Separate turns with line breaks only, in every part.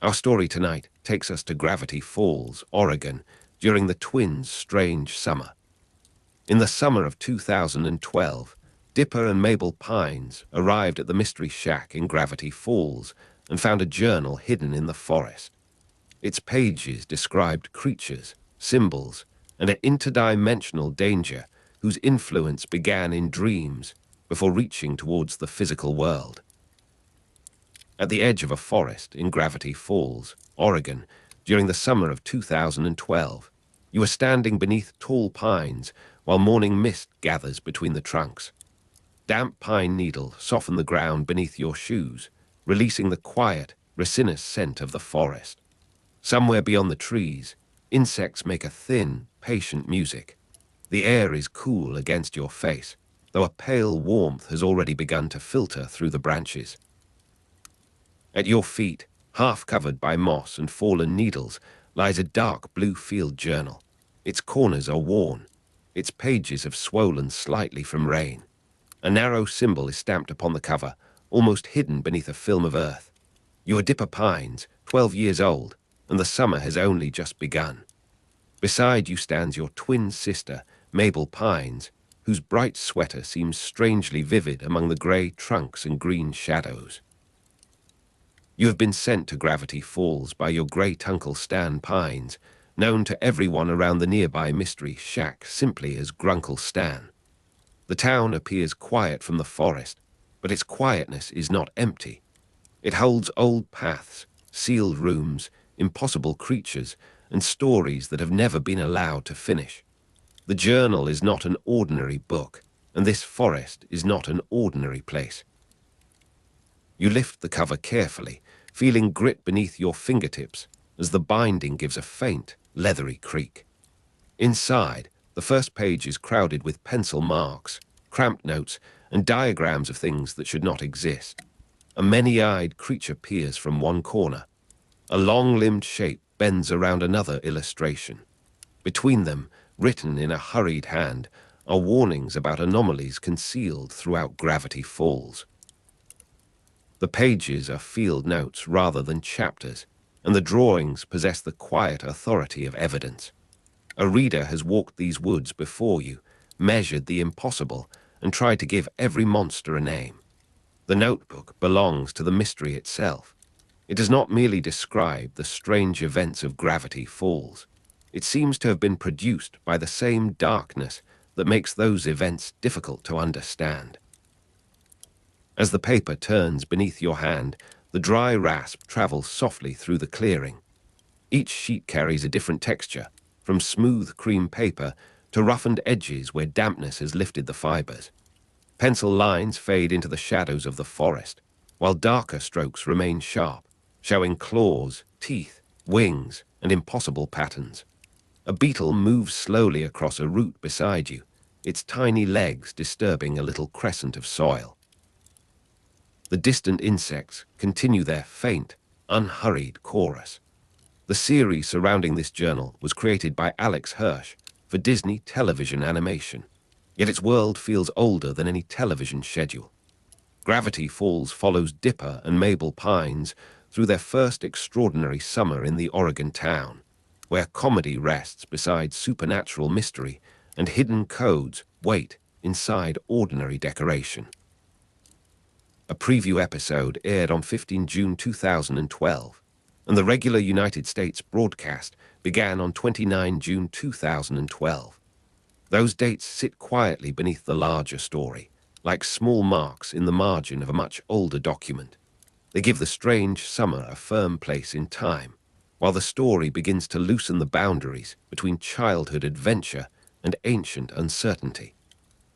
Our story tonight takes us to Gravity Falls, Oregon, during the twins' strange summer. In the summer of 2012, Dipper and Mabel Pines arrived at the Mystery Shack in Gravity Falls and found a journal hidden in the forest. Its pages described creatures, symbols, and an interdimensional danger whose influence began in dreams before reaching towards the physical world. At the edge of a forest in Gravity Falls, Oregon, during the summer of 2012, you are standing beneath tall pines while morning mist gathers between the trunks. Damp pine needles soften the ground beneath your shoes, releasing the quiet, resinous scent of the forest. Somewhere beyond the trees, insects make a thin, patient music. The air is cool against your face, though a pale warmth has already begun to filter through the branches. At your feet, half covered by moss and fallen needles, lies a dark blue field journal. Its corners are worn. Its pages have swollen slightly from rain. A narrow symbol is stamped upon the cover, almost hidden beneath a film of earth. You are Dipper Pines, 12 years old, and the summer has only just begun. Beside you stands your twin sister, Mabel Pines, whose bright sweater seems strangely vivid among the grey trunks and green shadows. You have been sent to Gravity Falls by your great uncle Stan Pines, known to everyone around the nearby Mystery Shack simply as Grunkle Stan. The town appears quiet from the forest, but its quietness is not empty. It holds old paths, sealed rooms, impossible creatures, and stories that have never been allowed to finish. The journal is not an ordinary book, and this forest is not an ordinary place. You lift the cover carefully, feeling grit beneath your fingertips as the binding gives a faint, leathery creak. Inside, the first page is crowded with pencil marks, cramped notes, and diagrams of things that should not exist. A many-eyed creature peers from one corner. A long-limbed shape bends around another illustration. Between them, written in a hurried hand, are warnings about anomalies concealed throughout Gravity Falls. The pages are field notes rather than chapters, and the drawings possess the quiet authority of evidence. A reader has walked these woods before you, measured the impossible, and tried to give every monster a name. The notebook belongs to the mystery itself. It does not merely describe the strange events of Gravity Falls. It seems to have been produced by the same darkness that makes those events difficult to understand. As the paper turns beneath your hand, the dry rasp travels softly through the clearing. Each sheet carries a different texture, from smooth cream paper to roughened edges where dampness has lifted the fibers. Pencil lines fade into the shadows of the forest, while darker strokes remain sharp, showing claws, teeth, wings, and impossible patterns. A beetle moves slowly across a root beside you, its tiny legs disturbing a little crescent of soil. The distant insects continue their faint, unhurried chorus. The series surrounding this journal was created by Alex Hirsch for Disney television animation, yet its world feels older than any television schedule. Gravity Falls follows Dipper and Mabel Pines through their first extraordinary summer in the Oregon town, where comedy rests beside supernatural mystery and hidden codes wait inside ordinary decoration. A preview episode aired on 15 June 2012, and the regular United States broadcast began on 29 June 2012. Those dates sit quietly beneath the larger story, like small marks in the margin of a much older document. They give the strange summer a firm place in time, while the story begins to loosen the boundaries between childhood adventure and ancient uncertainty.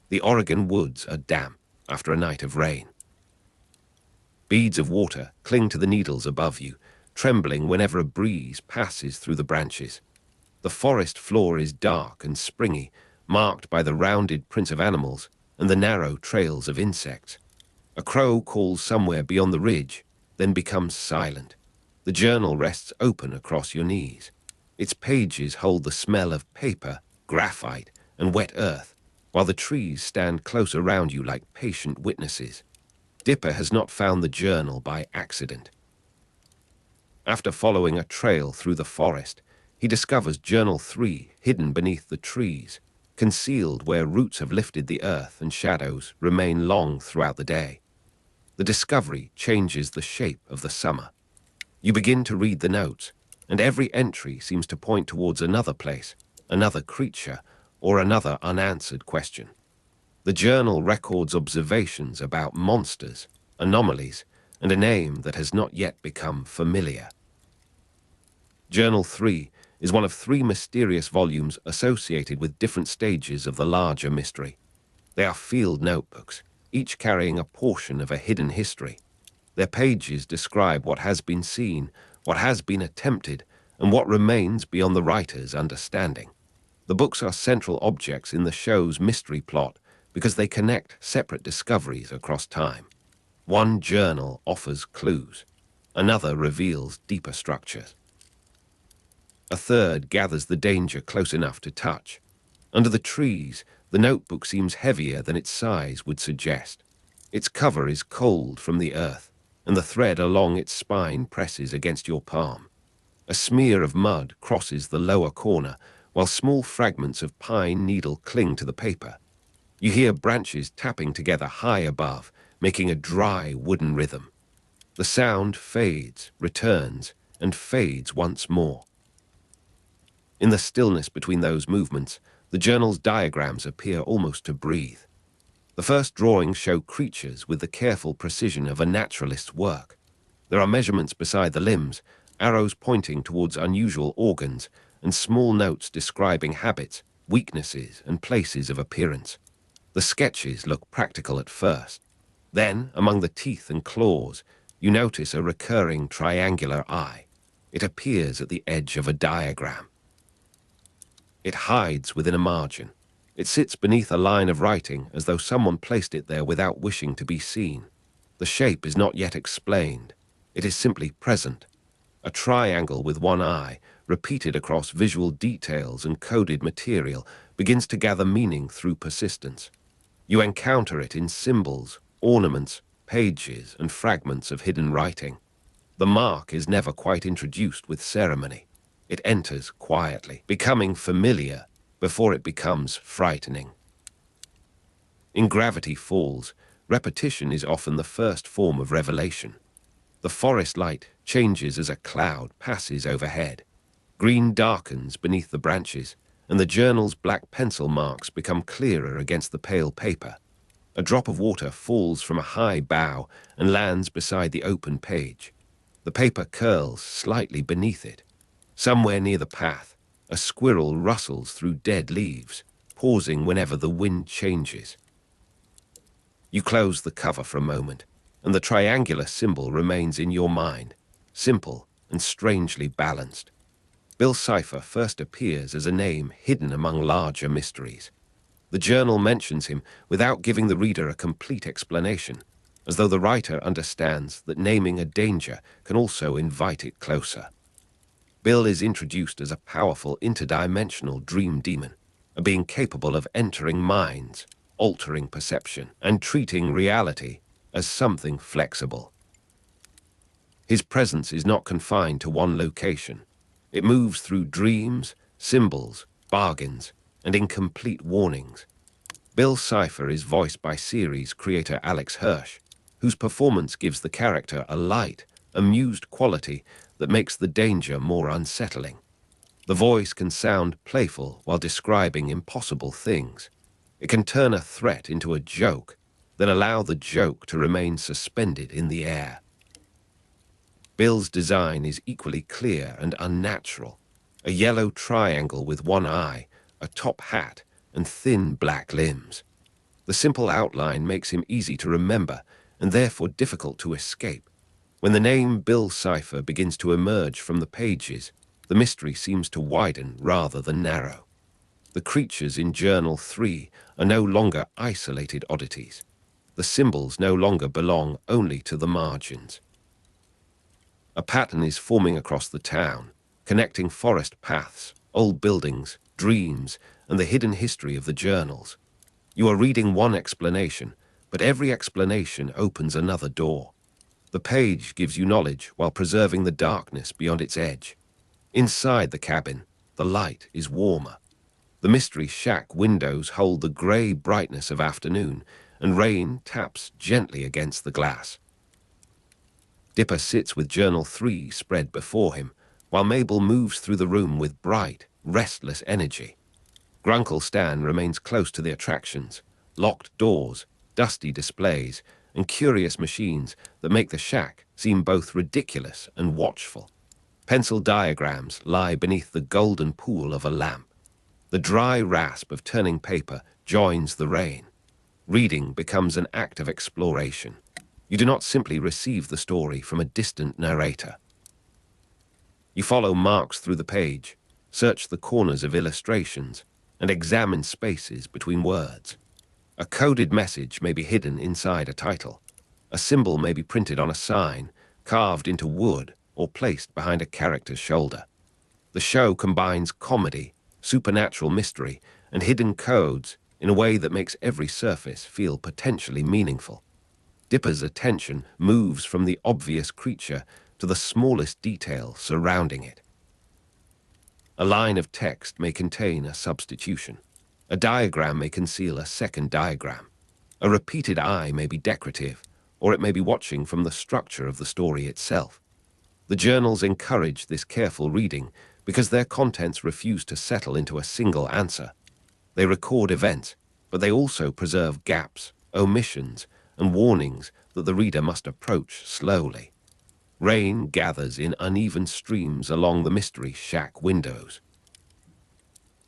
The Oregon woods are damp after a night of rain. Beads of water cling to the needles above you, trembling whenever a breeze passes through the branches. The forest floor is dark and springy, marked by the rounded prints of animals and the narrow trails of insects. A crow calls somewhere beyond the ridge, then becomes silent. The journal rests open across your knees. Its pages hold the smell of paper, graphite, and wet earth, while the trees stand close around you like patient witnesses. Dipper has not found the journal by accident. After following a trail through the forest, he discovers Journal 3 hidden beneath the trees, concealed where roots have lifted the earth and shadows remain long throughout the day. The discovery changes the shape of the summer. You begin to read the notes, and every entry seems to point towards another place, another creature, or another unanswered question. The journal records observations about monsters, anomalies, and a name that has not yet become familiar. Journal 3 is one of 3 mysterious volumes associated with different stages of the larger mystery. They are field notebooks, each carrying a portion of a hidden history. Their pages describe what has been seen, what has been attempted, and what remains beyond the writer's understanding. The books are central objects in the show's mystery plot because they connect separate discoveries across time. One journal offers clues, another reveals deeper structures. A third gathers the danger close enough to touch. Under the trees, the notebook seems heavier than its size would suggest. Its cover is cold from the earth, and the thread along its spine presses against your palm. A smear of mud crosses the lower corner, while small fragments of pine needle cling to the paper. You hear branches tapping together high above, making a dry wooden rhythm. The sound fades, returns, and fades once more. In the stillness between those movements, the journal's diagrams appear almost to breathe. The first drawings show creatures with the careful precision of a naturalist's work. There are measurements beside the limbs, arrows pointing towards unusual organs, and small notes describing habits, weaknesses, and places of appearance. The sketches look practical at first. Then, among the teeth and claws, you notice a recurring triangular eye. It appears at the edge of a diagram. It hides within a margin. It sits beneath a line of writing as though someone placed it there without wishing to be seen. The shape is not yet explained. It is simply present. A triangle with one eye, repeated across visual details and coded material, begins to gather meaning through persistence. You encounter it in symbols, ornaments, pages, and fragments of hidden writing. The mark is never quite introduced with ceremony. It enters quietly, becoming familiar before it becomes frightening. In Gravity Falls, repetition is often the first form of revelation. The forest light changes as a cloud passes overhead. Green darkens beneath the branches, and the journal's black pencil marks become clearer against the pale paper. A drop of water falls from a high bough and lands beside the open page. The paper curls slightly beneath it. Somewhere near the path, a squirrel rustles through dead leaves, pausing whenever the wind changes. You close the cover for a moment, and the triangular symbol remains in your mind, simple and strangely balanced. Bill Cipher first appears as a name hidden among larger mysteries. The journal mentions him without giving the reader a complete explanation, as though the writer understands that naming a danger can also invite it closer. Bill is introduced as a powerful interdimensional dream demon, a being capable of entering minds, altering perception, and treating reality as something flexible. His presence is not confined to one location. It moves through dreams, symbols, bargains, and incomplete warnings. Bill Cipher is voiced by series creator Alex Hirsch, whose performance gives the character a light, amused quality that makes the danger more unsettling. The voice can sound playful while describing impossible things. It can turn a threat into a joke, then allow the joke to remain suspended in the air. Bill's design is equally clear and unnatural. A yellow triangle with one eye, a top hat, and thin black limbs. The simple outline makes him easy to remember and therefore difficult to escape. When the name Bill Cipher begins to emerge from the pages, the mystery seems to widen rather than narrow. The creatures in Journal 3 are no longer isolated oddities. The symbols no longer belong only to the margins. A pattern is forming across the town, connecting forest paths, old buildings, dreams, and the hidden history of the journals. You are reading one explanation, but every explanation opens another door. The page gives you knowledge while preserving the darkness beyond its edge. Inside the cabin, the light is warmer. The mystery shack windows hold the grey brightness of afternoon, and rain taps gently against the glass. Dipper sits with Journal 3 spread before him, while Mabel moves through the room with bright, restless energy. Grunkle Stan remains close to the attractions, locked doors, dusty displays, and curious machines that make the shack seem both ridiculous and watchful. Pencil diagrams lie beneath the golden pool of a lamp. The dry rasp of turning paper joins the rain. Reading becomes an act of exploration. You do not simply receive the story from a distant narrator. You follow marks through the page, search the corners of illustrations, and examine spaces between words. A coded message may be hidden inside a title. A symbol may be printed on a sign, carved into wood, or placed behind a character's shoulder. The show combines comedy, supernatural mystery, and hidden codes in a way that makes every surface feel potentially meaningful. Dipper's attention moves from the obvious creature to the smallest detail surrounding it. A line of text may contain a substitution. A diagram may conceal a second diagram. A repeated eye may be decorative, or it may be watching from the structure of the story itself. The journals encourage this careful reading because their contents refuse to settle into a single answer. They record events, but they also preserve gaps, omissions, and warnings that the reader must approach slowly. Rain gathers in uneven streams along the mystery shack windows.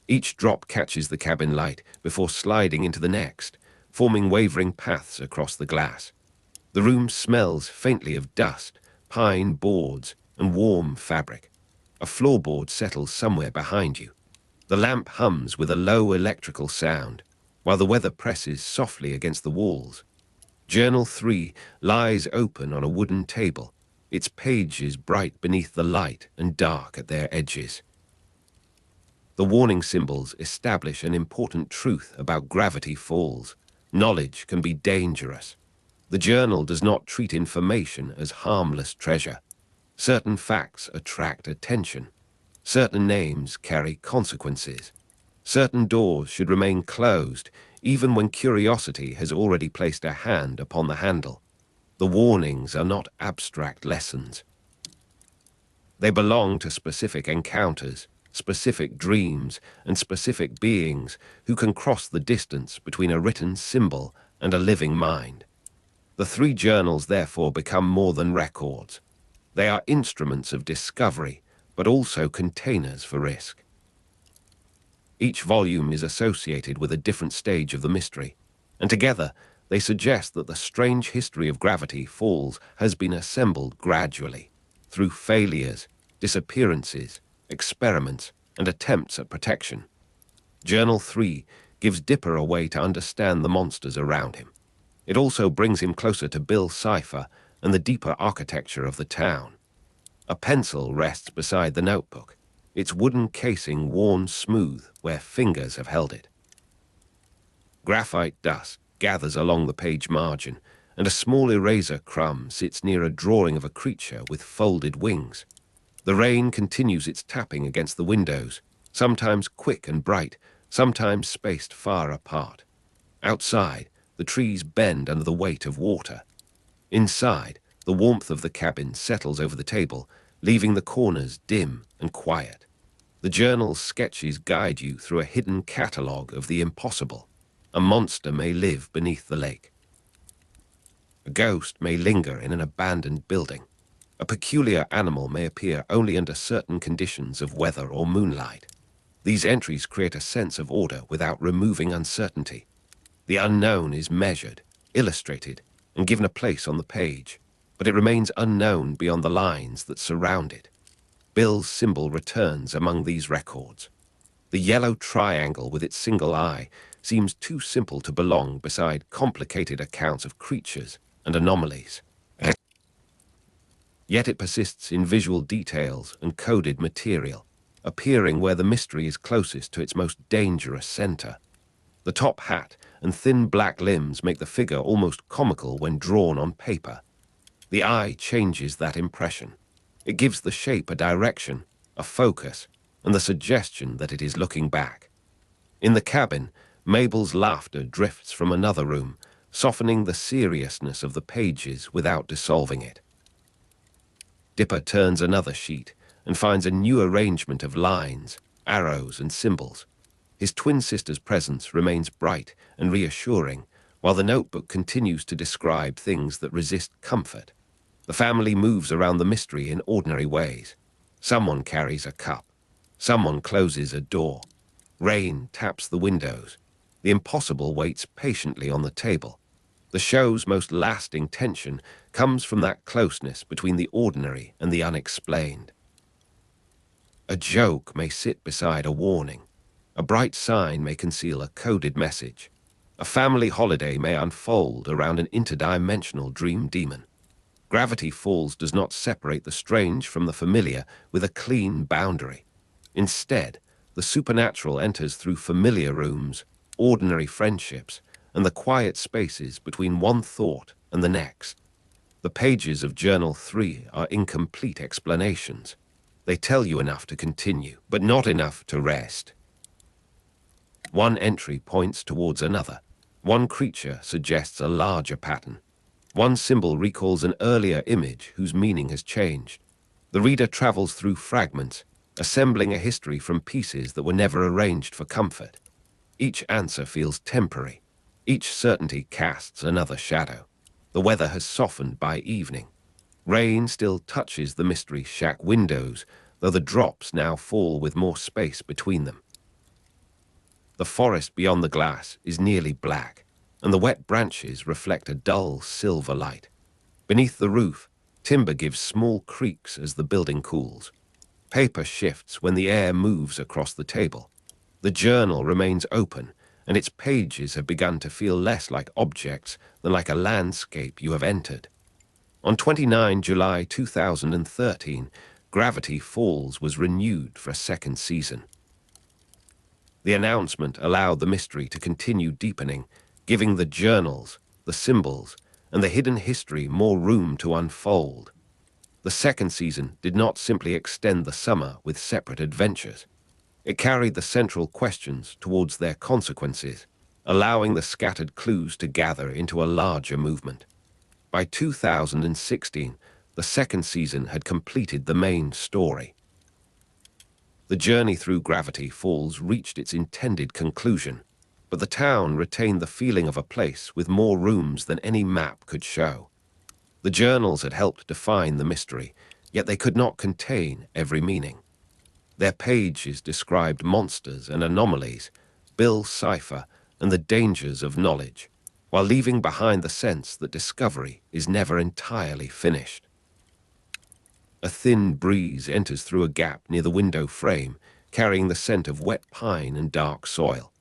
Each drop catches the cabin light before sliding into the next, forming wavering paths across the glass. The room smells faintly of dust, pine boards, and warm fabric. A floorboard settles somewhere behind you. The lamp hums with a low electrical sound, while the weather presses softly against the walls. Journal 3 lies open on a wooden table, its pages bright beneath the light and dark at their edges. The warning symbols establish an important truth about gravity falls. Knowledge can be dangerous. The journal does not treat information as harmless treasure. Certain facts attract attention. Certain names carry consequences. Certain doors should remain closed, even when curiosity has already placed a hand upon the handle. The warnings are not abstract lessons. They belong to specific encounters, specific dreams, and specific beings who can cross the distance between a written symbol and a living mind. The 3 journals therefore become more than records. They are instruments of discovery, but also containers for risk. Each volume is associated with a different stage of the mystery, and together they suggest that the strange history of gravity falls has been assembled gradually, through failures, disappearances, experiments, and attempts at protection. Journal 3 gives Dipper a way to understand the monsters around him. It also brings him closer to Bill Cipher and the deeper architecture of the town. A pencil rests beside the notebook, its wooden casing worn smooth where fingers have held it. Graphite dust gathers along the page margin, and a small eraser crumb sits near a drawing of a creature with folded wings. The rain continues its tapping against the windows, sometimes quick and bright, sometimes spaced far apart. Outside, the trees bend under the weight of water. Inside, the warmth of the cabin settles over the table, leaving the corners dim and quiet. The journal's sketches guide you through a hidden catalogue of the impossible. A monster may live beneath the lake. A ghost may linger in an abandoned building. A peculiar animal may appear only under certain conditions of weather or moonlight. These entries create a sense of order without removing uncertainty. The unknown is measured, illustrated, and given a place on the page, but it remains unknown beyond the lines that surround it. Bill's symbol returns among these records. The yellow triangle with its single eye seems too simple to belong beside complicated accounts of creatures and anomalies. Yet it persists in visual details and coded material, appearing where the mystery is closest to its most dangerous center. The top hat and thin black limbs make the figure almost comical when drawn on paper. The eye changes that impression. It gives the shape a direction, a focus, and the suggestion that it is looking back. In the cabin, Mabel's laughter drifts from another room, softening the seriousness of the pages without dissolving it. Dipper turns another sheet and finds a new arrangement of lines, arrows, and symbols. His twin sister's presence remains bright and reassuring, while the notebook continues to describe things that resist comfort. The family moves around the mystery in ordinary ways. Someone carries a cup. Someone closes a door. Rain taps the windows. The impossible waits patiently on the table. The show's most lasting tension comes from that closeness between the ordinary and the unexplained. A joke may sit beside a warning. A bright sign may conceal a coded message. A family holiday may unfold around an interdimensional dream demon. Gravity Falls does not separate the strange from the familiar with a clean boundary. Instead, the supernatural enters through familiar rooms, ordinary friendships, and the quiet spaces between one thought and the next. The pages of Journal 3 are incomplete explanations. They tell you enough to continue, but not enough to rest. One entry points towards another. One creature suggests a larger pattern. One symbol recalls an earlier image whose meaning has changed. The reader travels through fragments, assembling a history from pieces that were never arranged for comfort. Each answer feels temporary. Each certainty casts another shadow. The weather has softened by evening. Rain still touches the mystery shack windows, though the drops now fall with more space between them. The forest beyond the glass is nearly black, and the wet branches reflect a dull silver light. Beneath the roof, timber gives small creaks as the building cools. Paper shifts when the air moves across the table. The journal remains open, and its pages have begun to feel less like objects than like a landscape you have entered. On 29 July 2013, Gravity Falls was renewed for a second season. The announcement allowed the mystery to continue deepening, giving the journals, the symbols, and the hidden history more room to unfold. The second season did not simply extend the summer with separate adventures. It carried the central questions towards their consequences, allowing the scattered clues to gather into a larger movement. By 2016, the second season had completed the main story. The journey through Gravity Falls reached its intended conclusion, but the town retained the feeling of a place with more rooms than any map could show. The journals had helped define the mystery, yet they could not contain every meaning. Their pages described monsters and anomalies, Bill Cipher, and the dangers of knowledge, while leaving behind the sense that discovery is never entirely finished. A thin breeze enters through a gap near the window frame, carrying the scent of wet pine and dark soil.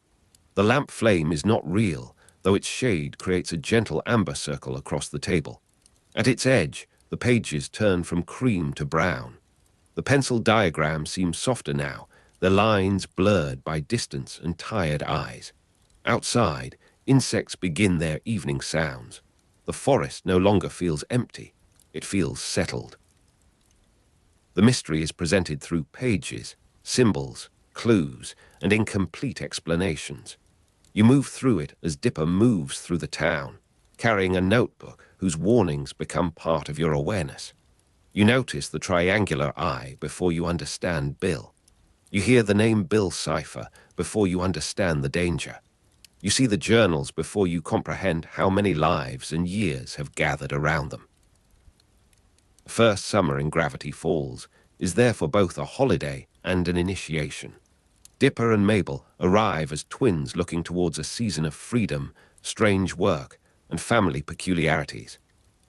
The lamp flame is not real, though its shade creates a gentle amber circle across the table. At its edge, the pages turn from cream to brown. The pencil diagrams seem softer now, their lines blurred by distance and tired eyes. Outside, insects begin their evening sounds. The forest no longer feels empty, it feels settled. The mystery is presented through pages, symbols, clues, and incomplete explanations. You move through it as Dipper moves through the town, carrying a notebook whose warnings become part of your awareness. You notice the triangular eye before you understand Bill. You hear the name Bill Cipher before you understand the danger. You see the journals before you comprehend how many lives and years have gathered around them. The first summer in Gravity Falls is therefore both a holiday and an initiation. Dipper and Mabel arrive as twins looking towards a season of freedom, strange work, and family peculiarities.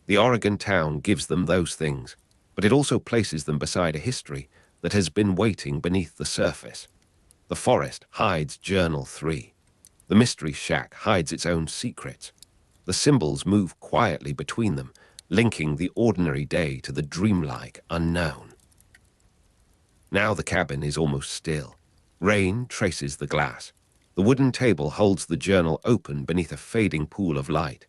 The Oregon town gives them those things, but it also places them beside a history that has been waiting beneath the surface. The forest hides Journal 3. The mystery shack hides its own secrets. The symbols move quietly between them, linking the ordinary day to the dreamlike unknown. Now the cabin is almost still. Rain traces the glass. The wooden table holds the journal open beneath a fading pool of light.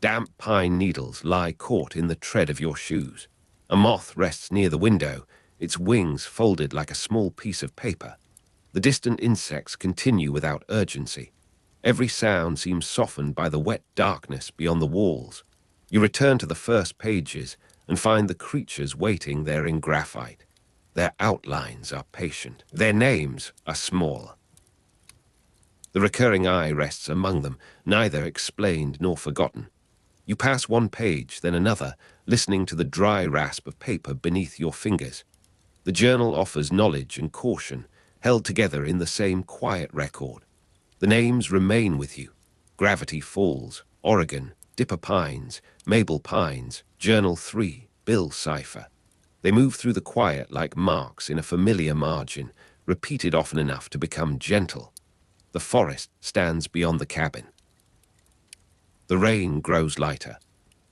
Damp pine needles lie caught in the tread of your shoes. A moth rests near the window, its wings folded like a small piece of paper. The distant insects continue without urgency. Every sound seems softened by the wet darkness beyond the walls. You return to the first pages and find the creatures waiting there in graphite. Their outlines are patient. Their names are small. The recurring eye rests among them, neither explained nor forgotten. You pass one page, then another, listening to the dry rasp of paper beneath your fingers. The journal offers knowledge and caution, held together in the same quiet record. The names remain with you. Gravity Falls, Oregon, Dipper Pines, Mabel Pines, Journal 3, Bill Cipher. They move through the quiet like marks in a familiar margin, repeated often enough to become gentle. The forest stands beyond the cabin. The rain grows lighter.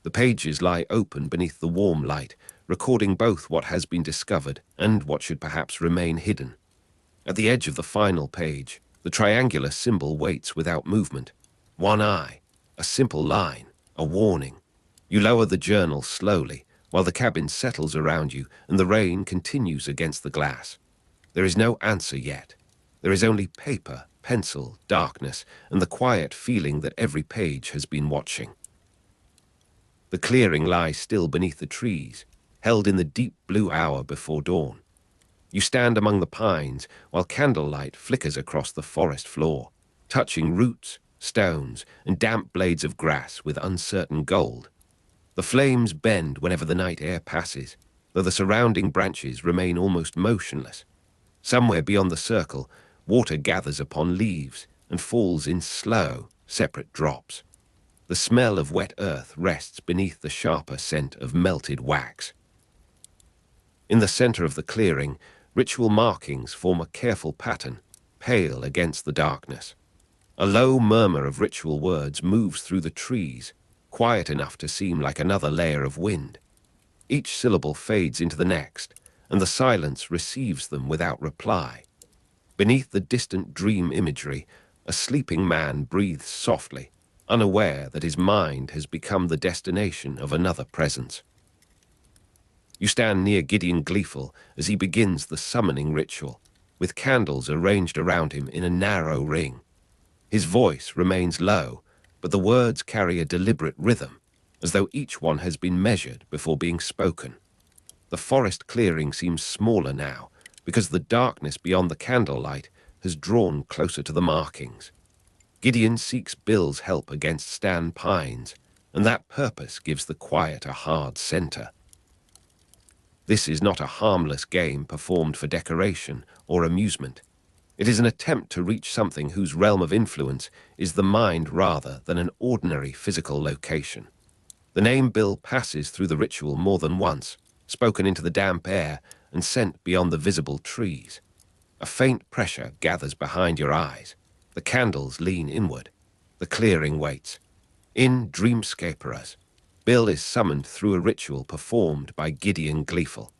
The pages lie open beneath the warm light, recording both what has been discovered and what should perhaps remain hidden. At the edge of the final page, the triangular symbol waits without movement. One eye, a simple line, a warning. You lower the journal slowly, while the cabin settles around you and the rain continues against the glass. There is no answer yet. There is only paper, pencil, darkness, and the quiet feeling that every page has been watching. The clearing lies still beneath the trees, held in the deep blue hour before dawn. You stand among the pines while candlelight flickers across the forest floor, touching roots, stones, and damp blades of grass with uncertain gold. The flames bend whenever the night air passes, though the surrounding branches remain almost motionless. Somewhere beyond the circle, water gathers upon leaves and falls in slow, separate drops. The smell of wet earth rests beneath the sharper scent of melted wax. In the center of the clearing, ritual markings form a careful pattern, pale against the darkness. A low murmur of ritual words moves through the trees, quiet enough to seem like another layer of wind. Each syllable fades into the next, and the silence receives them without reply. Beneath the distant dream imagery, a sleeping man breathes softly, unaware that his mind has become the destination of another presence. You stand near Gideon gleeful as he begins the summoning ritual, with candles arranged around him in a narrow ring. His voice remains low, but the words carry a deliberate rhythm, as though each one has been measured before being spoken. The forest clearing seems smaller now, because the darkness beyond the candlelight has drawn closer to the markings. Gideon seeks Bill's help against Stan Pines, and that purpose gives the quiet a hard center. This is not a harmless game performed for decoration or amusement. It is an attempt to reach something whose realm of influence is the mind rather than an ordinary physical location. The name Bill passes through the ritual more than once, spoken into the damp air and sent beyond the visible trees. A faint pressure gathers behind your eyes. The candles lean inward. The clearing waits. In Dreamscaperers, Bill is summoned through a ritual performed by Gideon Gleeful.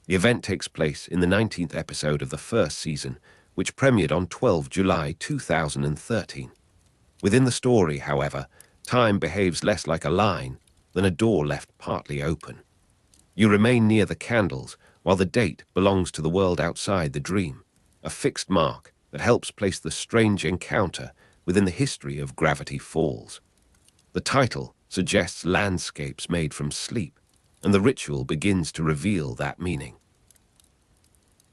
The event takes place in the 19th episode of the first season, which premiered on 12 July 2013. Within the story, however, time behaves less like a line than a door left partly open. You remain near the candles, while the date belongs to the world outside the dream, a fixed mark that helps place the strange encounter within the history of Gravity Falls. The title suggests landscapes made from sleep, and the ritual begins to reveal that meaning.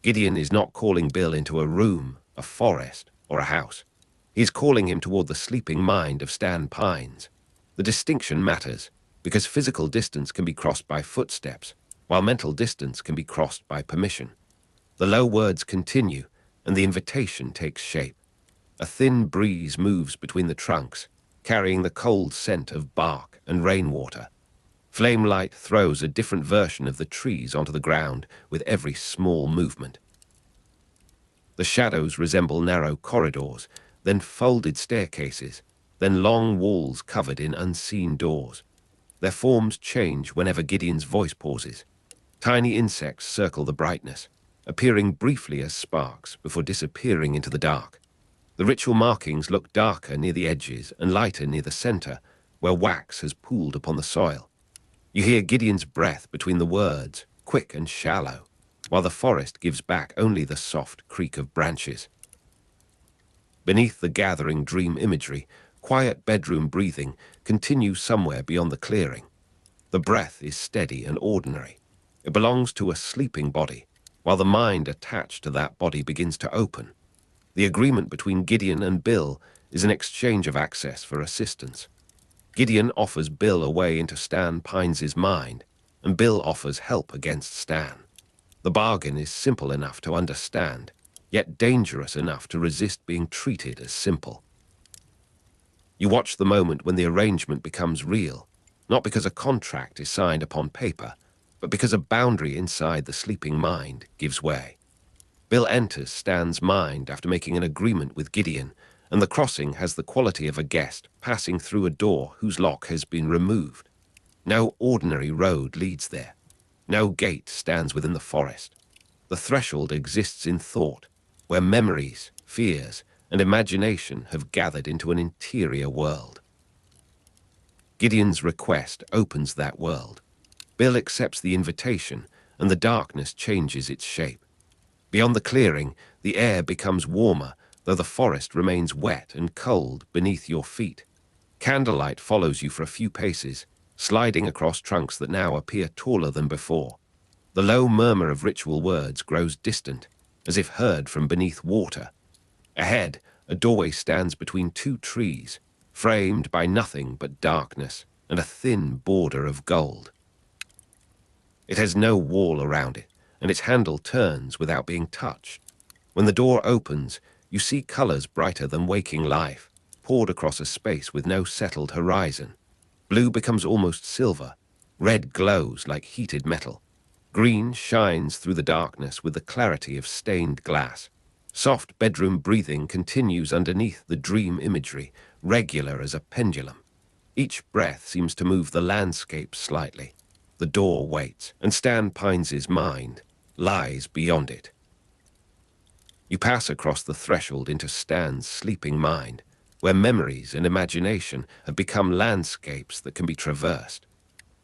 Gideon is not calling Bill into a room, a forest, or a house. He's calling him toward the sleeping mind of Stan Pines. The distinction matters, because physical distance can be crossed by footsteps, while mental distance can be crossed by permission. The low words continue, and the invitation takes shape. A thin breeze moves between the trunks, carrying the cold scent of bark and rainwater. Flame light throws a different version of the trees onto the ground with every small movement. The shadows resemble narrow corridors, then folded staircases, then long walls covered in unseen doors. Their forms change whenever Gideon's voice pauses. Tiny insects circle the brightness, appearing briefly as sparks before disappearing into the dark. The ritual markings look darker near the edges and lighter near the center, where wax has pooled upon the soil. You hear Gideon's breath between the words, quick and shallow, while the forest gives back only the soft creak of branches. Beneath the gathering dream imagery, quiet bedroom breathing continues somewhere beyond the clearing. The breath is steady and ordinary. It belongs to a sleeping body, while the mind attached to that body begins to open. The agreement between Gideon and Bill is an exchange of access for assistance. Gideon offers Bill a way into Stan Pines's mind, and Bill offers help against Stan. The bargain is simple enough to understand, yet dangerous enough to resist being treated as simple. You watch the moment when the arrangement becomes real, not because a contract is signed upon paper, but because a boundary inside the sleeping mind gives way. Bill enters Stan's mind after making an agreement with Gideon, and the crossing has the quality of a guest passing through a door whose lock has been removed. No ordinary road leads there. No gate stands within the forest. The threshold exists in thought, where memories, fears, and imagination have gathered into an interior world. Gideon's request opens that world. Bill accepts the invitation, and the darkness changes its shape. Beyond the clearing, the air becomes warmer, though the forest remains wet and cold beneath your feet. Candlelight follows you for a few paces, sliding across trunks that now appear taller than before. The low murmur of ritual words grows distant, as if heard from beneath water. Ahead, a doorway stands between two trees, framed by nothing but darkness and a thin border of gold. It has no wall around it, and its handle turns without being touched. When the door opens, you see colors brighter than waking life, poured across a space with no settled horizon. Blue becomes almost silver, red glows like heated metal. Green shines through the darkness with the clarity of stained glass. Soft bedroom breathing continues underneath the dream imagery, regular as a pendulum. Each breath seems to move the landscape slightly. The door waits, and Stan Pines's mind lies beyond it. You pass across the threshold into Stan's sleeping mind, where memories and imagination have become landscapes that can be traversed.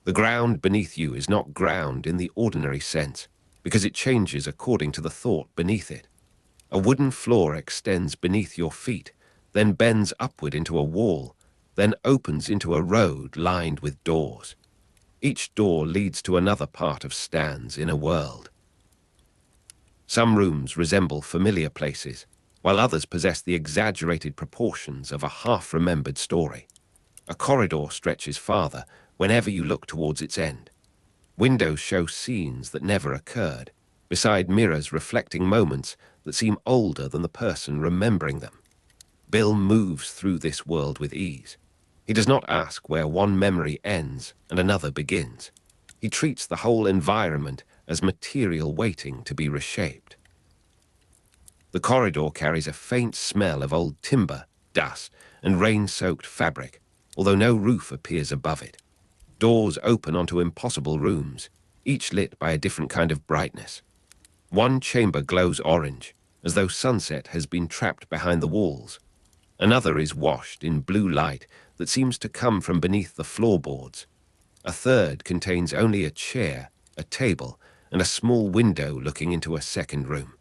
The ground beneath you is not ground in the ordinary sense, because it changes according to the thought beneath it. A wooden floor extends beneath your feet, then bends upward into a wall, then opens into a road lined with doors. Each door leads to another part of Stan's inner world. Some rooms resemble familiar places, while others possess the exaggerated proportions of a half-remembered story. A corridor stretches farther whenever you look towards its end. Windows show scenes that never occurred, beside mirrors reflecting moments that seem older than the person remembering them. Bill moves through this world with ease. He does not ask where one memory ends and another begins. He treats the whole environment as material waiting to be reshaped. The corridor carries a faint smell of old timber, dust, and rain-soaked fabric, although no roof appears above it. Doors open onto impossible rooms, each lit by a different kind of brightness. One chamber glows orange, as though sunset has been trapped behind the walls. Another is washed in blue light that seems to come from beneath the floorboards. A third contains only a chair, a table, and a small window looking into a second room.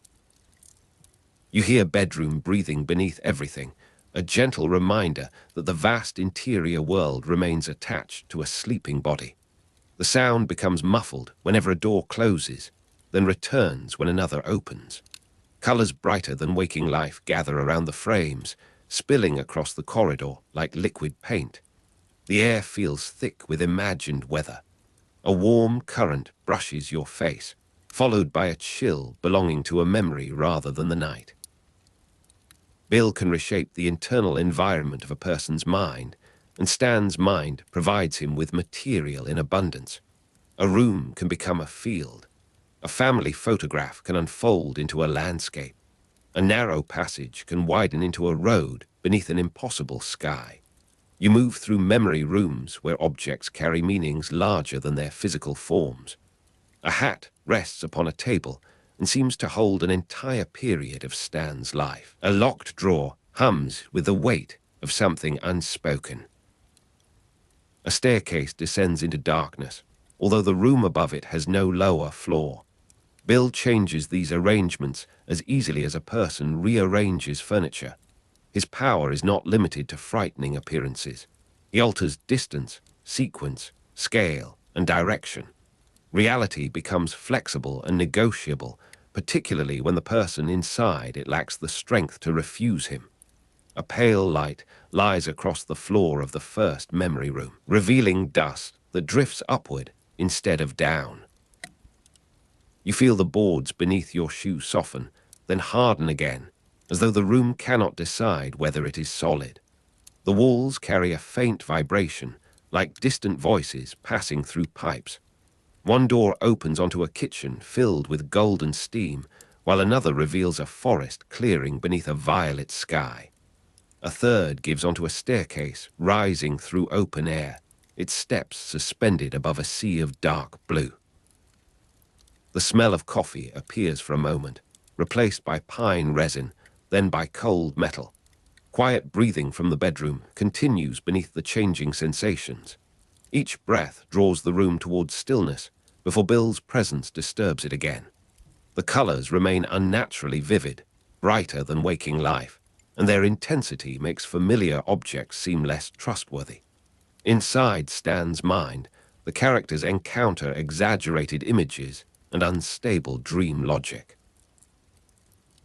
You hear bedroom breathing beneath everything, a gentle reminder that the vast interior world remains attached to a sleeping body. The sound becomes muffled whenever a door closes, then returns when another opens. Colors brighter than waking life gather around the frames, spilling across the corridor like liquid paint. The air feels thick with imagined weather. A warm current brushes your face, followed by a chill belonging to a memory rather than the night. Bill can reshape the internal environment of a person's mind, and Stan's mind provides him with material in abundance. A room can become a field. A family photograph can unfold into a landscape. A narrow passage can widen into a road beneath an impossible sky. You move through memory rooms where objects carry meanings larger than their physical forms. A hat rests upon a table and seems to hold an entire period of Stan's life. A locked drawer hums with the weight of something unspoken. A staircase descends into darkness, although the room above it has no lower floor. Bill changes these arrangements as easily as a person rearranges furniture. His power is not limited to frightening appearances. He alters distance, sequence, scale, and direction. Reality becomes flexible and negotiable, particularly when the person inside it lacks the strength to refuse him. A pale light lies across the floor of the first memory room, revealing dust that drifts upward instead of down. You feel the boards beneath your shoe soften, then harden again, as though the room cannot decide whether it is solid. The walls carry a faint vibration, like distant voices passing through pipes. One door opens onto a kitchen filled with golden steam, while another reveals a forest clearing beneath a violet sky. A third gives onto a staircase rising through open air, its steps suspended above a sea of dark blue. The smell of coffee appears for a moment, replaced by pine resin, then by cold metal. Quiet breathing from the bedroom continues beneath the changing sensations. Each breath draws the room towards stillness before Bill's presence disturbs it again. The colors remain unnaturally vivid, brighter than waking life, and their intensity makes familiar objects seem less trustworthy. Inside Stan's mind, the characters encounter exaggerated images and unstable dream logic.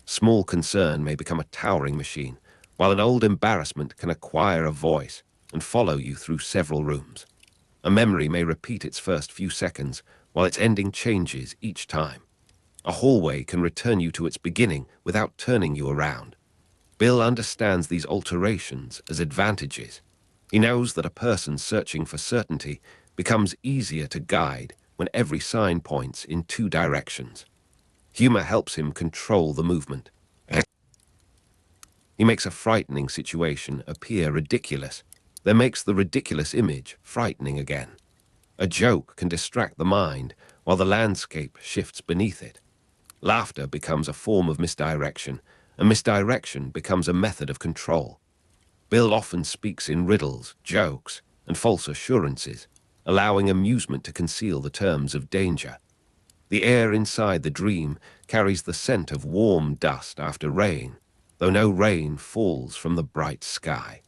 Small concern may become a towering machine, while an old embarrassment can acquire a voice and follow you through several rooms. A memory may repeat its first few seconds, while its ending changes each time. A hallway can return you to its beginning without turning you around. Bill understands these alterations as advantages. He knows that a person searching for certainty becomes easier to guide when every sign points in two directions. Humor helps him control the movement. He makes a frightening situation appear ridiculous, then makes the ridiculous image frightening again. A joke can distract the mind while the landscape shifts beneath it. Laughter becomes a form of misdirection, and misdirection becomes a method of control. Bill often speaks in riddles, jokes, and false assurances, allowing amusement to conceal the terms of danger. The air inside the dream carries the scent of warm dust after rain, though no rain falls from the bright sky.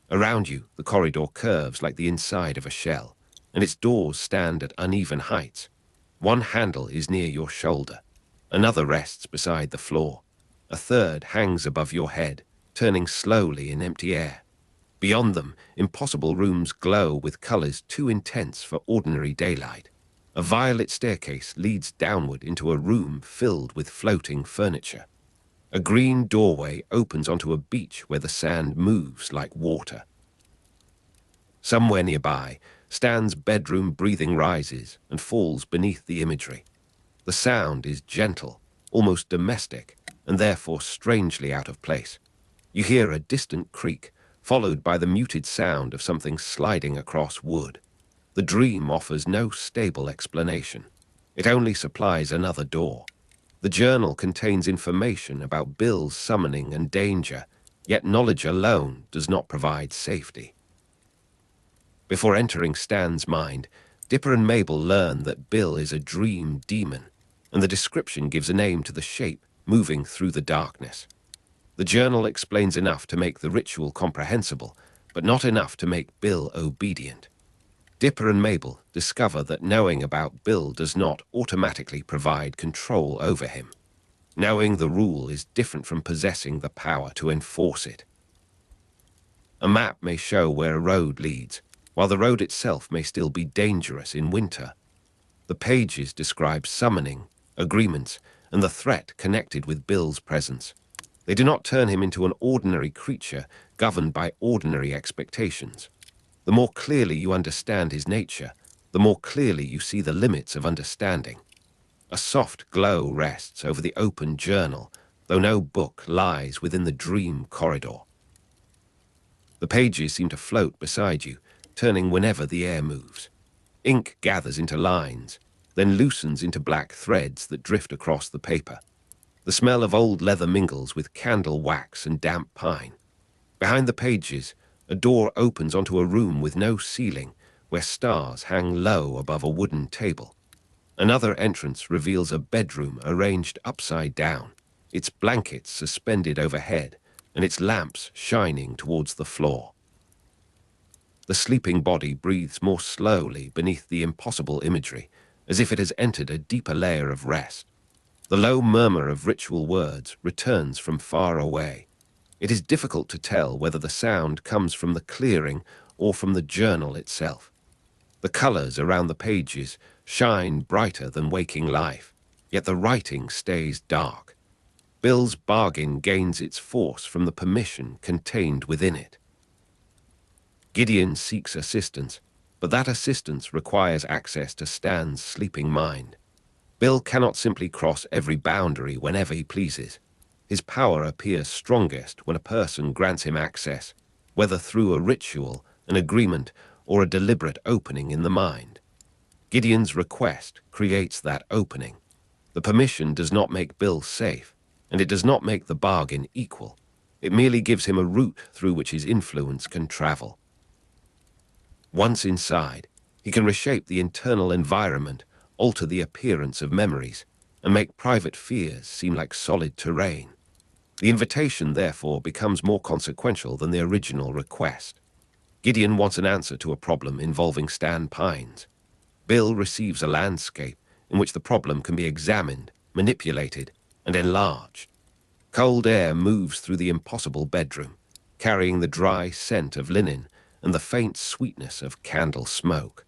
Around you, the corridor curves like the inside of a shell, and its doors stand at uneven heights. One handle is near your shoulder, another rests beside the floor, a third hangs above your head, turning slowly in empty air. Beyond them, impossible rooms glow with colors too intense for ordinary daylight. A violet staircase leads downward into a room filled with floating furniture. A green doorway opens onto a beach where the sand moves like water. Somewhere nearby, Stan's bedroom breathing rises and falls beneath the imagery. The sound is gentle, almost domestic, and therefore strangely out of place. You hear a distant creak, followed by the muted sound of something sliding across wood. The dream offers no stable explanation. It only supplies another door. The journal contains information about Bill's summoning and danger, yet knowledge alone does not provide safety. Before entering Stan's mind, Dipper and Mabel learn that Bill is a dream demon, and the description gives a name to the shape moving through the darkness. The journal explains enough to make the ritual comprehensible, but not enough to make Bill obedient. Dipper and Mabel discover that knowing about Bill does not automatically provide control over him. Knowing the rule is different from possessing the power to enforce it. A map may show where a road leads, while the road itself may still be dangerous in winter. The pages describe summoning, agreements, and the threat connected with Bill's presence. They do not turn him into an ordinary creature governed by ordinary expectations. The more clearly you understand his nature, the more clearly you see the limits of understanding. A soft glow rests over the open journal, though no book lies within the dream corridor. The pages seem to float beside you, turning whenever the air moves. Ink gathers into lines, then loosens into black threads that drift across the paper. The smell of old leather mingles with candle wax and damp pine. Behind the pages, A door opens onto a room with no ceiling, where stars hang low above a wooden table. Another entrance reveals a bedroom arranged upside down, its blankets suspended overhead, and its lamps shining towards the floor. The sleeping body breathes more slowly beneath the impossible imagery, as if it has entered a deeper layer of rest. The low murmur of ritual words returns from far away. It is difficult to tell whether the sound comes from the clearing or from the journal itself. The colors around the pages shine brighter than waking life, yet the writing stays dark. Bill's bargain gains its force from the permission contained within it. Gideon seeks assistance, but that assistance requires access to Stan's sleeping mind. Bill cannot simply cross every boundary whenever he pleases. His power appears strongest when a person grants him access, whether through a ritual, an agreement, or a deliberate opening in the mind. Gideon's request creates that opening. The permission does not make Bill safe, and it does not make the bargain equal. It merely gives him a route through which his influence can travel. Once inside, he can reshape the internal environment, alter the appearance of memories, and make private fears seem like solid terrain. The invitation, therefore, becomes more consequential than the original request. Gideon wants an answer to a problem involving Stan Pines. Bill receives a landscape in which the problem can be examined, manipulated, and enlarged. Cold air moves through the impossible bedroom, carrying the dry scent of linen and the faint sweetness of candle smoke.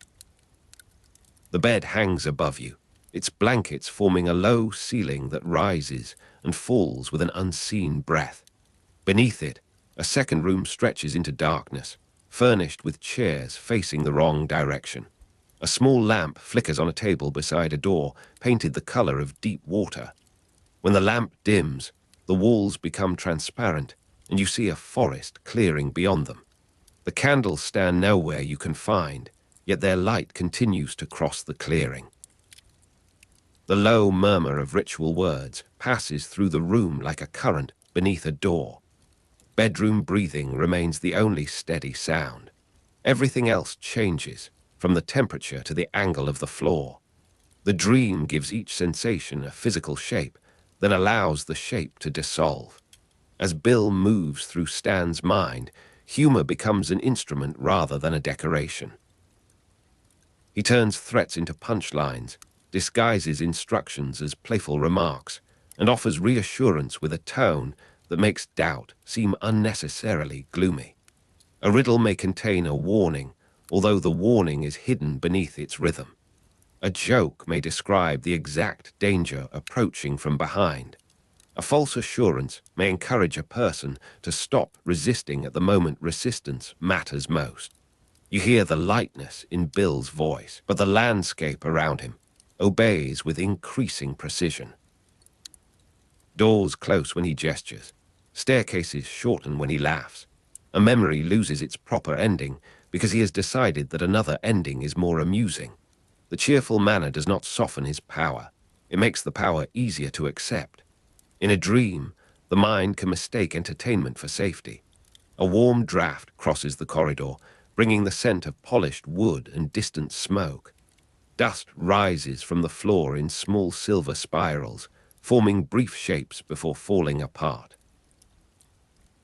The bed hangs above you, its blankets forming a low ceiling that rises and falls with an unseen breath. Beneath it, a second room stretches into darkness, furnished with chairs facing the wrong direction. A small lamp flickers on a table beside a door painted the color of deep water. When the lamp dims, the walls become transparent, and you see a forest clearing beyond them. The candles stand nowhere you can find, yet their light continues to cross the clearing. The low murmur of ritual words passes through the room like a current beneath a door. Bedroom breathing remains the only steady sound. Everything else changes, from the temperature to the angle of the floor. The dream gives each sensation a physical shape, then allows the shape to dissolve. As Bill moves through Stan's mind, humor becomes an instrument rather than a decoration. He turns threats into punchlines, disguises instructions as playful remarks, and offers reassurance with a tone that makes doubt seem unnecessarily gloomy. A riddle may contain a warning, although the warning is hidden beneath its rhythm. A joke may describe the exact danger approaching from behind. A false assurance may encourage a person to stop resisting at the moment resistance matters most. You hear the lightness in Bill's voice, but the landscape around him obeys with increasing precision. Doors close when he gestures. Staircases shorten when he laughs. A memory loses its proper ending because he has decided that another ending is more amusing. The cheerful manner does not soften his power. It makes the power easier to accept. In a dream, the mind can mistake entertainment for safety. A warm draft crosses the corridor, bringing the scent of polished wood and distant smoke. Dust rises from the floor in small silver spirals, forming brief shapes before falling apart.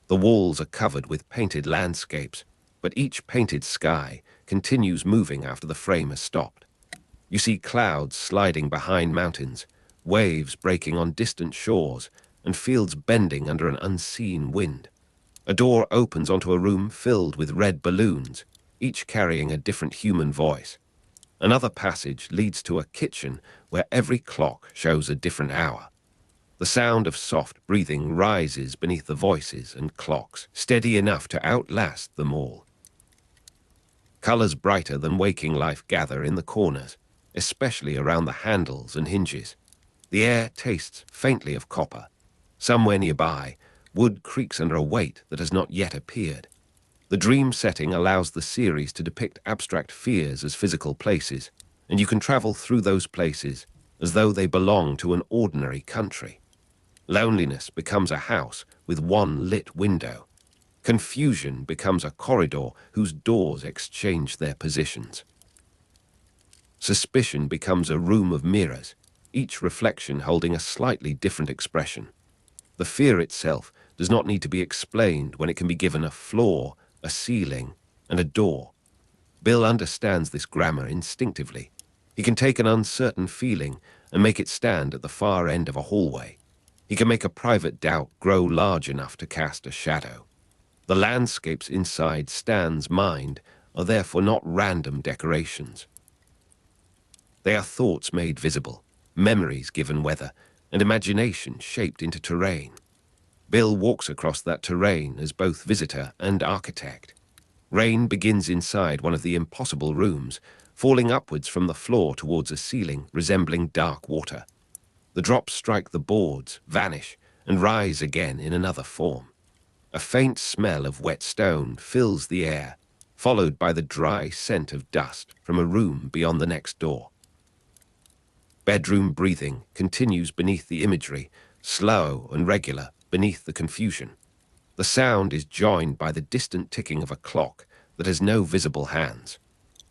The walls are covered with painted landscapes, but each painted sky continues moving after the frame has stopped. You see clouds sliding behind mountains, waves breaking on distant shores, and fields bending under an unseen wind. A door opens onto a room filled with red balloons, each carrying a different human voice. Another passage leads to a kitchen where every clock shows a different hour. The sound of soft breathing rises beneath the voices and clocks, steady enough to outlast them all. Colors brighter than waking life gather in the corners, especially around the handles and hinges. The air tastes faintly of copper. Somewhere nearby, wood creaks under a weight that has not yet appeared. The dream setting allows the series to depict abstract fears as physical places, and you can travel through those places as though they belong to an ordinary country. Loneliness becomes a house with one lit window. Confusion becomes a corridor whose doors exchange their positions. Suspicion becomes a room of mirrors, each reflection holding a slightly different expression. The fear itself does not need to be explained when it can be given a floor, a ceiling, and a door. Bill understands this grammar instinctively. He can take an uncertain feeling and make it stand at the far end of a hallway. He can make a private doubt grow large enough to cast a shadow. The landscapes inside Stan's mind are therefore not random decorations. They are thoughts made visible, memories given weather, and imagination shaped into terrain. Bill walks across that terrain as both visitor and architect. Rain begins inside one of the impossible rooms, falling upwards from the floor towards a ceiling resembling dark water. The drops strike the boards, vanish, and rise again in another form. A faint smell of wet stone fills the air, followed by the dry scent of dust from a room beyond the next door. Bedroom breathing continues beneath the imagery, slow and regular beneath the confusion. The sound is joined by the distant ticking of a clock that has no visible hands.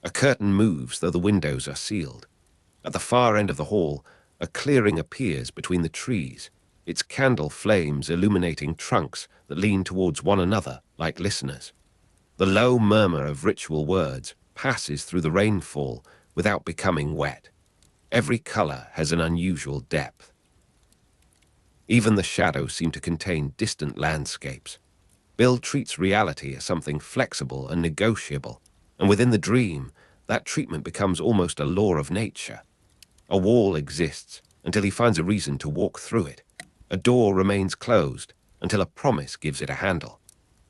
A curtain moves though the windows are sealed. At the far end of the hall, a clearing appears between the trees, its candle flames illuminating trunks that lean towards one another like listeners. The low murmur of ritual words passes through the rainfall without becoming wet. Every color has an unusual depth. Even the shadows seem to contain distant landscapes. Bill treats reality as something flexible and negotiable, and within the dream, that treatment becomes almost a law of nature. A wall exists until he finds a reason to walk through it. A door remains closed until a promise gives it a handle.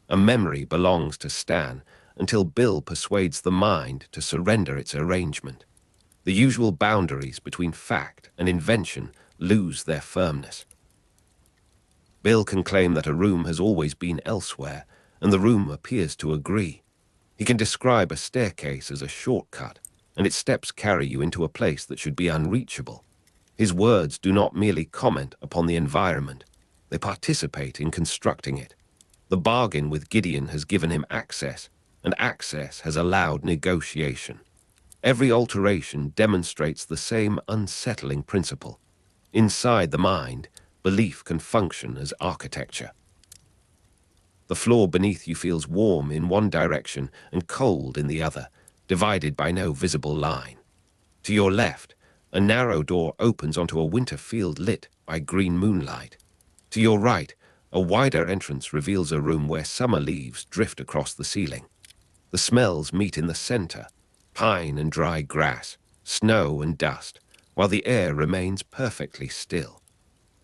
A memory belongs to Stan until Bill persuades the mind to surrender its arrangement. The usual boundaries between fact and invention lose their firmness. Bill can claim that a room has always been elsewhere, and the room appears to agree. He can describe a staircase as a shortcut, and its steps carry you into a place that should be unreachable. His words do not merely comment upon the environment, they participate in constructing it. The bargain with Gideon has given him access, and access has allowed negotiation. Every alteration demonstrates the same unsettling principle. Inside the mind, belief can function as architecture. The floor beneath you feels warm in one direction and cold in the other, divided by no visible line. To your left, a narrow door opens onto a winter field lit by green moonlight. To your right, a wider entrance reveals a room where summer leaves drift across the ceiling. The smells meet in the center, pine and dry grass, snow and dust, while the air remains perfectly still.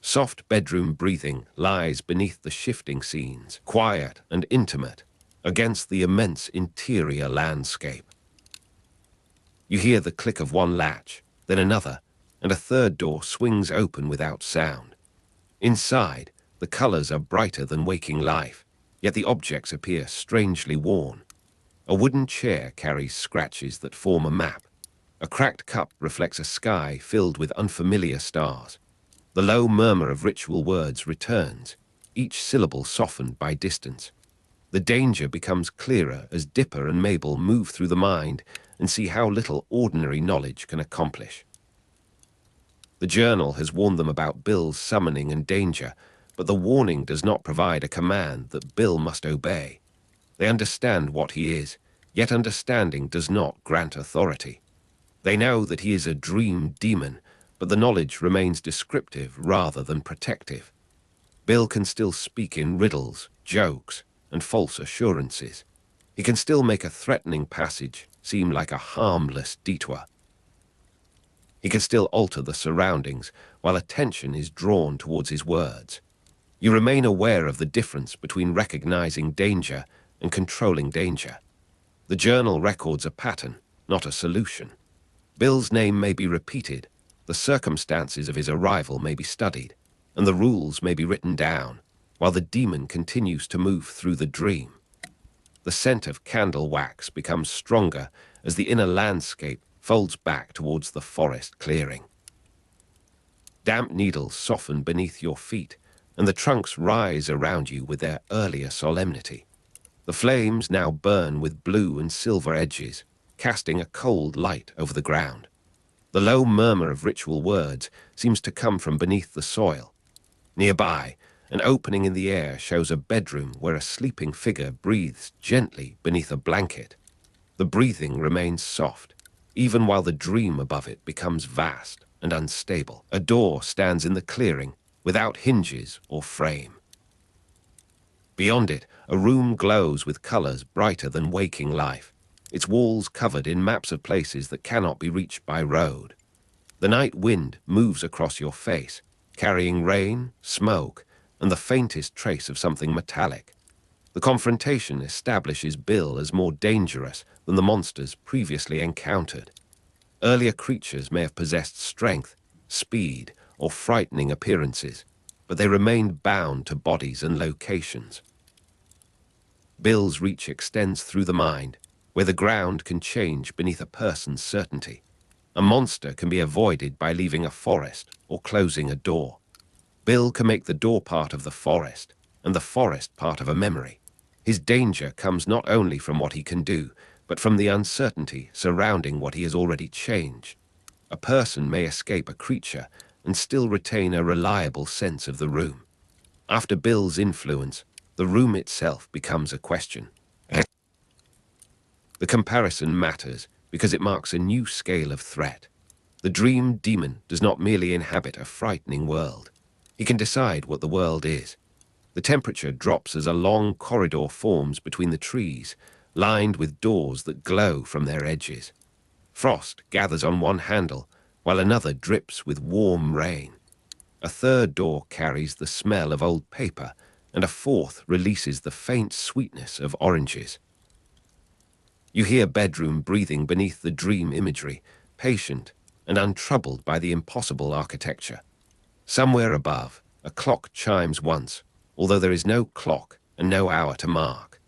Soft bedroom breathing lies beneath the shifting scenes, quiet and intimate, against the immense interior landscape. You hear the click of one latch, then another, and a third door swings open without sound. Inside, the colors are brighter than waking life, yet the objects appear strangely worn. A wooden chair carries scratches that form a map. A cracked cup reflects a sky filled with unfamiliar stars. The low murmur of ritual words returns, each syllable softened by distance. The danger becomes clearer as Dipper and Mabel move through the mind and see how little ordinary knowledge can accomplish. The journal has warned them about Bill's summoning and danger, but the warning does not provide a command that Bill must obey. They understand what he is, yet understanding does not grant authority. They know that he is a dream demon, but the knowledge remains descriptive rather than protective. Bill can still speak in riddles, jokes, and false assurances. He can still make a threatening passage seem like a harmless detour. He can still alter the surroundings while attention is drawn towards his words. You remain aware of the difference between recognizing danger and controlling danger. The journal records a pattern, not a solution. Bill's name may be repeated, the circumstances of his arrival may be studied, and the rules may be written down, while the demon continues to move through the dream. The scent of candle wax becomes stronger as the inner landscape folds back towards the forest clearing. Damp needles soften beneath your feet, and the trunks rise around you with their earlier solemnity. The flames now burn with blue and silver edges, casting a cold light over the ground. The low murmur of ritual words seems to come from beneath the soil. Nearby, an opening in the air shows a bedroom where a sleeping figure breathes gently beneath a blanket. The breathing remains soft, even while the dream above it becomes vast and unstable. A door stands in the clearing, without hinges or frame. Beyond it, a room glows with colors brighter than waking life, its walls covered in maps of places that cannot be reached by road. The night wind moves across your face, carrying rain, smoke, and the faintest trace of something metallic. The confrontation establishes Bill as more dangerous than the monsters previously encountered. Earlier creatures may have possessed strength, speed, or frightening appearances, but they remained bound to bodies and locations. Bill's reach extends through the mind, where the ground can change beneath a person's certainty. A monster can be avoided by leaving a forest or closing a door. Bill can make the door part of the forest, and the forest part of a memory. His danger comes not only from what he can do, but from the uncertainty surrounding what he has already changed. A person may escape a creature and still retain a reliable sense of the room. After Bill's influence, the room itself becomes a question. The comparison matters because it marks a new scale of threat. The dream demon does not merely inhabit a frightening world. He can decide what the world is. The temperature drops as a long corridor forms between the trees, lined with doors that glow from their edges. Frost gathers on one handle, while another drips with warm rain. A third door carries the smell of old paper, and a fourth releases the faint sweetness of oranges. You hear bedroom breathing beneath the dream imagery, patient and untroubled by the impossible architecture. Somewhere above, a clock chimes once, although there is no clock and no hour to mark.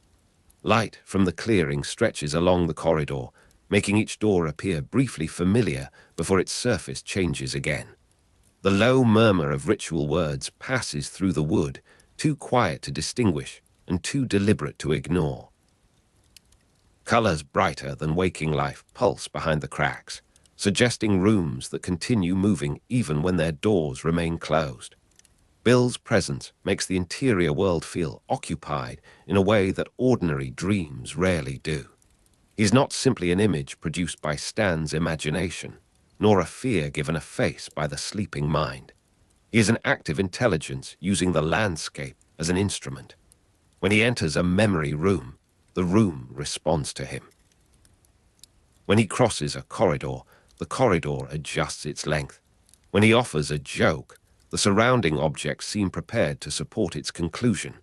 Light from the clearing stretches along the corridor, making each door appear briefly familiar before its surface changes again. The low murmur of ritual words passes through the wood, too quiet to distinguish and too deliberate to ignore. Colors brighter than waking life pulse behind the cracks, suggesting rooms that continue moving even when their doors remain closed. Bill's presence makes the interior world feel occupied in a way that ordinary dreams rarely do. He is not simply an image produced by Stan's imagination, nor a fear given a face by the sleeping mind. He is an active intelligence using the landscape as an instrument. When he enters a memory room, the room responds to him. When he crosses a corridor, the corridor adjusts its length. When he offers a joke, the surrounding objects seem prepared to support its conclusion.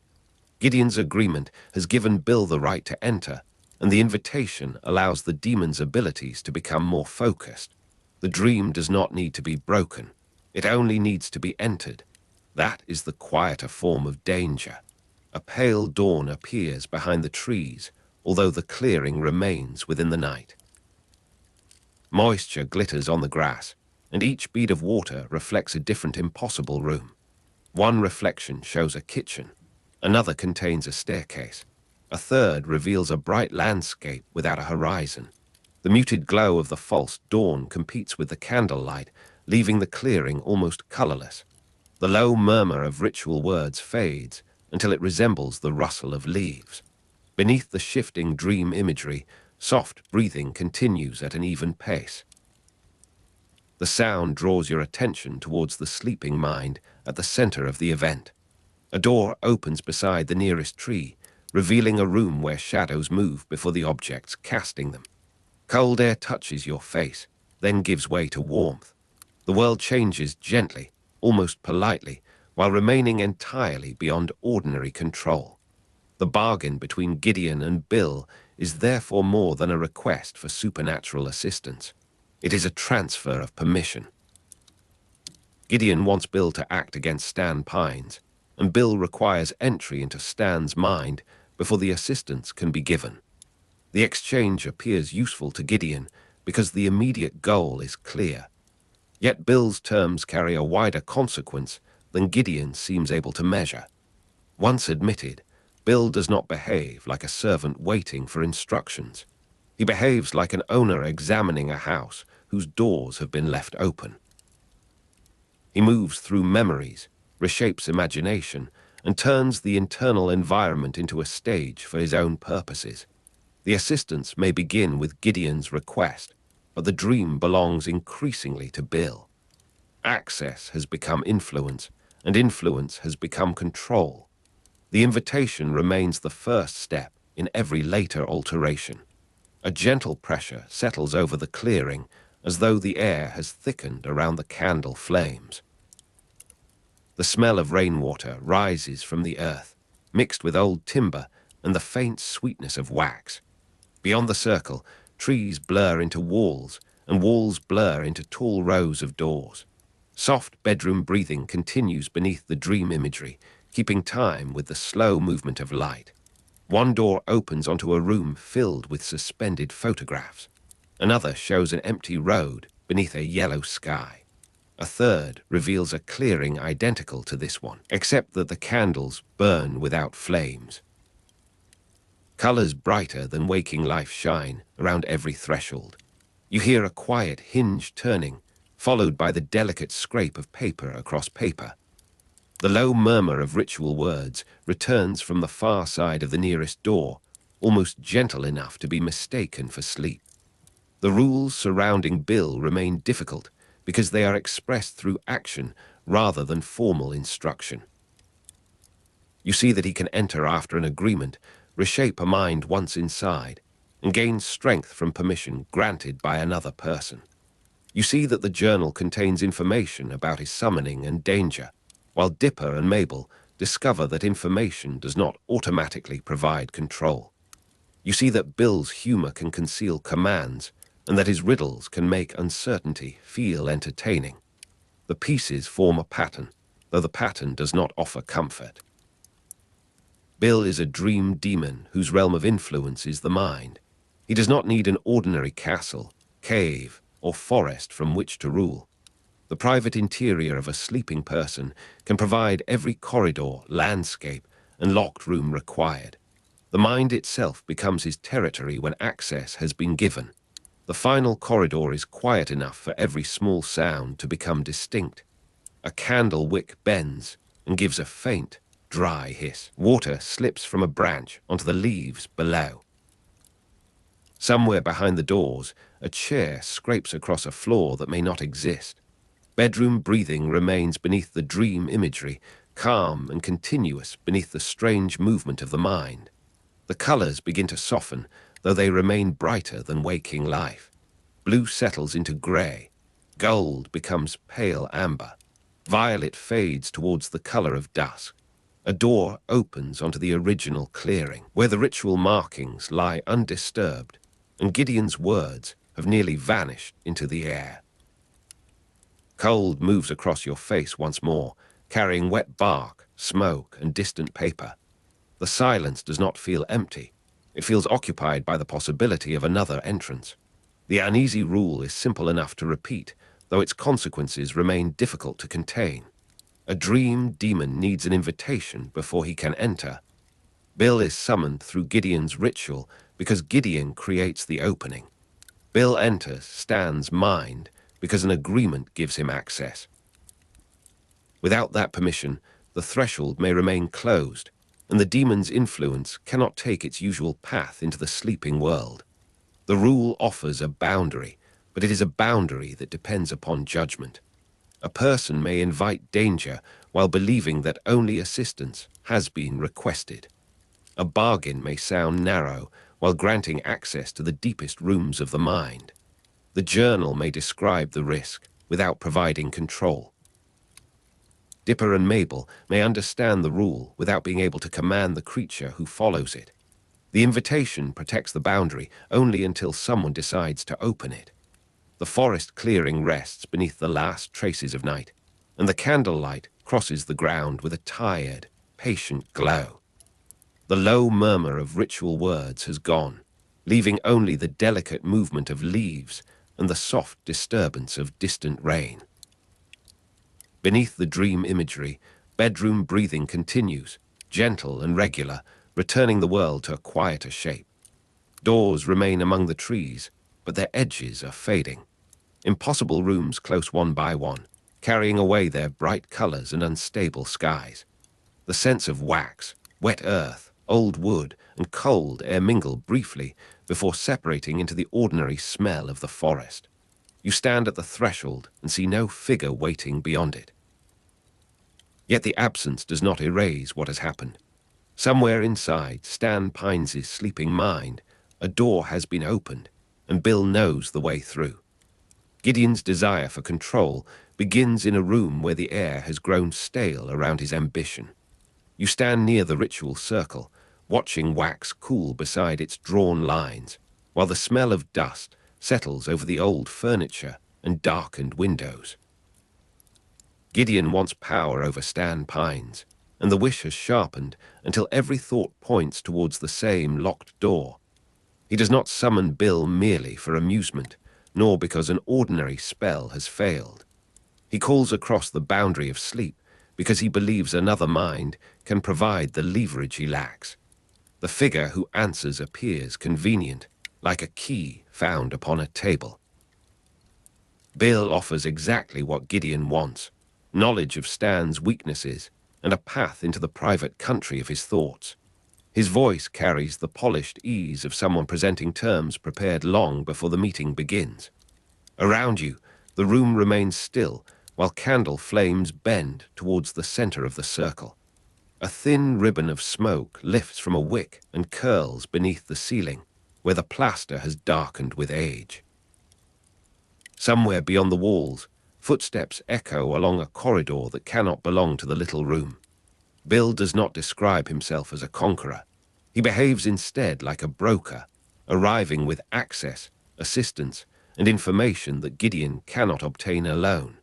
Gideon's agreement has given Bill the right to enter, and the invitation allows the demon's abilities to become more focused. The dream does not need to be broken. It only needs to be entered. That is the quieter form of danger. A pale dawn appears behind the trees, although the clearing remains within the night. Moisture glitters on the grass, and each bead of water reflects a different impossible room. One reflection shows a kitchen, another contains a staircase, a third reveals a bright landscape without a horizon. The muted glow of the false dawn competes with the candlelight, leaving the clearing almost colorless. The low murmur of ritual words fades until it resembles the rustle of leaves. Beneath the shifting dream imagery, soft breathing continues at an even pace. The sound draws your attention towards the sleeping mind at the center of the event. A door opens beside the nearest tree, revealing a room where shadows move before the objects casting them. Cold air touches your face, then gives way to warmth. The world changes gently, almost politely, while remaining entirely beyond ordinary control. The bargain between Gideon and Bill is therefore more than a request for supernatural assistance. It is a transfer of permission. Gideon wants Bill to act against Stan Pines, and Bill requires entry into Stan's mind before the assistance can be given. The exchange appears useful to Gideon because the immediate goal is clear. Yet Bill's terms carry a wider consequence than Gideon seems able to measure. Once admitted, Bill does not behave like a servant waiting for instructions. He behaves like an owner examining a house whose doors have been left open. He moves through memories, reshapes imagination, and turns the internal environment into a stage for his own purposes. The assistance may begin with Gideon's request, but the dream belongs increasingly to Bill. Access has become influence, and influence has become control. The invitation remains the first step in every later alteration. A gentle pressure settles over the clearing, as though the air has thickened around the candle flames. The smell of rainwater rises from the earth, mixed with old timber and the faint sweetness of wax. Beyond the circle, trees blur into walls, and walls blur into tall rows of doors. Soft bedroom breathing continues beneath the dream imagery, keeping time with the slow movement of light. One door opens onto a room filled with suspended photographs. Another shows an empty road beneath a yellow sky. A third reveals a clearing identical to this one, except that the candles burn without flames. Colors brighter than waking life shine around every threshold. You hear a quiet hinge turning, followed by the delicate scrape of paper across paper. The low murmur of ritual words returns from the far side of the nearest door, almost gentle enough to be mistaken for sleep. The rules surrounding Bill remain difficult because they are expressed through action rather than formal instruction. You see that he can enter after an agreement, reshape a mind once inside, and gain strength from permission granted by another person. You see that the journal contains information about his summoning and danger, while Dipper and Mabel discover that information does not automatically provide control. You see that Bill's humor can conceal commands, and that his riddles can make uncertainty feel entertaining. The pieces form a pattern, though the pattern does not offer comfort. Bill is a dream demon whose realm of influence is the mind. He does not need an ordinary castle, cave, or forest from which to rule. The private interior of a sleeping person can provide every corridor, landscape, and locked room required. The mind itself becomes his territory when access has been given. The final corridor is quiet enough for every small sound to become distinct. A candle wick bends and gives a faint, dry hiss. Water slips from a branch onto the leaves below. Somewhere behind the doors, a chair scrapes across a floor that may not exist. Bedroom breathing remains beneath the dream imagery, calm and continuous beneath the strange movement of the mind. The colors begin to soften, though they remain brighter than waking life. Blue settles into gray. Gold becomes pale amber. Violet fades towards the color of dusk. A door opens onto the original clearing, where the ritual markings lie undisturbed, and Gideon's words have nearly vanished into the air. Cold moves across your face once more, carrying wet bark, smoke, and distant paper. The silence does not feel empty. It feels occupied by the possibility of another entrance. The uneasy rule is simple enough to repeat, though its consequences remain difficult to contain. A dream demon needs an invitation before he can enter. Bill is summoned through Gideon's ritual because Gideon creates the opening. Bill enters, stands mind, because an agreement gives him access. Without that permission, the threshold may remain closed, and the demon's influence cannot take its usual path into the sleeping world. The rule offers a boundary, but it is a boundary that depends upon judgment. A person may invite danger while believing that only assistance has been requested. A bargain may sound narrow while granting access to the deepest rooms of the mind. The journal may describe the risk without providing control. Dipper and Mabel may understand the rule without being able to command the creature who follows it. The invitation protects the boundary only until someone decides to open it. The forest clearing rests beneath the last traces of night, and the candlelight crosses the ground with a tired, patient glow. The low murmur of ritual words has gone, leaving only the delicate movement of leaves and the soft disturbance of distant rain. Beneath the dream imagery, bedroom breathing continues, gentle and regular, returning the world to a quieter shape. Doors remain among the trees, but their edges are fading. Impossible rooms close one by one, carrying away their bright colors and unstable skies. The scents of wax, wet earth, old wood, and cold air mingle briefly before separating into the ordinary smell of the forest. You stand at the threshold and see no figure waiting beyond it. Yet the absence does not erase what has happened. Somewhere inside Stan Pines' sleeping mind, a door has been opened, and Bill knows the way through. Gideon's desire for control begins in a room where the air has grown stale around his ambition. You stand near the ritual circle, watching wax cool beside its drawn lines, while the smell of dust settles over the old furniture and darkened windows. Gideon wants power over Stan Pines, and the wish has sharpened until every thought points towards the same locked door. He does not summon Bill merely for amusement, nor because an ordinary spell has failed. He calls across the boundary of sleep because he believes another mind can provide the leverage he lacks. The figure who answers appears convenient, like a key found upon a table. Bill offers exactly what Gideon wants: knowledge of Stan's weaknesses and a path into the private country of his thoughts. His voice carries the polished ease of someone presenting terms prepared long before the meeting begins. Around you, the room remains still while candle flames bend towards the center of the circle. A thin ribbon of smoke lifts from a wick and curls beneath the ceiling, where the plaster has darkened with age. Somewhere beyond the walls, footsteps echo along a corridor that cannot belong to the little room. Bill does not describe himself as a conqueror. He behaves instead like a broker, arriving with access, assistance, and information that Gideon cannot obtain alone.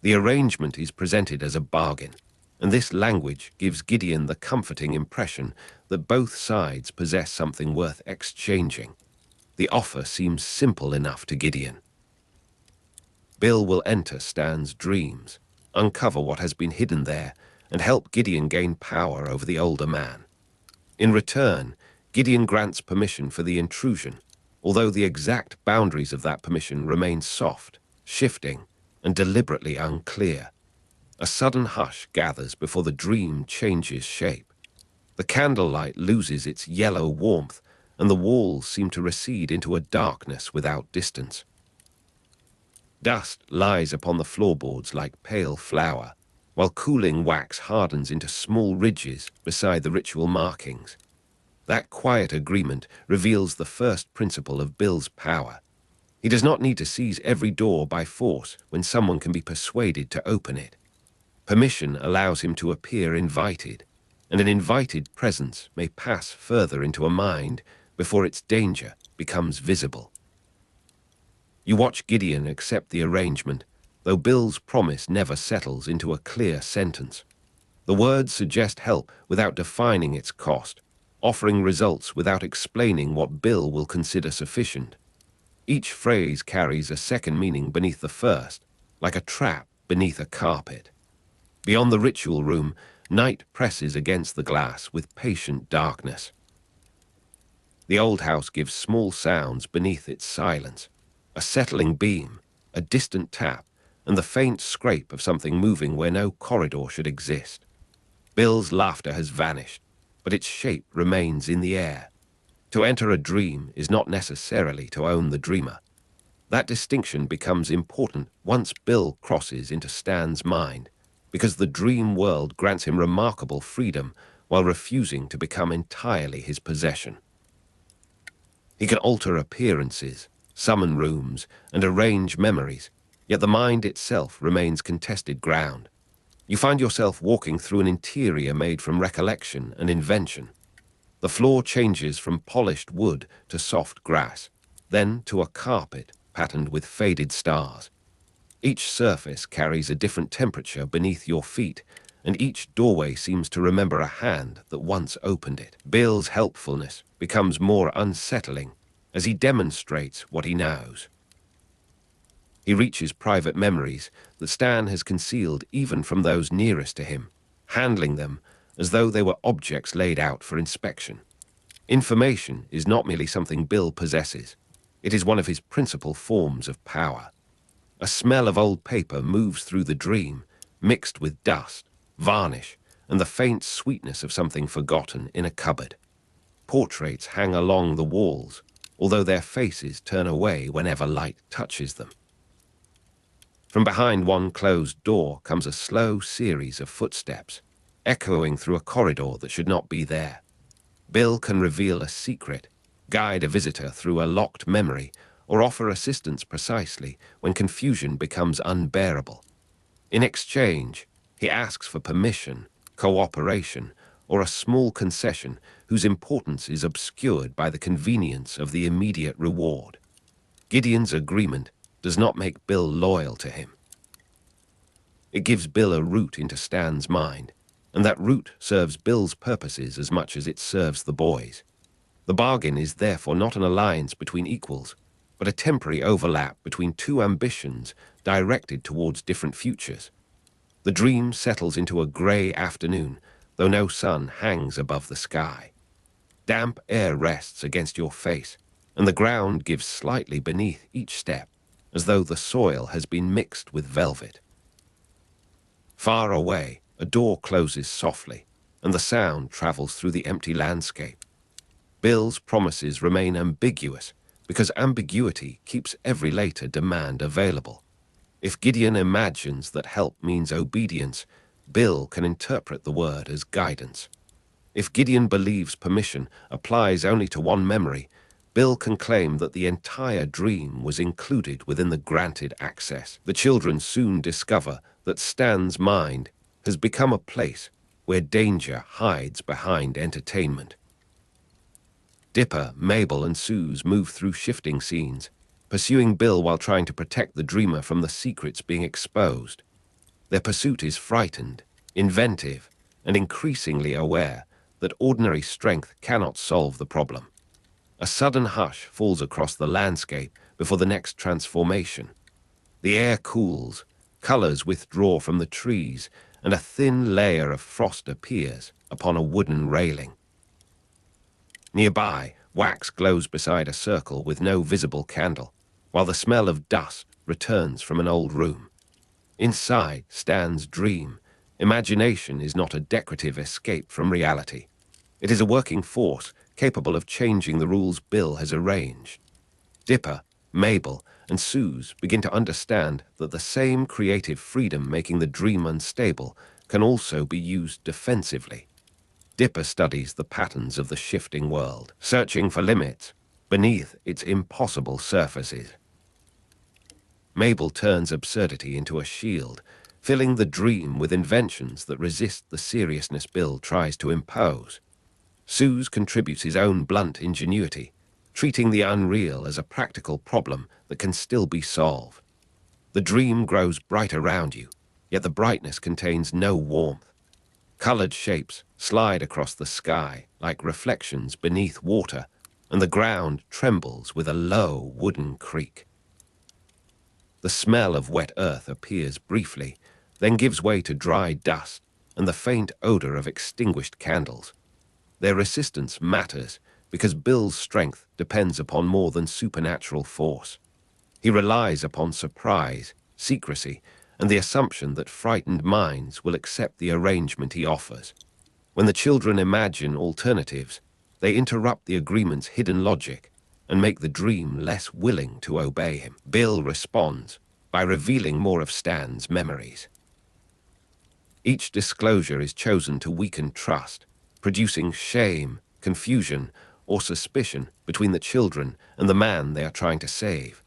The arrangement is presented as a bargain, and this language gives Gideon the comforting impression that both sides possess something worth exchanging. The offer seems simple enough to Gideon. Bill will enter Stan's dreams, uncover what has been hidden there, and help Gideon gain power over the older man. In return, Gideon grants permission for the intrusion, although the exact boundaries of that permission remain soft, shifting, and deliberately unclear. A sudden hush gathers before the dream changes shape. The candlelight loses its yellow warmth, and the walls seem to recede into a darkness without distance. Dust lies upon the floorboards like pale flour, while cooling wax hardens into small ridges beside the ritual markings. That quiet agreement reveals the first principle of Bill's power. He does not need to seize every door by force when someone can be persuaded to open it. Permission allows him to appear invited, and an invited presence may pass further into a mind before its danger becomes visible. You watch Gideon accept the arrangement, though Bill's promise never settles into a clear sentence. The words suggest help without defining its cost, offering results without explaining what Bill will consider sufficient. Each phrase carries a second meaning beneath the first, like a trap beneath a carpet. Beyond the ritual room, night presses against the glass with patient darkness. The old house gives small sounds beneath its silence: a settling beam, a distant tap, and the faint scrape of something moving where no corridor should exist. Bill's laughter has vanished, but its shape remains in the air. To enter a dream is not necessarily to own the dreamer. That distinction becomes important once Bill crosses into Stan's mind, because the dream world grants him remarkable freedom while refusing to become entirely his possession. He can alter appearances, summon rooms, and arrange memories, yet the mind itself remains contested ground. You find yourself walking through an interior made from recollection and invention. The floor changes from polished wood to soft grass, then to a carpet patterned with faded stars. Each surface carries a different temperature beneath your feet, and each doorway seems to remember a hand that once opened it. Bill's helpfulness becomes more unsettling as he demonstrates what he knows. He reaches private memories that Stan has concealed even from those nearest to him. Handling them, as though they were objects laid out for inspection. Information is not merely something Bill possesses. It is one of his principal forms of power. A smell of old paper moves through the dream, mixed with dust, varnish, and the faint sweetness of something forgotten in a cupboard. Portraits hang along the walls, although their faces turn away whenever light touches them. From behind one closed door comes a slow series of footsteps, echoing through a corridor that should not be there. Bill can reveal a secret, guide a visitor through a locked memory, or offer assistance precisely when confusion becomes unbearable. In exchange, he asks for permission, cooperation, or a small concession whose importance is obscured by the convenience of the immediate reward. Gideon's agreement does not make Bill loyal to him. It gives Bill a route into Stan's mind, and that route serves Bill's purposes as much as it serves the boys. The bargain is therefore not an alliance between equals, but a temporary overlap between two ambitions directed towards different futures. The dream settles into a grey afternoon, though no sun hangs above the sky. Damp air rests against your face, and the ground gives slightly beneath each step, as though the soil has been mixed with velvet. Far away, a door closes softly, and the sound travels through the empty landscape. Bill's promises remain ambiguous, because ambiguity keeps every later demand available. If Gideon imagines that help means obedience, Bill can interpret the word as guidance. If Gideon believes permission applies only to one memory, Bill can claim that the entire dream was included within the granted access. The children soon discover that Stan's mind has become a place where danger hides behind entertainment. Dipper, Mabel, and Suze move through shifting scenes, pursuing Bill while trying to protect the dreamer from the secrets being exposed. Their pursuit is frightened, inventive, and increasingly aware that ordinary strength cannot solve the problem. A sudden hush falls across the landscape before the next transformation. The air cools, colors withdraw from the trees, and a thin layer of frost appears upon a wooden railing. Nearby, wax glows beside a circle with no visible candle, while the smell of dust returns from an old room. Inside Stan's dream. Imagination is not a decorative escape from reality. It is a working force capable of changing the rules Bill has arranged. Dipper, Mabel, and Suze begin to understand that the same creative freedom making the dream unstable can also be used defensively. Dipper studies the patterns of the shifting world, searching for limits beneath its impossible surfaces. Mabel turns absurdity into a shield, filling the dream with inventions that resist the seriousness Bill tries to impose. Suze contributes his own blunt ingenuity, treating the unreal as a practical problem that can still be solved. The dream grows bright around you, yet the brightness contains no warmth. Colored shapes slide across the sky like reflections beneath water, and the ground trembles with a low wooden creak. The smell of wet earth appears briefly, then gives way to dry dust and the faint odor of extinguished candles. Their resistance matters because Bill's strength depends upon more than supernatural force. He relies upon surprise, secrecy, and the assumption that frightened minds will accept the arrangement he offers. When the children imagine alternatives, they interrupt the agreement's hidden logic and make the dream less willing to obey him. Bill responds by revealing more of Stan's memories. Each disclosure is chosen to weaken trust, producing shame, confusion, or suspicion between the children and the man they are trying to save.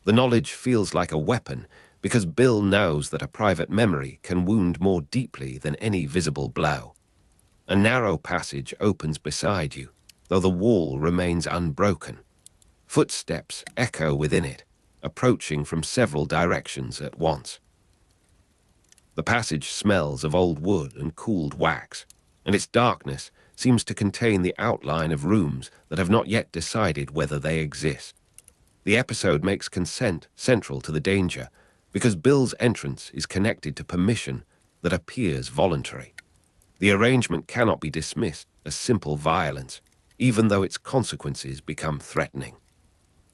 The knowledge feels like a weapon because Bill knows that a private memory can wound more deeply than any visible blow. A narrow passage opens beside you, though the wall remains unbroken. Footsteps echo within it, approaching from several directions at once. The passage smells of old wood and cooled wax, and its darkness seems to contain the outline of rooms that have not yet decided whether they exist. The episode makes consent central to the danger, because Bill's entrance is connected to permission that appears voluntary. The arrangement cannot be dismissed as simple violence, even though its consequences become threatening.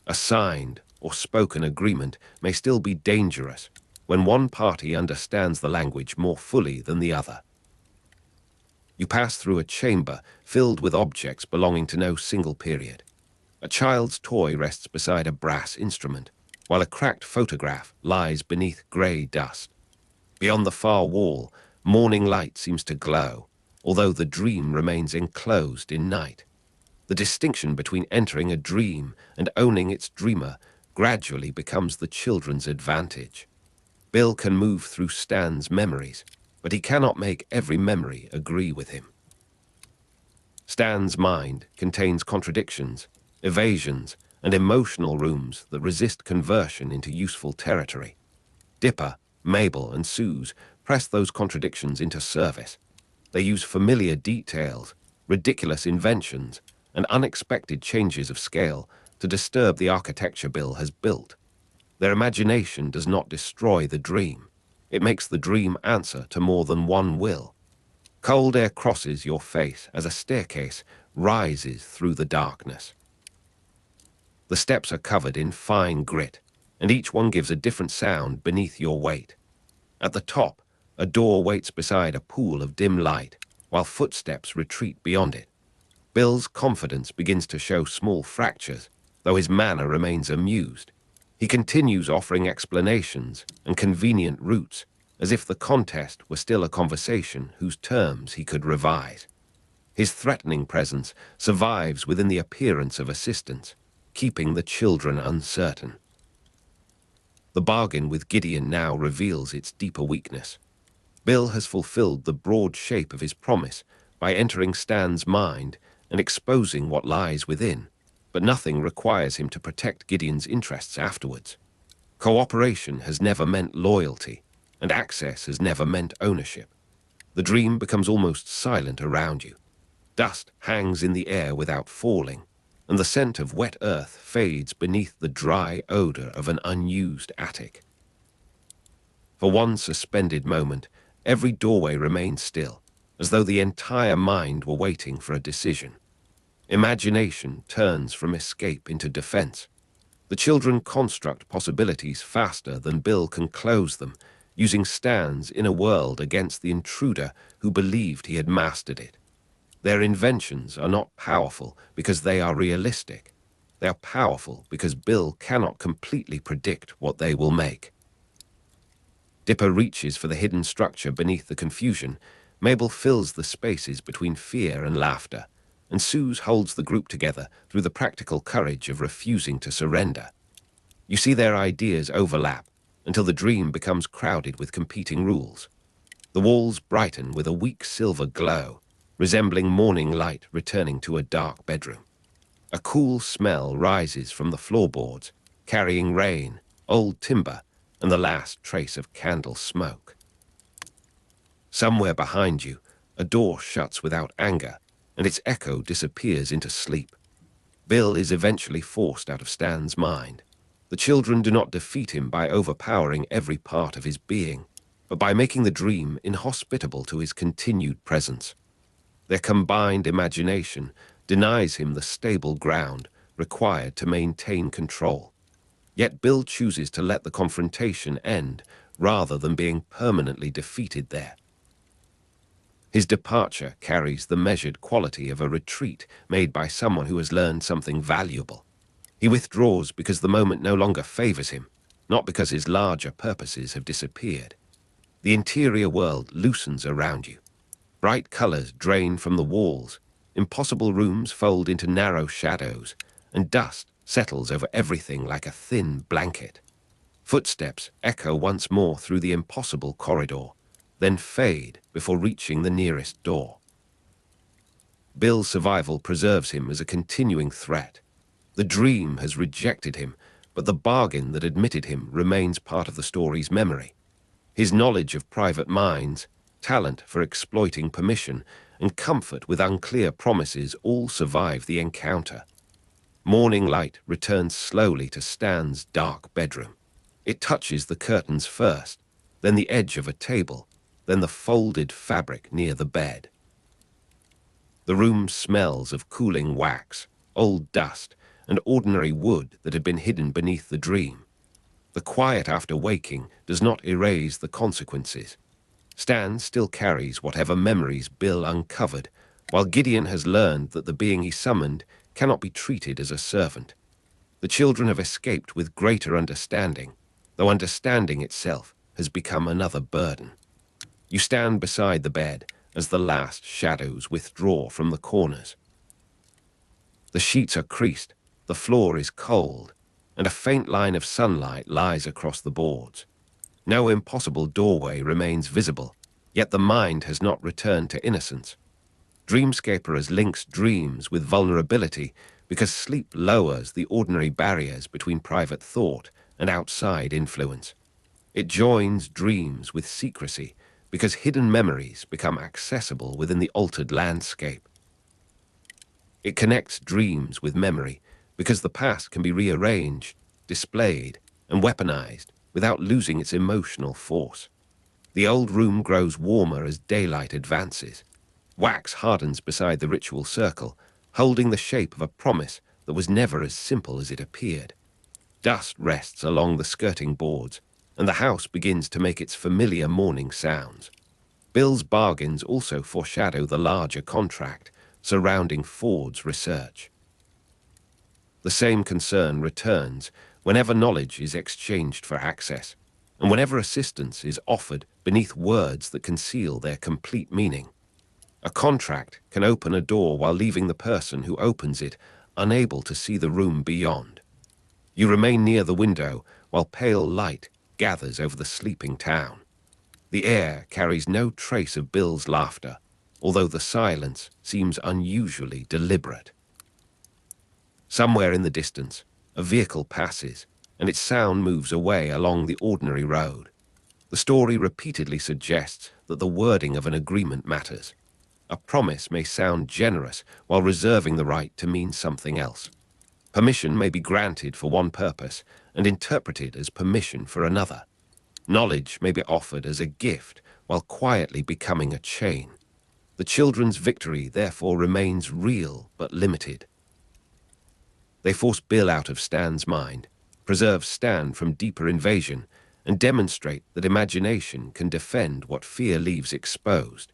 A signed or spoken agreement may still be dangerous when one party understands the language more fully than the other. You pass through a chamber filled with objects belonging to no single period. A child's toy rests beside a brass instrument, while a cracked photograph lies beneath grey dust. Beyond the far wall, morning light seems to glow, although the dream remains enclosed in night. The distinction between entering a dream and owning its dreamer gradually becomes the children's advantage. Bill can move through Stan's memories, but he cannot make every memory agree with him. Stan's mind contains contradictions, evasions, and emotional rooms that resist conversion into useful territory. Dipper, Mabel, and Suze press those contradictions into service. They use familiar details, ridiculous inventions, and unexpected changes of scale to disturb the architecture Bill has built. Their imagination does not destroy the dream. It makes the dream answer to more than one will. Cold air crosses your face as a staircase rises through the darkness. The steps are covered in fine grit, and each one gives a different sound beneath your weight. At the top, a door waits beside a pool of dim light, while footsteps retreat beyond it. Bill's confidence begins to show small fractures, though his manner remains amused. He continues offering explanations and convenient routes, as if the contest were still a conversation whose terms he could revise. His threatening presence survives within the appearance of assistance, keeping the children uncertain. The bargain with Gideon now reveals its deeper weakness. Bill has fulfilled the broad shape of his promise by entering Stan's mind and exposing what lies within, but nothing requires him to protect Gideon's interests afterwards. Cooperation has never meant loyalty, and access has never meant ownership. The dream becomes almost silent around you. Dust hangs in the air without falling, and the scent of wet earth fades beneath the dry odor of an unused attic. For one suspended moment, every doorway remains still, as though the entire mind were waiting for a decision. Imagination turns from escape into defense. The children construct possibilities faster than Bill can close them, using Stan's inner world against the intruder who believed he had mastered it. Their inventions are not powerful because they are realistic. They are powerful because Bill cannot completely predict what they will make. Dipper reaches for the hidden structure beneath the confusion. Mabel fills the spaces between fear and laughter, and Suze holds the group together through the practical courage of refusing to surrender. You see their ideas overlap until the dream becomes crowded with competing rules. The walls brighten with a weak silver glow, resembling morning light returning to a dark bedroom. A cool smell rises from the floorboards, carrying rain, old timber, and the last trace of candle smoke. Somewhere behind you, a door shuts without anger, and its echo disappears into sleep. Bill is eventually forced out of Stan's mind. The children do not defeat him by overpowering every part of his being, but by making the dream inhospitable to his continued presence. Their combined imagination denies him the stable ground required to maintain control. Yet Bill chooses to let the confrontation end rather than being permanently defeated there. His departure carries the measured quality of a retreat made by someone who has learned something valuable. He withdraws because the moment no longer favors him, not because his larger purposes have disappeared. The interior world loosens around you. Bright colors drain from the walls, impossible rooms fold into narrow shadows, and dust settles over everything like a thin blanket. Footsteps echo once more through the impossible corridor, then fade before reaching the nearest door. Bill's survival preserves him as a continuing threat. The dream has rejected him, but the bargain that admitted him remains part of the story's memory. His knowledge of private minds, talent for exploiting permission, and comfort with unclear promises all survive the encounter. Morning light returns slowly to Stan's dark bedroom. It touches the curtains first, then the edge of a table, then the folded fabric near the bed. The room smells of cooling wax, old dust, and ordinary wood that had been hidden beneath the dream. The quiet after waking does not erase the consequences. Stan still carries whatever memories Bill uncovered, while Gideon has learned that the being he summoned cannot be treated as a servant. The children have escaped with greater understanding, though understanding itself has become another burden. You stand beside the bed as the last shadows withdraw from the corners. The sheets are creased, the floor is cold, and a faint line of sunlight lies across the boards. No impossible doorway remains visible, yet the mind has not returned to innocence. Dreamscaperers links dreams with vulnerability because sleep lowers the ordinary barriers between private thought and outside influence. It joins dreams with secrecy because hidden memories become accessible within the altered landscape. It connects dreams with memory because the past can be rearranged, displayed, and weaponized without losing its emotional force. The old room grows warmer as daylight advances. Wax hardens beside the ritual circle, holding the shape of a promise that was never as simple as it appeared. Dust rests along the skirting boards, and the house begins to make its familiar morning sounds. Bill's bargains also foreshadow the larger contract surrounding Ford's research. The same concern returns whenever knowledge is exchanged for access, and whenever assistance is offered beneath words that conceal their complete meaning. A contract can open a door while leaving the person who opens it unable to see the room beyond. You remain near the window while pale light gathers over the sleeping town. The air carries no trace of Bill's laughter, although the silence seems unusually deliberate. Somewhere in the distance, a vehicle passes, and its sound moves away along the ordinary road. The story repeatedly suggests that the wording of an agreement matters. A promise may sound generous while reserving the right to mean something else. Permission may be granted for one purpose and interpreted as permission for another. Knowledge may be offered as a gift while quietly becoming a chain. The children's victory therefore remains real but limited. They force Bill out of Stan's mind, preserve Stan from deeper invasion, and demonstrate that imagination can defend what fear leaves exposed.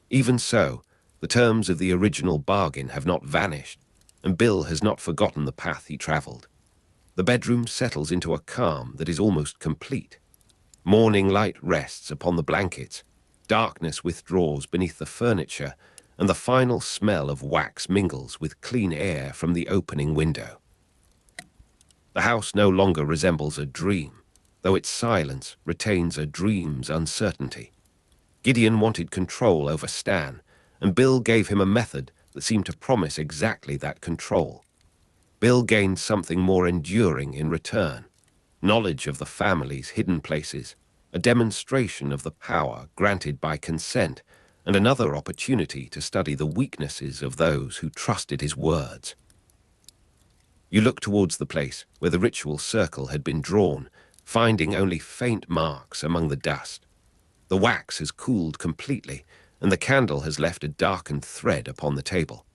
Even so, the terms of the original bargain have not vanished, and Bill has not forgotten the path he traveled. The bedroom settles into a calm that is almost complete. Morning light rests upon the blankets, darkness withdraws beneath the furniture, and the final smell of wax mingles with clean air from the opening window. The house no longer resembles a dream, though its silence retains a dream's uncertainty. Gideon wanted control over Stan, and Bill gave him a method that seemed to promise exactly that control. Bill gained something more enduring in return: knowledge of the family's hidden places, a demonstration of the power granted by consent, and another opportunity to study the weaknesses of those who trusted his words. You look towards the place where the ritual circle had been drawn, finding only faint marks among the dust. The wax has cooled completely, and the candle has left a darkened thread upon the table.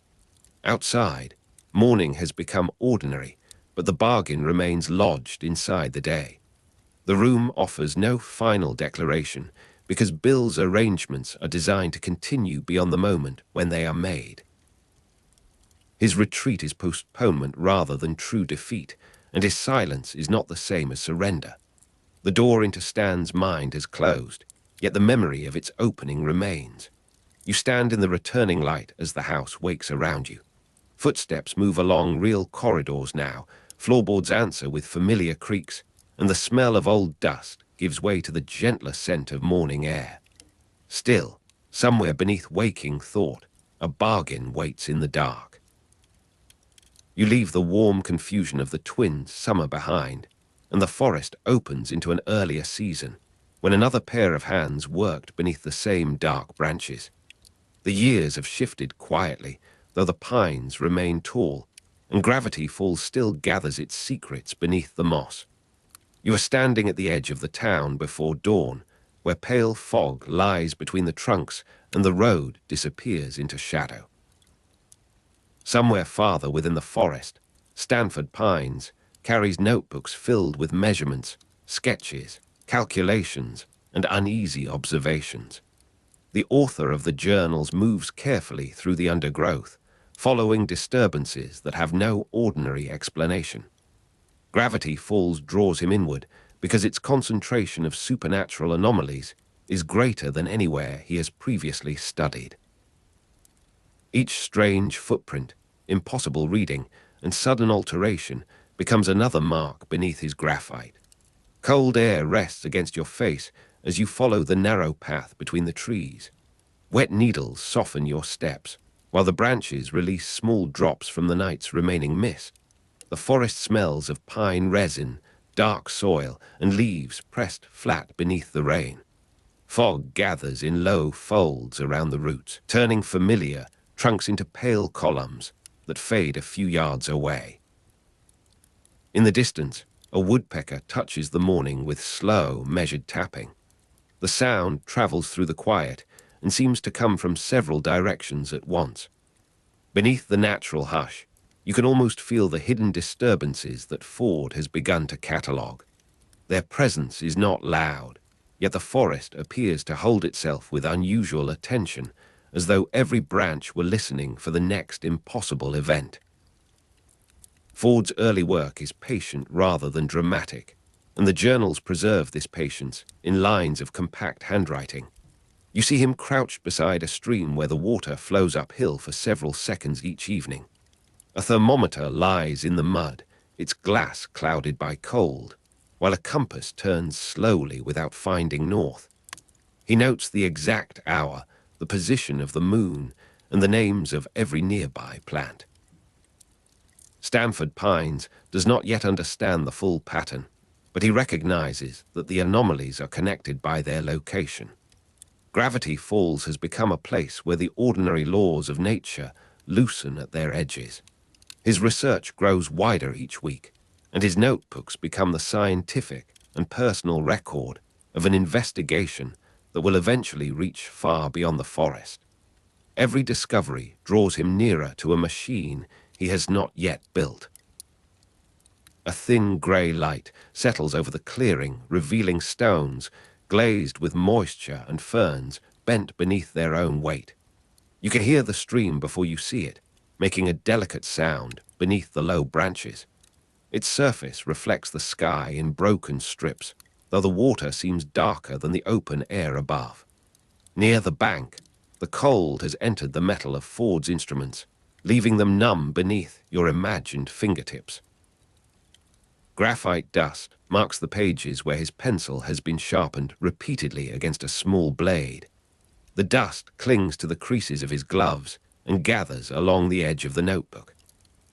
Outside, morning has become ordinary, but the bargain remains lodged inside the day. The room offers no final declaration because Bill's arrangements are designed to continue beyond the moment when they are made. His retreat is postponement rather than true defeat, and his silence is not the same as surrender. The door into Stan's mind has closed, yet the memory of its opening remains. You stand in the returning light as the house wakes around you. Footsteps move along real corridors now, floorboards answer with familiar creaks, and the smell of old dust gives way to the gentler scent of morning air. Still, somewhere beneath waking thought, a bargain waits in the dark. You leave the warm confusion of the twins' summer behind, and the forest opens into an earlier season, when another pair of hands worked beneath the same dark branches. The years have shifted quietly, though the pines remain tall, and gravity falls still gathers its secrets beneath the moss. You are standing at the edge of the town before dawn, where pale fog lies between the trunks and the road disappears into shadow. Somewhere farther within the forest, Stanford Pines carries notebooks filled with measurements, sketches, calculations, and uneasy observations. The author of the journals moves carefully through the undergrowth, following disturbances that have no ordinary explanation. Gravity Falls draws him inward because its concentration of supernatural anomalies is greater than anywhere he has previously studied. Each strange footprint, impossible reading, and sudden alteration becomes another mark beneath his graphite. Cold air rests against your face as you follow the narrow path between the trees. Wet needles soften your steps, while the branches release small drops from the night's remaining mist. The forest smells of pine resin, dark soil, and leaves pressed flat beneath the rain. Fog gathers in low folds around the roots, turning familiar trunks into pale columns that fade a few yards away. In the distance, a woodpecker touches the morning with slow, measured tapping. The sound travels through the quiet and seems to come from several directions at once. Beneath the natural hush, you can almost feel the hidden disturbances that Ford has begun to catalogue. Their presence is not loud, yet the forest appears to hold itself with unusual attention, as though every branch were listening for the next impossible event. Ford's early work is patient rather than dramatic, and the journals preserve this patience in lines of compact handwriting. You see him crouched beside a stream where the water flows uphill for several seconds each evening. A thermometer lies in the mud, its glass clouded by cold, while a compass turns slowly without finding north. He notes the exact hour, the position of the moon, and the names of every nearby plant. Stanford Pines does not yet understand the full pattern, but he recognizes that the anomalies are connected by their location. Gravity Falls has become a place where the ordinary laws of nature loosen at their edges. His research grows wider each week, and his notebooks become the scientific and personal record of an investigation that will eventually reach far beyond the forest. Every discovery draws him nearer to a machine he has not yet built. A thin grey light settles over the clearing, revealing stones glazed with moisture and ferns bent beneath their own weight. You can hear the stream before you see it, making a delicate sound beneath the low branches. Its surface reflects the sky in broken strips, though the water seems darker than the open air above. Near the bank, the cold has entered the metal of Ford's instruments, leaving them numb beneath your imagined fingertips. Graphite dust marks the pages where his pencil has been sharpened repeatedly against a small blade. The dust clings to the creases of his gloves and gathers along the edge of the notebook.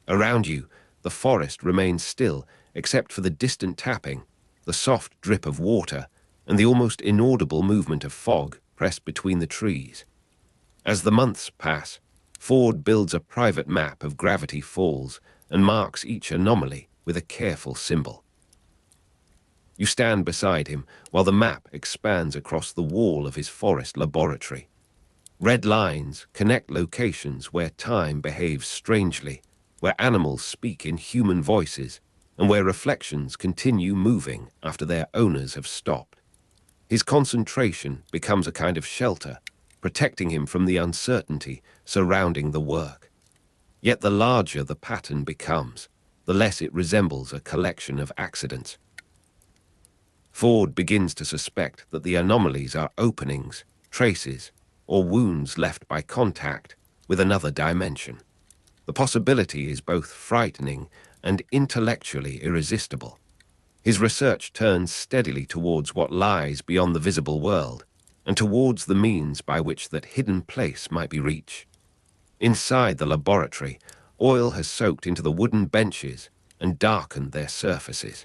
Around you, the forest remains still except for the distant tapping, the soft drip of water, and the almost inaudible movement of fog pressed between the trees. As the months pass, Ford builds a private map of Gravity Falls and marks each anomaly with a careful symbol. You stand beside him while the map expands across the wall of his forest laboratory. Red lines connect locations where time behaves strangely, where animals speak in human voices, and where reflections continue moving after their owners have stopped. His concentration becomes a kind of shelter, protecting him from the uncertainty surrounding the work. Yet the larger the pattern becomes, the less it resembles a collection of accidents. Ford begins to suspect that the anomalies are openings, traces, or wounds left by contact with another dimension. The possibility is both frightening and intellectually irresistible. His research turns steadily towards what lies beyond the visible world, and towards the means by which that hidden place might be reached. Inside the laboratory, oil has soaked into the wooden benches and darkened their surfaces.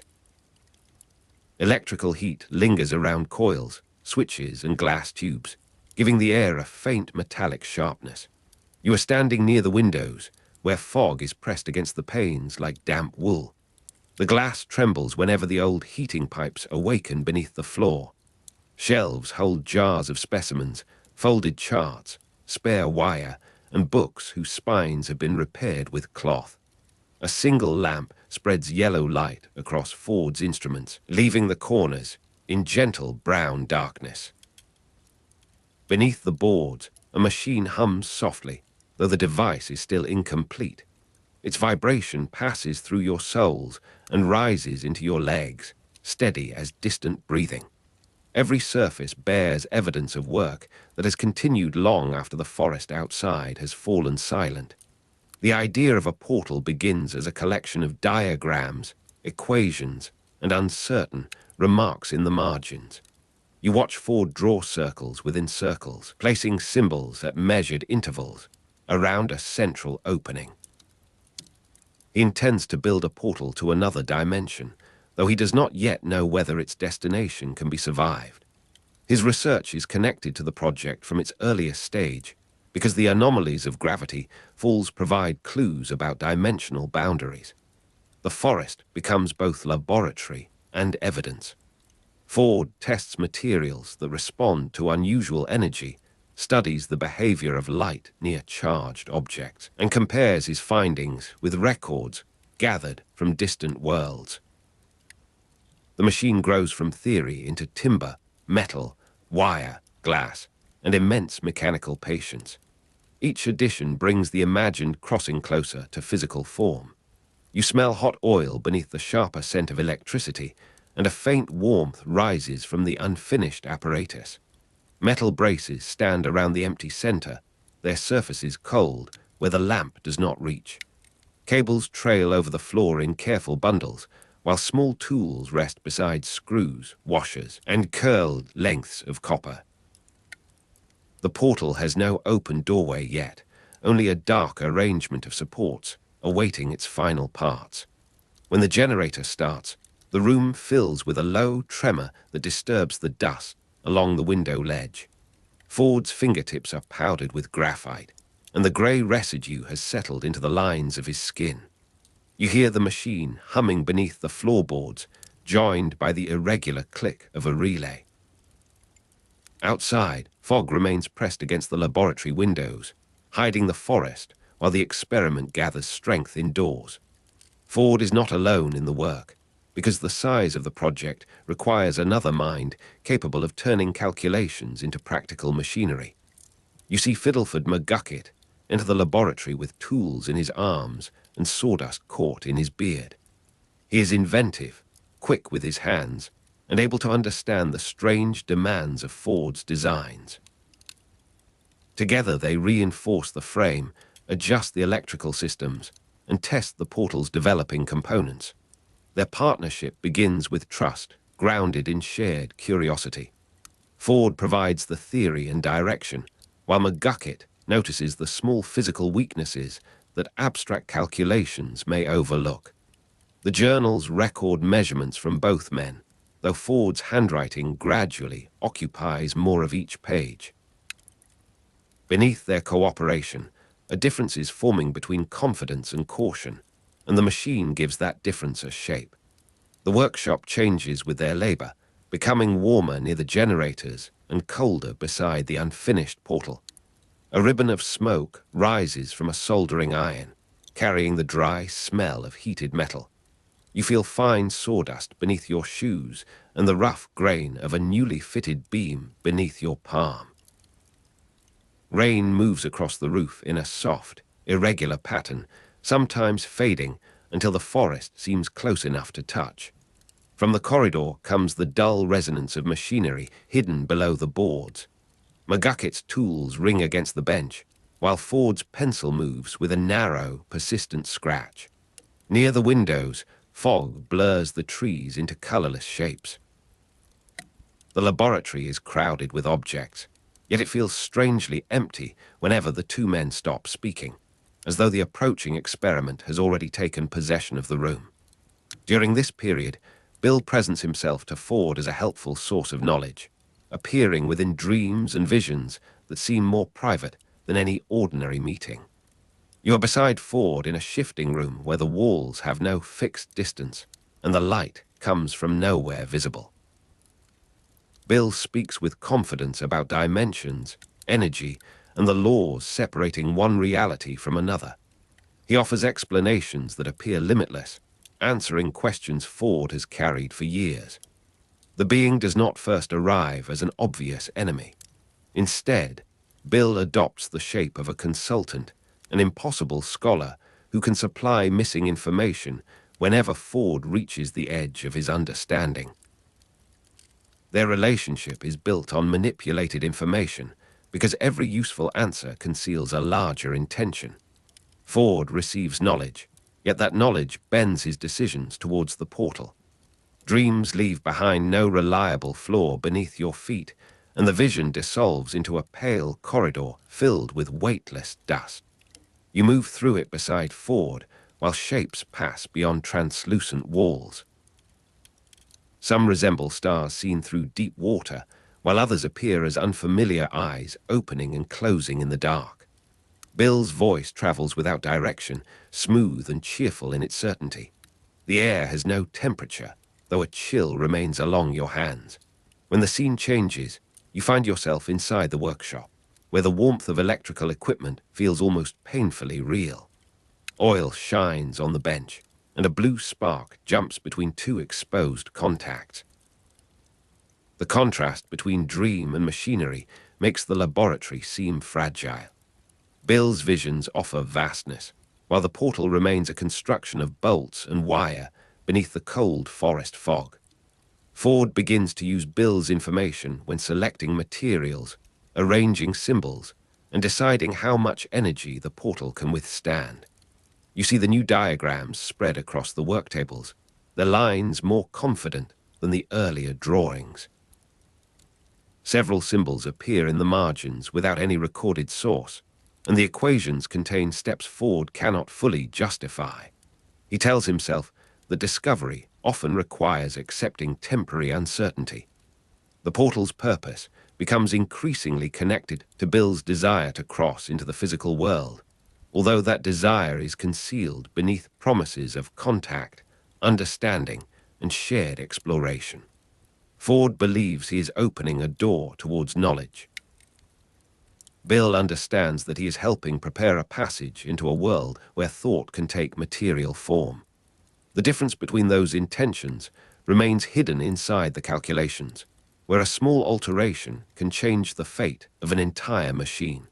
Electrical heat lingers around coils, switches, and glass tubes, giving the air a faint metallic sharpness. You are standing near the windows, where fog is pressed against the panes like damp wool. The glass trembles whenever the old heating pipes awaken beneath the floor. Shelves hold jars of specimens, folded charts, spare wire, and books whose spines have been repaired with cloth. A single lamp spreads yellow light across Ford's instruments, leaving the corners in gentle brown darkness. Beneath the boards, a machine hums softly, though the device is still incomplete. Its vibration passes through your soles and rises into your legs, steady as distant breathing. Every surface bears evidence of work that has continued long after the forest outside has fallen silent. The idea of a portal begins as a collection of diagrams, equations, and uncertain remarks in the margins. You watch Ford draw circles within circles, placing symbols at measured intervals around a central opening. He intends to build a portal to another dimension, though he does not yet know whether its destination can be survived. His research is connected to the project from its earliest stage, because the anomalies of gravity falls provide clues about dimensional boundaries. The forest becomes both laboratory and evidence. Ford tests materials that respond to unusual energy, studies the behavior of light near charged objects, and compares his findings with records gathered from distant worlds. The machine grows from theory into timber, metal, wire, glass, and immense mechanical patience. Each addition brings the imagined crossing closer to physical form. You smell hot oil beneath the sharper scent of electricity, and a faint warmth rises from the unfinished apparatus. Metal braces stand around the empty center, their surfaces cold where the lamp does not reach. Cables trail over the floor in careful bundles, while small tools rest beside screws, washers, and curled lengths of copper. The portal has no open doorway yet, only a dark arrangement of supports, awaiting its final parts. When the generator starts, the room fills with a low tremor that disturbs the dust along the window ledge. Ford's fingertips are powdered with graphite, and the grey residue has settled into the lines of his skin. You hear the machine humming beneath the floorboards, joined by the irregular click of a relay. Outside, fog remains pressed against the laboratory windows, hiding the forest while the experiment gathers strength indoors. Ford is not alone in the work, because the size of the project requires another mind capable of turning calculations into practical machinery. You see Fiddleford McGucket enter the laboratory with tools in his arms and sawdust caught in his beard. He is inventive, quick with his hands, and able to understand the strange demands of Ford's designs. Together they reinforce the frame, adjust the electrical systems, and test the portal's developing components. Their partnership begins with trust, grounded in shared curiosity. Ford provides the theory and direction, while McGucket notices the small physical weaknesses that abstract calculations may overlook. The journals record measurements from both men, though Ford's handwriting gradually occupies more of each page. Beneath their cooperation, a difference is forming between confidence and caution, and the machine gives that difference a shape. The workshop changes with their labor, becoming warmer near the generators and colder beside the unfinished portal. A ribbon of smoke rises from a soldering iron, carrying the dry smell of heated metal. You feel fine sawdust beneath your shoes and the rough grain of a newly fitted beam beneath your palm. Rain moves across the roof in a soft, irregular pattern, sometimes fading until the forest seems close enough to touch. From the corridor comes the dull resonance of machinery hidden below the boards. McGucket's tools ring against the bench, while Ford's pencil moves with a narrow, persistent scratch. Near the windows, fog blurs the trees into colorless shapes. The laboratory is crowded with objects, yet it feels strangely empty whenever the two men stop speaking, as though the approaching experiment has already taken possession of the room. During this period, Bill presents himself to Ford as a helpful source of knowledge, appearing within dreams and visions that seem more private than any ordinary meeting. You are beside Ford in a shifting room where the walls have no fixed distance and the light comes from nowhere visible. Bill speaks with confidence about dimensions, energy, and the laws separating one reality from another. He offers explanations that appear limitless, answering questions Ford has carried for years. The being does not first arrive as an obvious enemy. Instead, Bill adopts the shape of a consultant, an impossible scholar who can supply missing information whenever Ford reaches the edge of his understanding. Their relationship is built on manipulated information because every useful answer conceals a larger intention. Ford receives knowledge, yet that knowledge bends his decisions towards the portal. Dreams leave behind no reliable floor beneath your feet, and the vision dissolves into a pale corridor filled with weightless dust. You move through it beside Ford, while shapes pass beyond translucent walls. Some resemble stars seen through deep water, while others appear as unfamiliar eyes opening and closing in the dark. Bill's voice travels without direction, smooth and cheerful in its certainty. The air has no temperature, though a chill remains along your hands. When the scene changes, you find yourself inside the workshop, where the warmth of electrical equipment feels almost painfully real. Oil shines on the bench, and a blue spark jumps between two exposed contacts. The contrast between dream and machinery makes the laboratory seem fragile. Bill's visions offer vastness, while the portal remains a construction of bolts and wire beneath the cold forest fog. Ford begins to use Bill's information when selecting materials, arranging symbols, and deciding how much energy the portal can withstand. You see the new diagrams spread across the work tables, their lines more confident than the earlier drawings. Several symbols appear in the margins without any recorded source, and the equations contain steps Ford cannot fully justify. He tells himself that discovery often requires accepting temporary uncertainty. The portal's purpose becomes increasingly connected to Bill's desire to cross into the physical world, although that desire is concealed beneath promises of contact, understanding, and shared exploration. Ford believes he is opening a door towards knowledge. Bill understands that he is helping prepare a passage into a world where thought can take material form. The difference between those intentions remains hidden inside the calculations, where a small alteration can change the fate of an entire machine.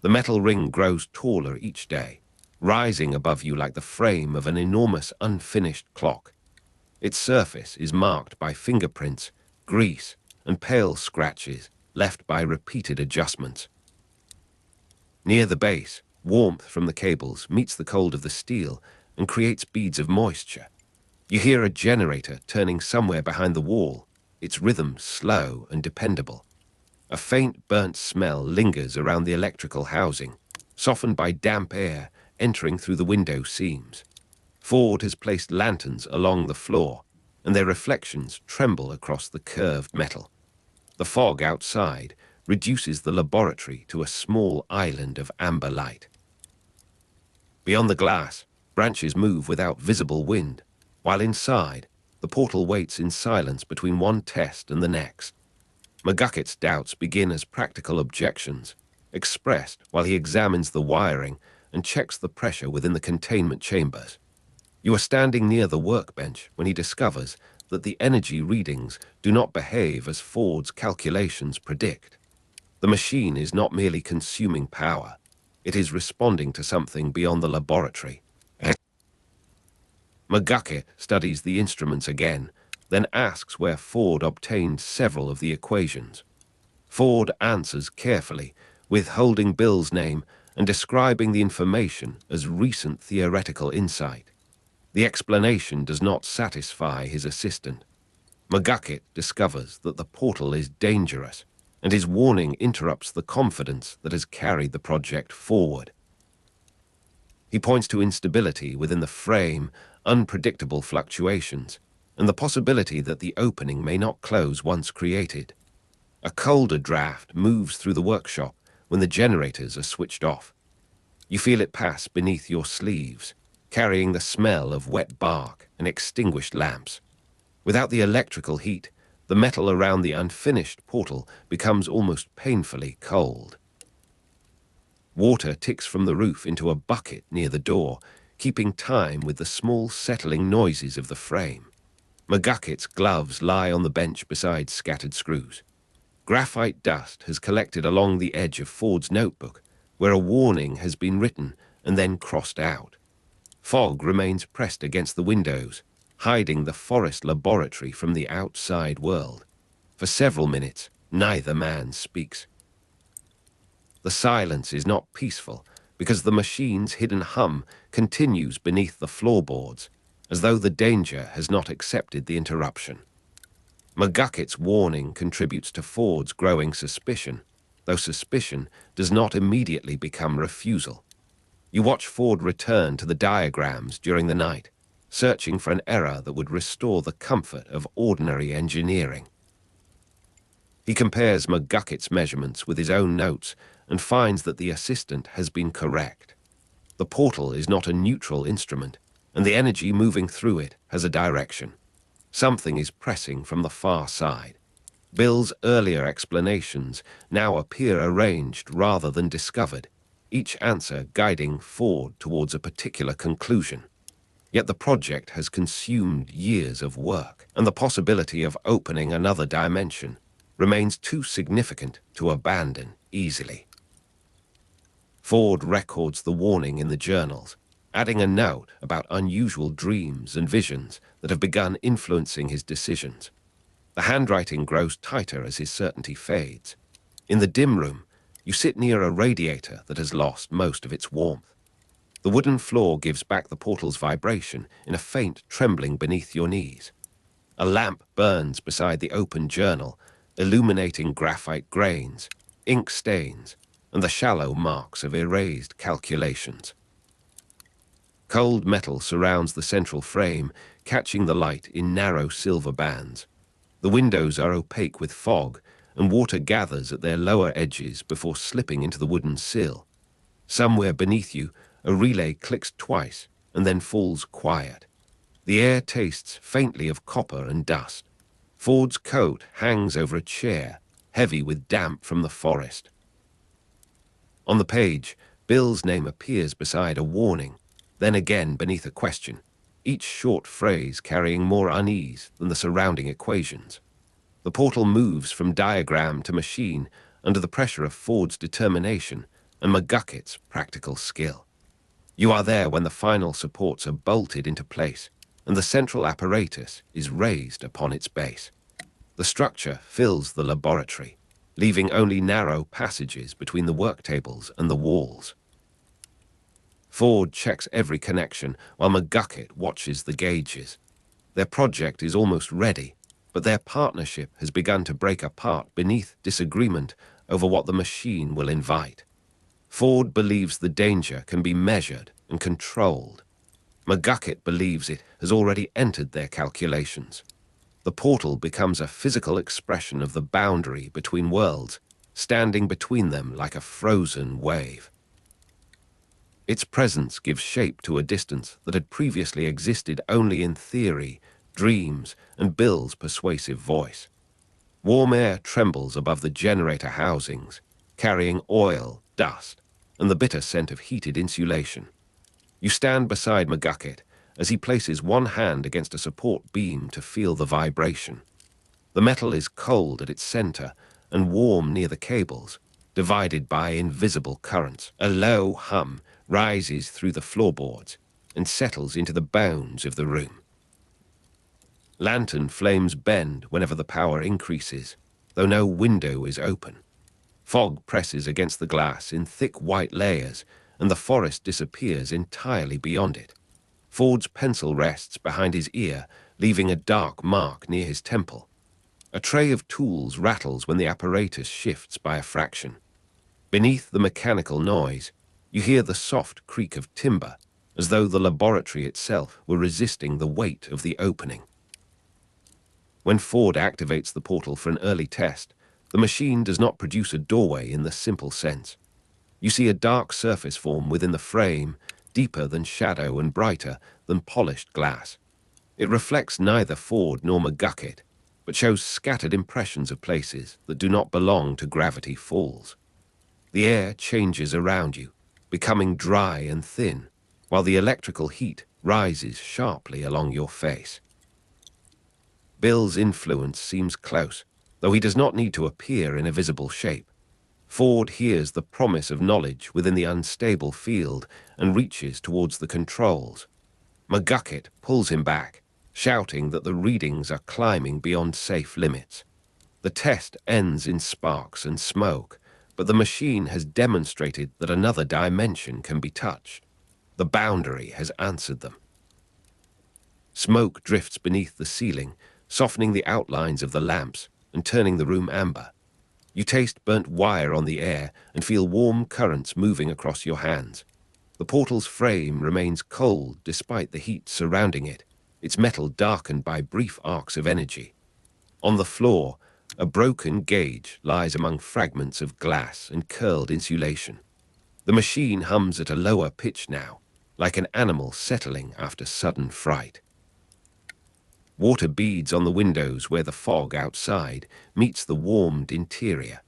The metal ring grows taller each day, rising above you like the frame of an enormous unfinished clock. Its surface is marked by fingerprints, grease, and pale scratches left by repeated adjustments. Near the base, warmth from the cables meets the cold of the steel and creates beads of moisture. You hear a generator turning somewhere behind the wall, its rhythm slow and dependable. A faint burnt smell lingers around the electrical housing, softened by damp air entering through the window seams. Ford has placed lanterns along the floor, and their reflections tremble across the curved metal. The fog outside reduces the laboratory to a small island of amber light. Beyond the glass, branches move without visible wind, while inside, the portal waits in silence between one test and the next. McGuckett's doubts begin as practical objections, expressed while he examines the wiring and checks the pressure within the containment chambers. You are standing near the workbench when he discovers that the energy readings do not behave as Ford's calculations predict. The machine is not merely consuming power, it is responding to something beyond the laboratory. McGuckett studies the instruments again, then asks where Ford obtained several of the equations. Ford answers carefully, withholding Bill's name and describing the information as recent theoretical insight. The explanation does not satisfy his assistant. McGuckett discovers that the portal is dangerous, and his warning interrupts the confidence that has carried the project forward. He points to instability within the frame, unpredictable fluctuations, and the possibility that the opening may not close once created. A colder draft moves through the workshop when the generators are switched off. You feel it pass beneath your sleeves, carrying the smell of wet bark and extinguished lamps. Without the electrical heat, The metal around the unfinished portal becomes almost painfully cold. Water ticks from the roof into a bucket near the door, keeping time with the small settling noises of the frame. McGucket's gloves lie on the bench beside scattered screws. Graphite dust has collected along the edge of Ford's notebook, where a warning has been written and then crossed out. Fog remains pressed against the windows, hiding the forest laboratory from the outside world. For several minutes, neither man speaks. The silence is not peaceful because the machine's hidden hum continues beneath the floorboards, as though the danger has not accepted the interruption. McGucket's warning contributes to Ford's growing suspicion, though suspicion does not immediately become refusal. You watch Ford return to the diagrams during the night, searching for an error that would restore the comfort of ordinary engineering. He compares McGucket's measurements with his own notes and finds that the assistant has been correct. The portal is not a neutral instrument, and the energy moving through it has a direction. Something is pressing from the far side. Bill's earlier explanations now appear arranged rather than discovered, each answer guiding Ford towards a particular conclusion. Yet the project has consumed years of work, and the possibility of opening another dimension remains too significant to abandon easily. Ford records the warning in the journals, adding a note about unusual dreams and visions that have begun influencing his decisions. The handwriting grows tighter as his certainty fades. In the dim room, you sit near a radiator that has lost most of its warmth. The wooden floor gives back the portal's vibration in a faint trembling beneath your knees. A lamp burns beside the open journal, illuminating graphite grains, ink stains, and the shallow marks of erased calculations. Cold metal surrounds the central frame, catching the light in narrow silver bands. The windows are opaque with fog, and water gathers at their lower edges before slipping into the wooden sill. Somewhere beneath you, a relay clicks twice and then falls quiet. The air tastes faintly of copper and dust. Ford's coat hangs over a chair, heavy with damp from the forest. On the page, Bill's name appears beside a warning, then again beneath a question, each short phrase carrying more unease than the surrounding equations. The portal moves from diagram to machine under the pressure of Ford's determination and McGucket's practical skill. You are there when the final supports are bolted into place and the central apparatus is raised upon its base. The structure fills the laboratory, leaving only narrow passages between the work tables and the walls. Ford checks every connection while McGucket watches the gauges. Their project is almost ready, but their partnership has begun to break apart beneath disagreement over what the machine will invite. Ford believes the danger can be measured and controlled. McGucket believes it has already entered their calculations. The portal becomes a physical expression of the boundary between worlds, standing between them like a frozen wave. Its presence gives shape to a distance that had previously existed only in theory, dreams, and Bill's persuasive voice. Warm air trembles above the generator housings, carrying oil, dust, and the bitter scent of heated insulation. You stand beside McGucket as he places one hand against a support beam to feel the vibration. The metal is cold at its center and warm near the cables, divided by invisible currents. A low hum rises through the floorboards and settles into the bones of the room. Lantern flames bend whenever the power increases, though no window is open. Fog presses against the glass in thick white layers, and the forest disappears entirely beyond it. Ford's pencil rests behind his ear, leaving a dark mark near his temple. A tray of tools rattles when the apparatus shifts by a fraction. Beneath the mechanical noise, you hear the soft creak of timber, as though the laboratory itself were resisting the weight of the opening. When Ford activates the portal for an early test, the machine does not produce a doorway in the simple sense. You see a dark surface form within the frame, deeper than shadow and brighter than polished glass. It reflects neither Ford nor McGucket, but shows scattered impressions of places that do not belong to Gravity Falls. The air changes around you, becoming dry and thin, while the electrical heat rises sharply along your face. Bill's influence seems close, though he does not need to appear in a visible shape. Ford hears the promise of knowledge within the unstable field and reaches towards the controls. McGucket pulls him back, shouting that the readings are climbing beyond safe limits. The test ends in sparks and smoke, but the machine has demonstrated that another dimension can be touched. The boundary has answered them. Smoke drifts beneath the ceiling, softening the outlines of the lamps and turning the room amber. You taste burnt wire on the air and feel warm currents moving across your hands. The portal's frame remains cold despite the heat surrounding it, its metal darkened by brief arcs of energy. On the floor, a broken gauge lies among fragments of glass and curled insulation. The machine hums at a lower pitch now, like an animal settling after sudden fright. Water beads on the windows where the fog outside meets the warmed interior.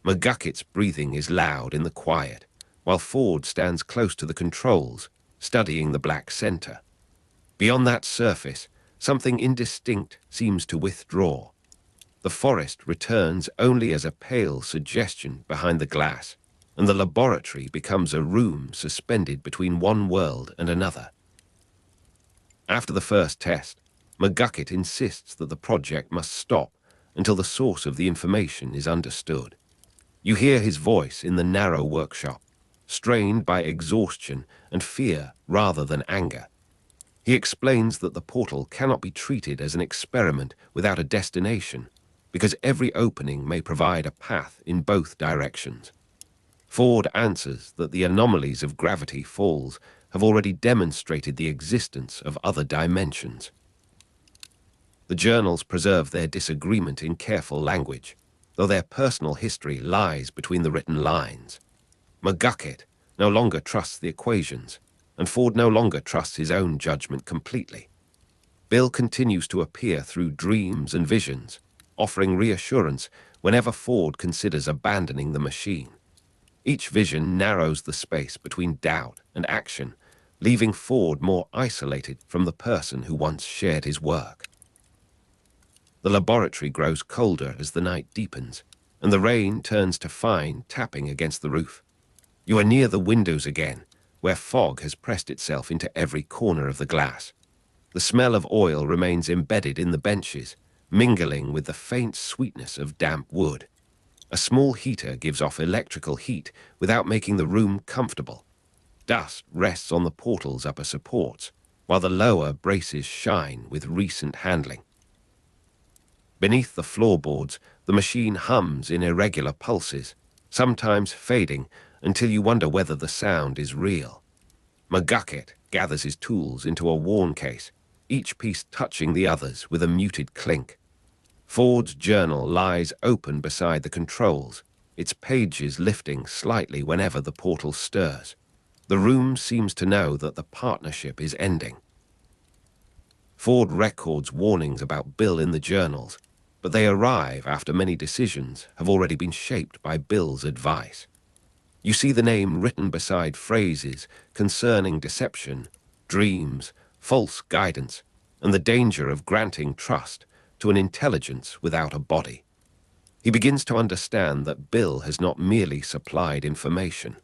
McGucket's breathing is loud in the quiet, while Ford stands close to the controls, studying the black center. Beyond that surface, something indistinct seems to withdraw. The forest returns only as a pale suggestion behind the glass, and the laboratory becomes a room suspended between one world and another. After the first test, McGucket insists that the project must stop until the source of the information is understood. You hear his voice in the narrow workshop, strained by exhaustion and fear rather than anger. He explains that the portal cannot be treated as an experiment without a destination, because every opening may provide a path in both directions. Ford answers that the anomalies of Gravity Falls have already demonstrated the existence of other dimensions. The journals preserve their disagreement in careful language, though their personal history lies between the written lines. McGucket no longer trusts the equations, and Ford no longer trusts his own judgment completely. Bill continues to appear through dreams and visions, offering reassurance whenever Ford considers abandoning the machine. Each vision narrows the space between doubt and action, leaving Ford more isolated from the person who once shared his work. The laboratory grows colder as the night deepens, and the rain turns to fine tapping against the roof. You are near the windows again, where fog has pressed itself into every corner of the glass. The smell of oil remains embedded in the benches, mingling with the faint sweetness of damp wood. A small heater gives off electrical heat without making the room comfortable. Dust rests on the portal's upper supports, while the lower braces shine with recent handling. Beneath the floorboards, the machine hums in irregular pulses, sometimes fading until you wonder whether the sound is real. McGucket gathers his tools into a worn case, each piece touching the others with a muted clink. Ford's journal lies open beside the controls, its pages lifting slightly whenever the portal stirs. The room seems to know that the partnership is ending. Ford records warnings about Bill in the journals, but they arrive after many decisions have already been shaped by Bill's advice. You see the name written beside phrases concerning deception, dreams, false guidance, and the danger of granting trust to an intelligence without a body. He begins to understand that Bill has not merely supplied information.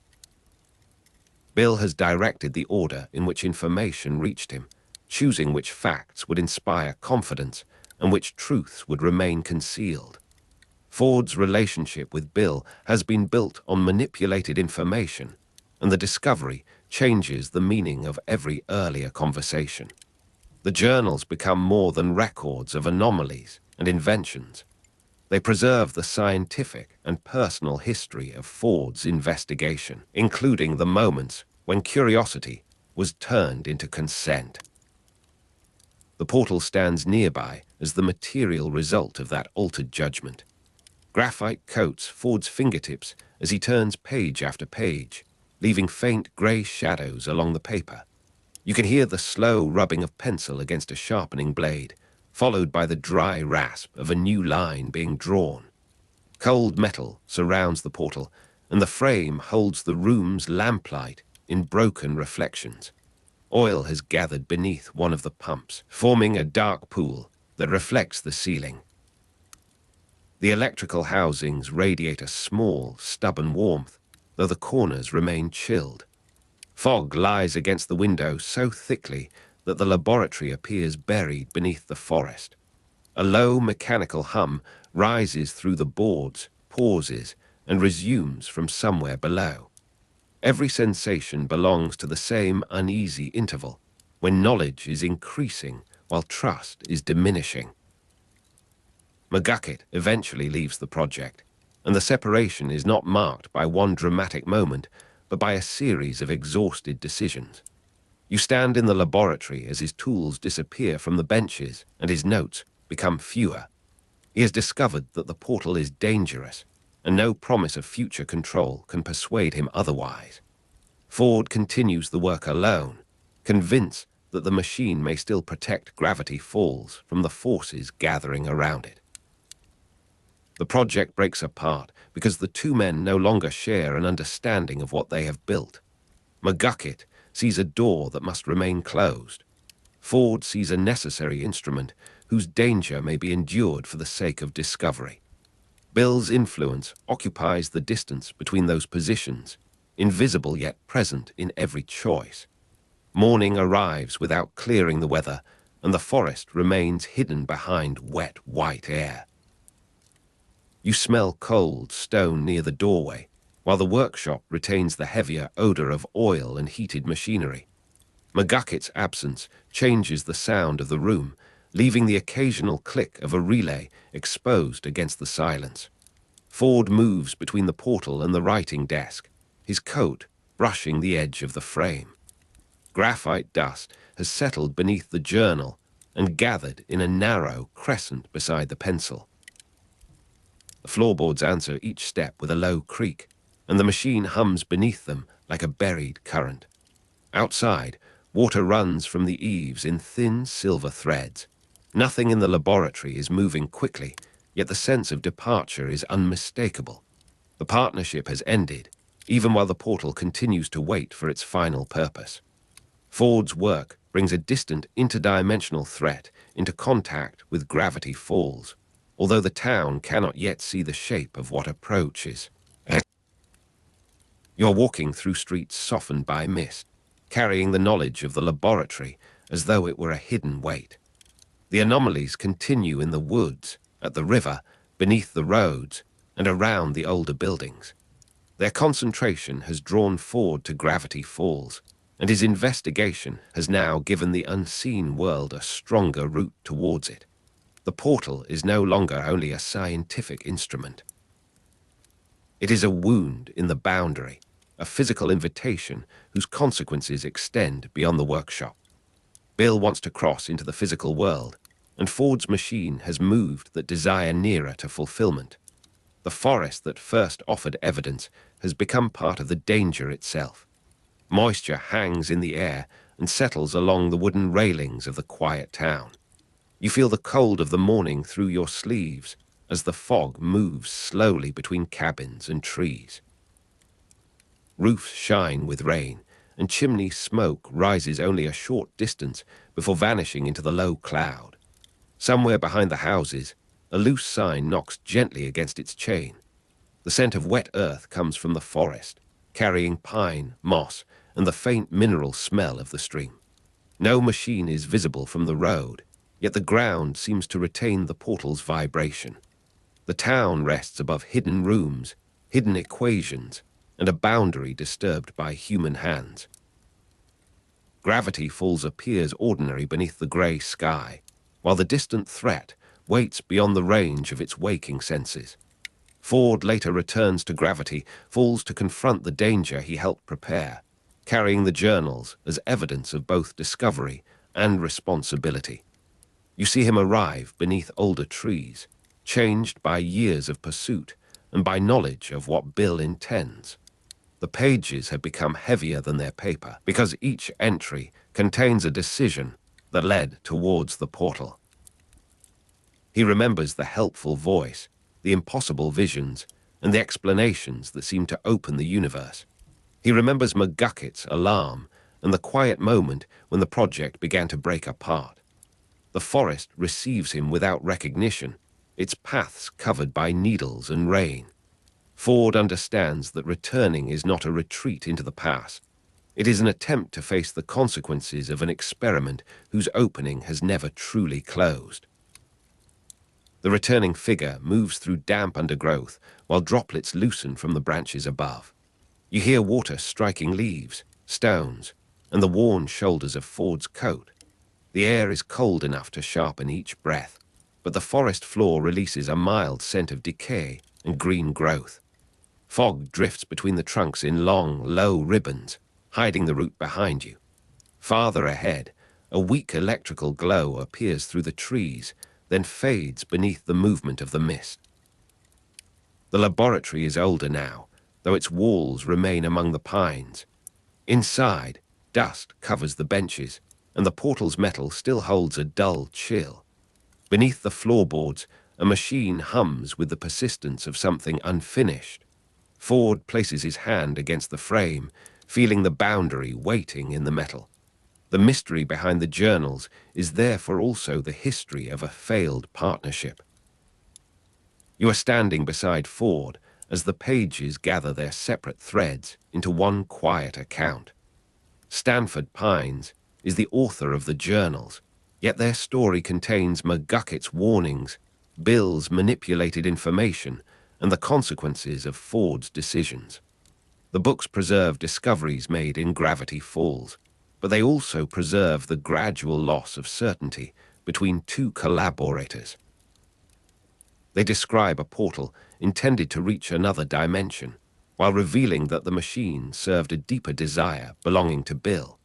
Bill has directed the order in which information reached him, choosing which facts would inspire confidence and which truths would remain concealed. Ford's relationship with Bill has been built on manipulated information, and the discovery changes the meaning of every earlier conversation. The journals become more than records of anomalies and inventions. They preserve the scientific and personal history of Ford's investigation, including the moments when curiosity was turned into consent. The portal stands nearby as the material result of that altered judgment. Graphite coats Ford's fingertips as he turns page after page, leaving faint grey shadows along the paper. You can hear the slow rubbing of pencil against a sharpening blade, followed by the dry rasp of a new line being drawn. Cold metal surrounds the portal, and the frame holds the room's lamplight in broken reflections. Oil has gathered beneath one of the pumps, forming a dark pool that reflects the ceiling. The electrical housings radiate a small, stubborn warmth, though the corners remain chilled. Fog lies against the window so thickly that the laboratory appears buried beneath the forest. A low mechanical hum rises through the boards, pauses, and resumes from somewhere below. Every sensation belongs to the same uneasy interval, when knowledge is increasing while trust is diminishing. McGucket eventually leaves the project, and the separation is not marked by one dramatic moment, but by a series of exhausted decisions. You stand in the laboratory as his tools disappear from the benches and his notes become fewer. He has discovered that the portal is dangerous, and no promise of future control can persuade him otherwise. Ford continues the work alone, convinced that the machine may still protect Gravity Falls from the forces gathering around it. The project breaks apart because the two men no longer share an understanding of what they have built. McGucket sees a door that must remain closed. Ford sees a necessary instrument whose danger may be endured for the sake of discovery. Bill's influence occupies the distance between those positions, invisible yet present in every choice. Morning arrives without clearing the weather, and the forest remains hidden behind wet, white air. You smell cold stone near the doorway, while the workshop retains the heavier odor of oil and heated machinery. McGucket's absence changes the sound of the room, leaving the occasional click of a relay exposed against the silence. Ford moves between the portal and the writing desk, his coat brushing the edge of the frame. Graphite dust has settled beneath the journal and gathered in a narrow crescent beside the pencil. The floorboards answer each step with a low creak, and the machine hums beneath them like a buried current. Outside, water runs from the eaves in thin silver threads. Nothing in the laboratory is moving quickly, yet the sense of departure is unmistakable. The partnership has ended, even while the portal continues to wait for its final purpose. Ford's work brings a distant interdimensional threat into contact with Gravity Falls, although the town cannot yet see the shape of what approaches. You're walking through streets softened by mist, carrying the knowledge of the laboratory as though it were a hidden weight. The anomalies continue in the woods, at the river, beneath the roads, and around the older buildings. Their concentration has drawn Ford to Gravity Falls, and his investigation has now given the unseen world a stronger route towards it. The portal is no longer only a scientific instrument. It is a wound in the boundary, a physical invitation whose consequences extend beyond the workshop. Bill wants to cross into the physical world, and Ford's machine has moved that desire nearer to fulfillment. The forest that first offered evidence has become part of the danger itself. Moisture hangs in the air and settles along the wooden railings of the quiet town. You feel the cold of the morning through your sleeves as the fog moves slowly between cabins and trees. Roofs shine with rain, and chimney smoke rises only a short distance before vanishing into the low cloud. Somewhere behind the houses, a loose sign knocks gently against its chain. The scent of wet earth comes from the forest, carrying pine, moss, and the faint mineral smell of the stream. No machine is visible from the road, yet the ground seems to retain the portal's vibration. The town rests above hidden rooms, hidden equations, and a boundary disturbed by human hands. Gravity Falls appears ordinary beneath the grey sky, while the distant threat waits beyond the range of its waking senses. Ford later returns to Gravity Falls to confront the danger he helped prepare, carrying the journals as evidence of both discovery and responsibility. You see him arrive beneath older trees, changed by years of pursuit and by knowledge of what Bill intends. The pages have become heavier than their paper because each entry contains a decision that led towards the portal. He remembers the helpful voice, the impossible visions, and the explanations that seem to open the universe. He remembers McGucket's alarm and the quiet moment when the project began to break apart. The forest receives him without recognition, its paths covered by needles and rain. Ford understands that returning is not a retreat into the past. It is an attempt to face the consequences of an experiment whose opening has never truly closed. The returning figure moves through damp undergrowth while droplets loosen from the branches above. You hear water striking leaves, stones, and the worn shoulders of Ford's coat. The air is cold enough to sharpen each breath, but the forest floor releases a mild scent of decay and green growth. Fog drifts between the trunks in long, low ribbons, hiding the route behind you. Farther ahead, a weak electrical glow appears through the trees, then fades beneath the movement of the mist. The laboratory is older now, though its walls remain among the pines. Inside, dust covers the benches, and the portal's metal still holds a dull chill. Beneath the floorboards, a machine hums with the persistence of something unfinished. Ford places his hand against the frame, feeling the boundary waiting in the metal. The mystery behind the journals is therefore also the history of a failed partnership. You are standing beside Ford as the pages gather their separate threads into one quiet account. Stanford Pines is the author of the journals, yet their story contains McGucket's warnings, Bill's manipulated information, and the consequences of Ford's decisions. The books preserve discoveries made in Gravity Falls, but they also preserve the gradual loss of certainty between two collaborators. They describe a portal intended to reach another dimension, while revealing that the machine served a deeper desire belonging to Bill.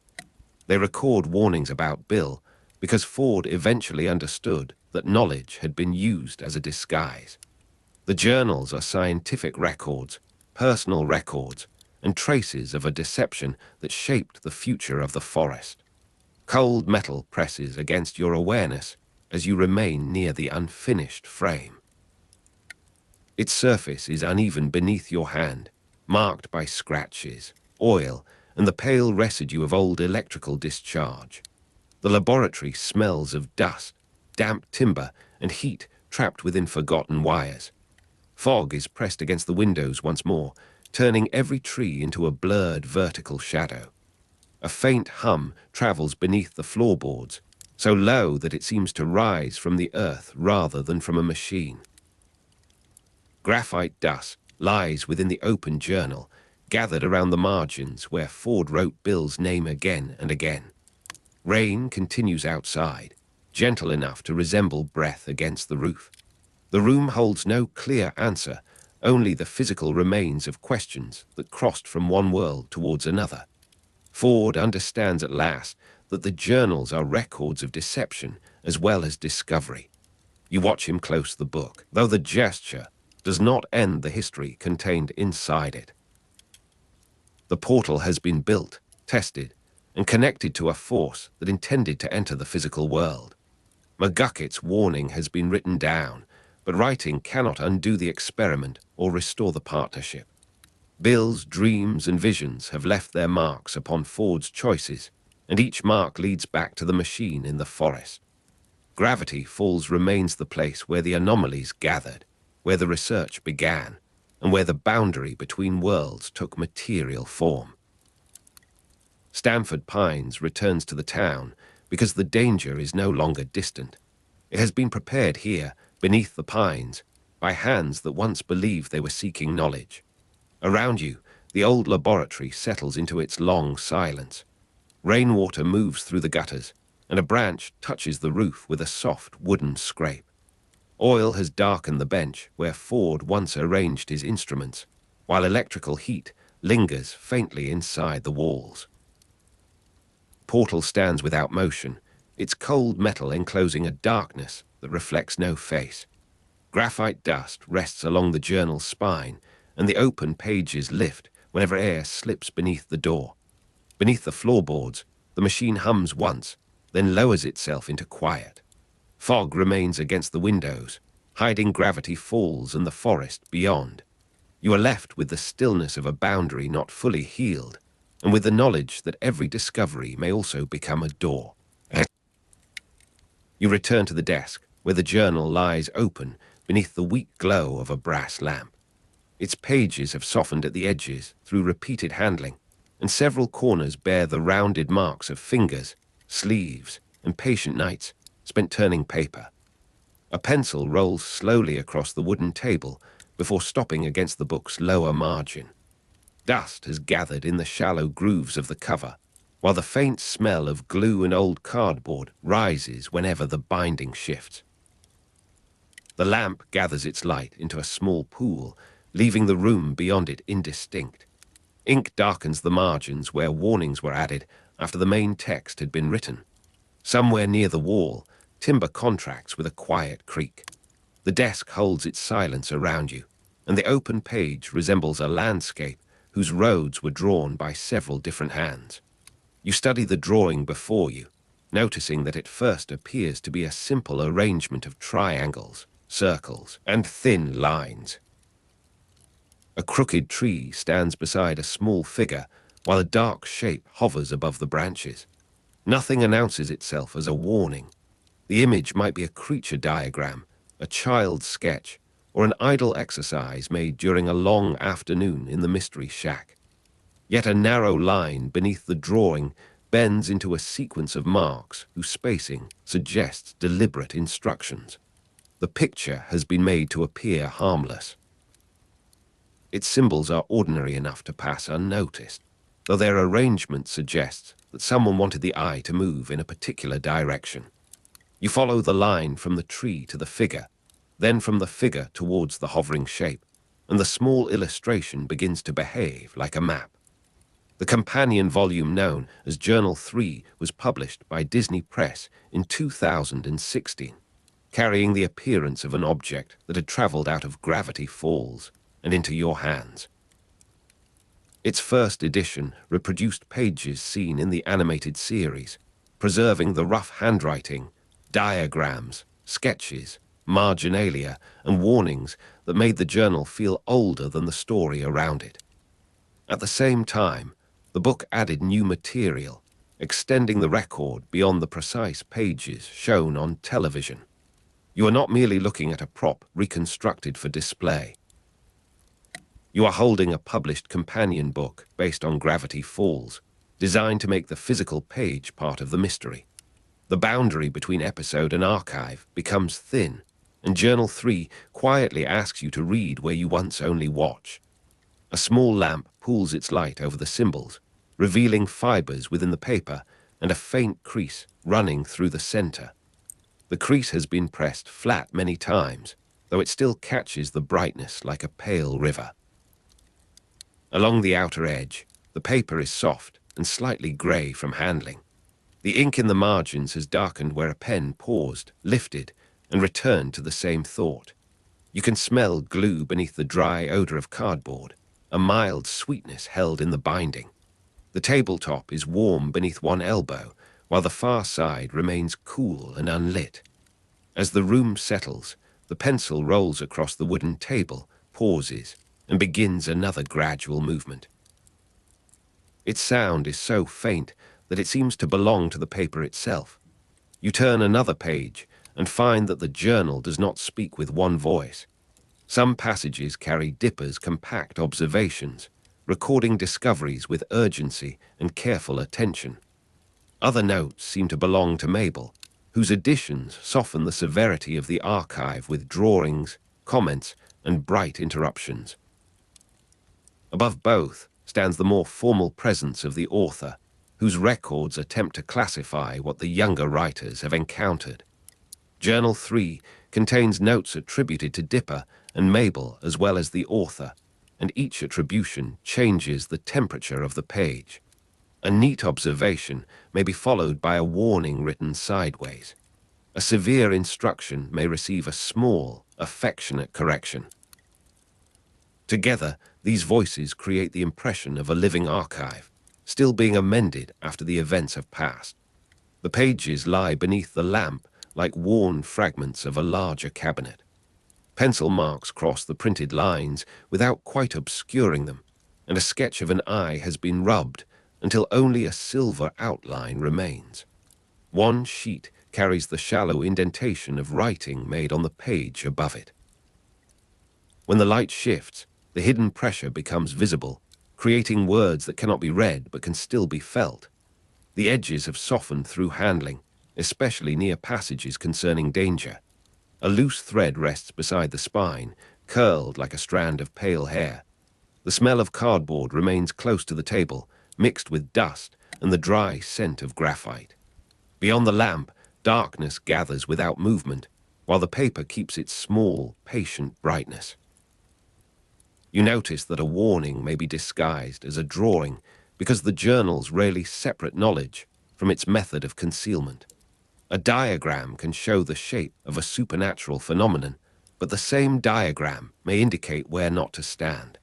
They record warnings about Bill because Ford eventually understood that knowledge had been used as a disguise. The journals are scientific records, personal records, and traces of a deception that shaped the future of the forest. Cold metal presses against your awareness as you remain near the unfinished frame. Its surface is uneven beneath your hand, marked by scratches, oil, and the pale residue of old electrical discharge. The laboratory smells of dust, damp timber, and heat trapped within forgotten wires. Fog is pressed against the windows once more, turning every tree into a blurred vertical shadow. A faint hum travels beneath the floorboards, so low that it seems to rise from the earth rather than from a machine. Graphite dust lies within the open journal, gathered around the margins where Ford wrote Bill's name again and again. Rain continues outside, gentle enough to resemble breath against the roof. The room holds no clear answer, only the physical remains of questions that crossed from one world towards another. Ford understands at last that the journals are records of deception as well as discovery. You watch him close the book, though the gesture does not end the history contained inside it. The portal has been built, tested, and connected to a force that intended to enter the physical world. McGucket's warning has been written down, but writing cannot undo the experiment or restore the partnership. Bill's dreams and visions have left their marks upon Ford's choices, and each mark leads back to the machine in the forest. Gravity Falls remains the place where the anomalies gathered, where the research began, and where the boundary between worlds took material form. Stanford Pines returns to the town because the danger is no longer distant. It has been prepared here, beneath the pines, by hands that once believed they were seeking knowledge. Around you, the old laboratory settles into its long silence. Rainwater moves through the gutters, and a branch touches the roof with a soft wooden scrape. Oil has darkened the bench where Ford once arranged his instruments, while electrical heat lingers faintly inside the walls. Portal stands without motion, its cold metal enclosing a darkness that reflects no face. Graphite dust rests along the journal's spine, and the open pages lift whenever air slips beneath the door. Beneath the floorboards, the machine hums once, then lowers itself into quiet. Fog remains against the windows, hiding Gravity Falls and the forest beyond. You are left with the stillness of a boundary not fully healed, and with the knowledge that every discovery may also become a door. You return to the desk, where the journal lies open beneath the weak glow of a brass lamp. Its pages have softened at the edges through repeated handling, and several corners bear the rounded marks of fingers, sleeves, and patient nights spent turning paper. A pencil rolls slowly across the wooden table before stopping against the book's lower margin. Dust has gathered in the shallow grooves of the cover, while the faint smell of glue and old cardboard rises whenever the binding shifts. The lamp gathers its light into a small pool, leaving the room beyond it indistinct. Ink darkens the margins where warnings were added after the main text had been written. Somewhere near the wall, timber contracts with a quiet creak. The desk holds its silence around you, and the open page resembles a landscape whose roads were drawn by several different hands. You study the drawing before you, noticing that it first appears to be a simple arrangement of triangles, circles, and thin lines. A crooked tree stands beside a small figure, while a dark shape hovers above the branches. Nothing announces itself as a warning. The image might be a creature diagram, a child's sketch, or an idle exercise made during a long afternoon in the mystery shack. Yet a narrow line beneath the drawing bends into a sequence of marks whose spacing suggests deliberate instructions. The picture has been made to appear harmless. Its symbols are ordinary enough to pass unnoticed, though their arrangement suggests that someone wanted the eye to move in a particular direction. You follow the line from the tree to the figure, then from the figure towards the hovering shape, and the small illustration begins to behave like a map. The companion volume known as Journal 3 was published by Disney Press in 2016, carrying the appearance of an object that had traveled out of Gravity Falls and into your hands. Its first edition reproduced pages seen in the animated series, preserving the rough handwriting, diagrams, sketches, marginalia, and warnings that made the journal feel older than the story around it. At the same time, the book added new material, extending the record beyond the precise pages shown on television. You are not merely looking at a prop reconstructed for display. You are holding a published companion book based on Gravity Falls, designed to make the physical page part of the mystery. The boundary between episode and archive becomes thin, and Journal 3 quietly asks you to read where you once only watch. A small lamp pools its light over the symbols, revealing fibers within the paper and a faint crease running through the center. The crease has been pressed flat many times, though it still catches the brightness like a pale river. Along the outer edge, the paper is soft and slightly gray from handling. The ink in the margins has darkened where a pen paused, lifted, and returned to the same thought. You can smell glue beneath the dry odor of cardboard, a mild sweetness held in the binding. The tabletop is warm beneath one elbow, while the far side remains cool and unlit. As the room settles, the pencil rolls across the wooden table, pauses, and begins another gradual movement. Its sound is so faint that it seems to belong to the paper itself. You turn another page and find that the journal does not speak with one voice. Some passages carry Dipper's compact observations, recording discoveries with urgency and careful attention. Other notes seem to belong to Mabel, whose additions soften the severity of the archive with drawings, comments, and bright interruptions. Above both stands the more formal presence of the author, whose records attempt to classify what the younger writers have encountered. Journal 3 contains notes attributed to Dipper and Mabel as well as the author, and each attribution changes the temperature of the page. A neat observation may be followed by a warning written sideways. A severe instruction may receive a small, affectionate correction. Together, these voices create the impression of a living archive, still being amended after the events have passed. The pages lie beneath the lamp like worn fragments of a larger cabinet. Pencil marks cross the printed lines without quite obscuring them, and a sketch of an eye has been rubbed until only a silver outline remains. One sheet carries the shallow indentation of writing made on the page above it. When the light shifts, the hidden pressure becomes visible, creating words that cannot be read but can still be felt. The edges have softened through handling, especially near passages concerning danger. A loose thread rests beside the spine, curled like a strand of pale hair. The smell of cardboard remains close to the table, mixed with dust and the dry scent of graphite. Beyond the lamp, darkness gathers without movement, while the paper keeps its small, patient brightness. You notice that a warning may be disguised as a drawing because the journals rarely separate knowledge from its method of concealment. A diagram can show the shape of a supernatural phenomenon, but the same diagram may indicate where not to stand.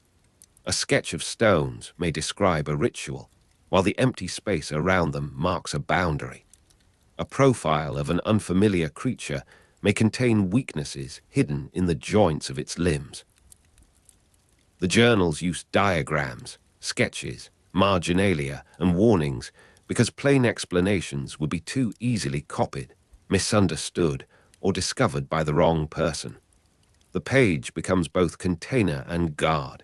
A sketch of stones may describe a ritual, while the empty space around them marks a boundary. A profile of an unfamiliar creature may contain weaknesses hidden in the joints of its limbs. The journals use diagrams, sketches, marginalia, and warnings because plain explanations would be too easily copied, misunderstood, or discovered by the wrong person. The page becomes both container and guard.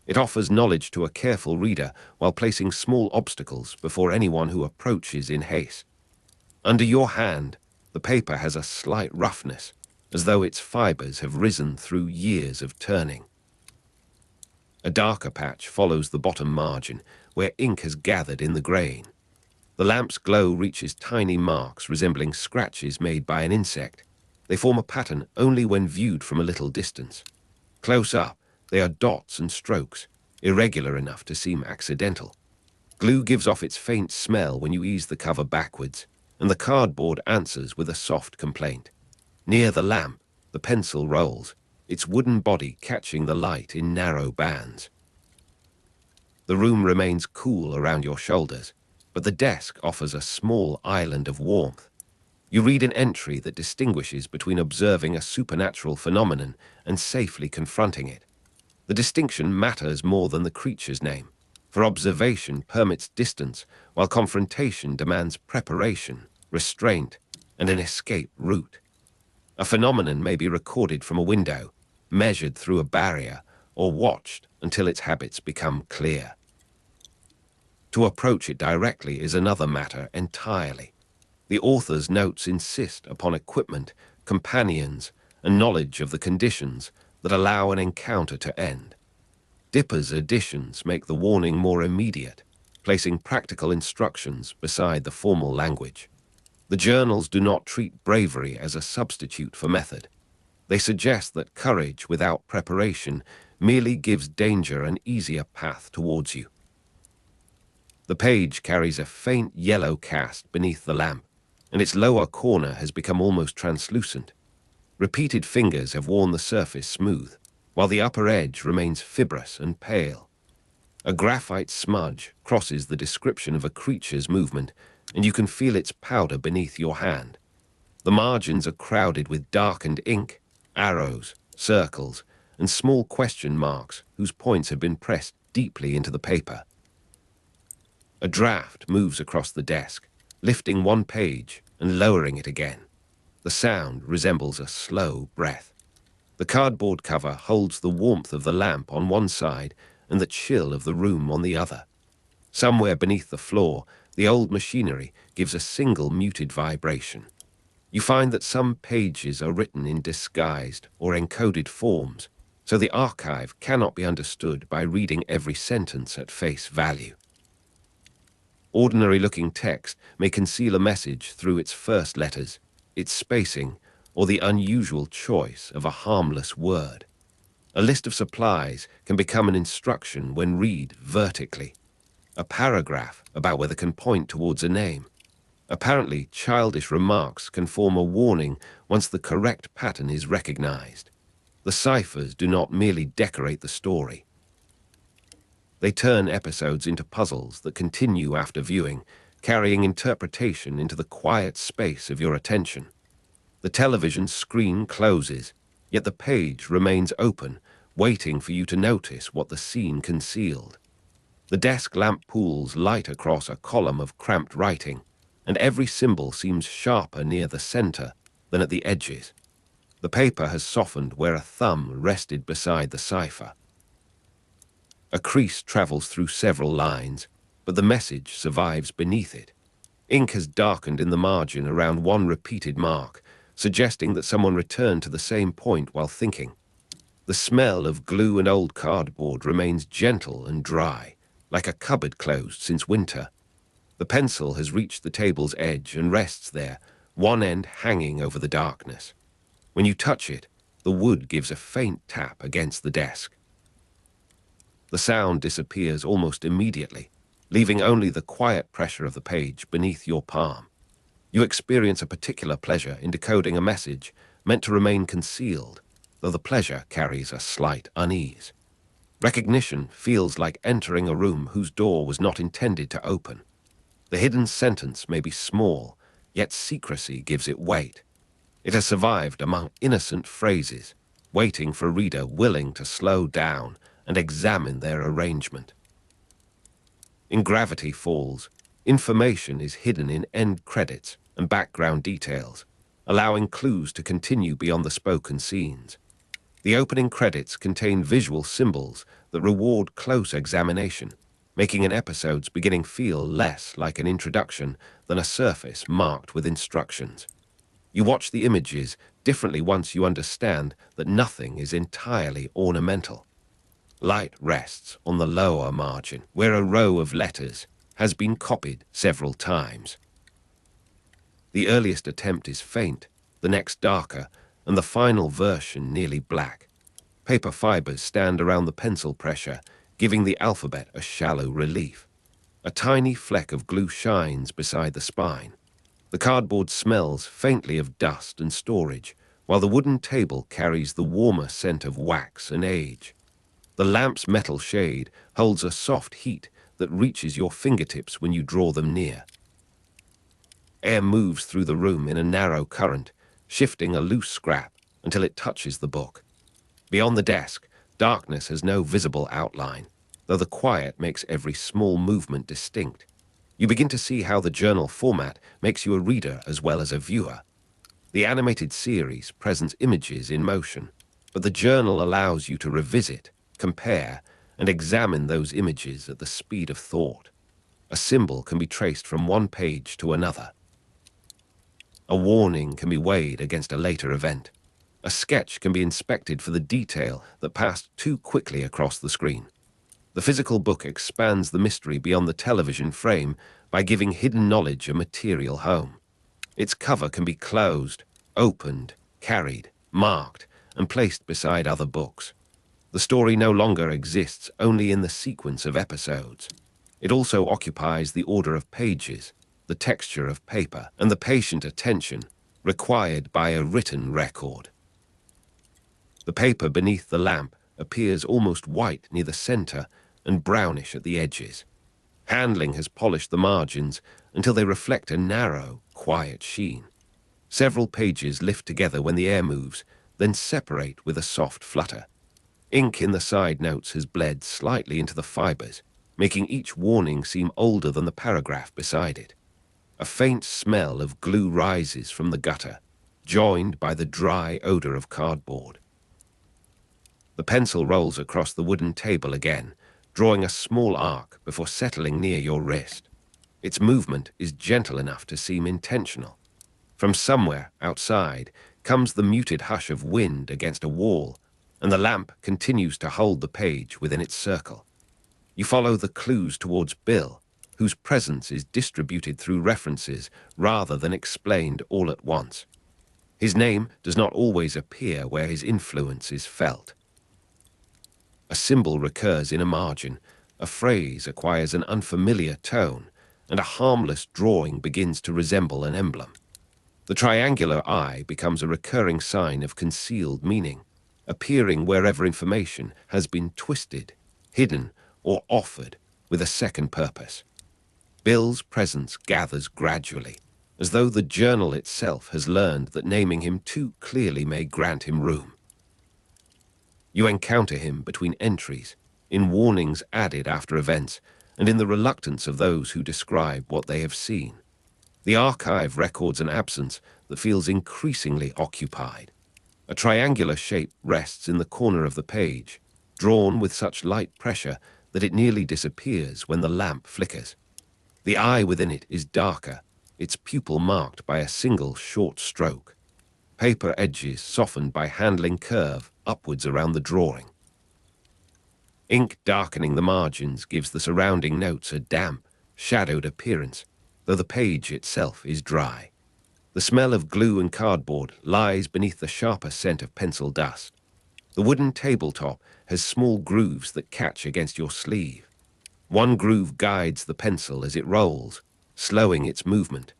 It offers knowledge to a careful reader while placing small obstacles before anyone who approaches in haste. Under your hand, the paper has a slight roughness, as though its fibers have risen through years of turning. A darker patch follows the bottom margin, where ink has gathered in the grain. The lamp's glow reaches tiny marks resembling scratches made by an insect. They form a pattern only when viewed from a little distance. Close up, they are dots and strokes, irregular enough to seem accidental. Glue gives off its faint smell when you ease the cover backwards, and the cardboard answers with a soft complaint. Near the lamp, the pencil rolls, its wooden body catching the light in narrow bands. The room remains cool around your shoulders, but the desk offers a small island of warmth. You read an entry that distinguishes between observing a supernatural phenomenon and safely confronting it. The distinction matters more than the creature's name, for observation permits distance, while confrontation demands preparation, restraint, and an escape route. A phenomenon may be recorded from a window, measured through a barrier, or watched until its habits become clear. To approach it directly is another matter entirely. The author's notes insist upon equipment, companions, and knowledge of the conditions that allow an encounter to end. Dipper's additions make the warning more immediate, placing practical instructions beside the formal language. The journals do not treat bravery as a substitute for method. They suggest that courage without preparation merely gives danger an easier path towards you. The page carries a faint yellow cast beneath the lamp, and its lower corner has become almost translucent. Repeated fingers have worn the surface smooth, while the upper edge remains fibrous and pale. A graphite smudge crosses the description of a creature's movement, and you can feel its powder beneath your hand. The margins are crowded with darkened ink, arrows, circles, and small question marks whose points have been pressed deeply into the paper. A draft moves across the desk, lifting one page and lowering it again. The sound resembles a slow breath. The cardboard cover holds the warmth of the lamp on one side and the chill of the room on the other. Somewhere beneath the floor, the old machinery gives a single muted vibration. You find that some pages are written in disguised or encoded forms, so the archive cannot be understood by reading every sentence at face value. Ordinary-looking text may conceal a message through its first letters, its spacing, or the unusual choice of a harmless word. A list of supplies can become an instruction when read vertically. A paragraph about weather can point towards a name. Apparently, childish remarks can form a warning once the correct pattern is recognized. The ciphers do not merely decorate the story. They turn episodes into puzzles that continue after viewing, carrying interpretation into the quiet space of your attention. The television screen closes, yet the page remains open, waiting for you to notice what the scene concealed. The desk lamp pools light across a column of cramped writing, and every symbol seems sharper near the center than at the edges. The paper has softened where a thumb rested beside the cipher. A crease travels through several lines, but the message survives beneath it. Ink has darkened in the margin around one repeated mark, suggesting that someone returned to the same point while thinking. The smell of glue and old cardboard remains gentle and dry, like a cupboard closed since winter. The pencil has reached the table's edge and rests there, one end hanging over the darkness. When you touch it, the wood gives a faint tap against the desk. The sound disappears almost immediately, leaving only the quiet pressure of the page beneath your palm. You experience a particular pleasure in decoding a message meant to remain concealed, though the pleasure carries a slight unease. Recognition feels like entering a room whose door was not intended to open. The hidden sentence may be small, yet secrecy gives it weight. It has survived among innocent phrases, waiting for a reader willing to slow down and examine their arrangement. In Gravity Falls, information is hidden in end credits and background details, allowing clues to continue beyond the spoken scenes. The opening credits contain visual symbols that reward close examination, making an episode's beginning feel less like an introduction than a surface marked with instructions. You watch the images differently once you understand that nothing is entirely ornamental. Light rests on the lower margin, where a row of letters has been copied several times. The earliest attempt is faint, the next darker, and the final version nearly black. Paper fibers stand around the pencil pressure, giving the alphabet a shallow relief. A tiny fleck of glue shines beside the spine. The cardboard smells faintly of dust and storage, while the wooden table carries the warmer scent of wax and age. The lamp's metal shade holds a soft heat that reaches your fingertips when you draw them near. Air moves through the room in a narrow current, shifting a loose scrap until it touches the book. Beyond the desk, darkness has no visible outline, though the quiet makes every small movement distinct. You begin to see how the journal format makes you a reader as well as a viewer. The animated series presents images in motion, but the journal allows you to revisit, compare, and examine those images at the speed of thought. A symbol can be traced from one page to another. A warning can be weighed against a later event. A sketch can be inspected for the detail that passed too quickly across the screen. The physical book expands the mystery beyond the television frame by giving hidden knowledge a material home. Its cover can be closed, opened, carried, marked, and placed beside other books. The story no longer exists only in the sequence of episodes. It also occupies the order of pages, the texture of paper, and the patient attention required by a written record. The paper beneath the lamp appears almost white near the center and brownish at the edges. Handling has polished the margins until they reflect a narrow, quiet sheen. Several pages lift together when the air moves, then separate with a soft flutter. Ink in the side notes has bled slightly into the fibers, making each warning seem older than the paragraph beside it. A faint smell of glue rises from the gutter, joined by the dry odor of cardboard. The pencil rolls across the wooden table again, drawing a small arc before settling near your wrist. Its movement is gentle enough to seem intentional. From somewhere outside comes the muted hush of wind against a wall, and the lamp continues to hold the page within its circle. You follow the clues towards Bill, whose presence is distributed through references rather than explained all at once. His name does not always appear where his influence is felt. A symbol recurs in a margin, a phrase acquires an unfamiliar tone, and a harmless drawing begins to resemble an emblem. The triangular eye becomes a recurring sign of concealed meaning, appearing wherever information has been twisted, hidden, or offered with a second purpose. Bill's presence gathers gradually. as though the journal itself has learned that naming him too clearly may grant him room. You encounter him between entries, in warnings added after events, and in the reluctance of those who describe what they have seen. The archive records an absence that feels increasingly occupied. A triangular shape rests in the corner of the page, drawn with such light pressure that it nearly disappears when the lamp flickers. The eye within it is darker, its pupil marked by a single short stroke. Paper edges softened by handling curve upwards around the drawing. Ink darkening the margins gives the surrounding notes a damp, shadowed appearance, though the page itself is dry. The smell of glue and cardboard lies beneath the sharper scent of pencil dust. The wooden tabletop has small grooves that catch against your sleeve. One groove guides the pencil as it rolls, slowing its movement.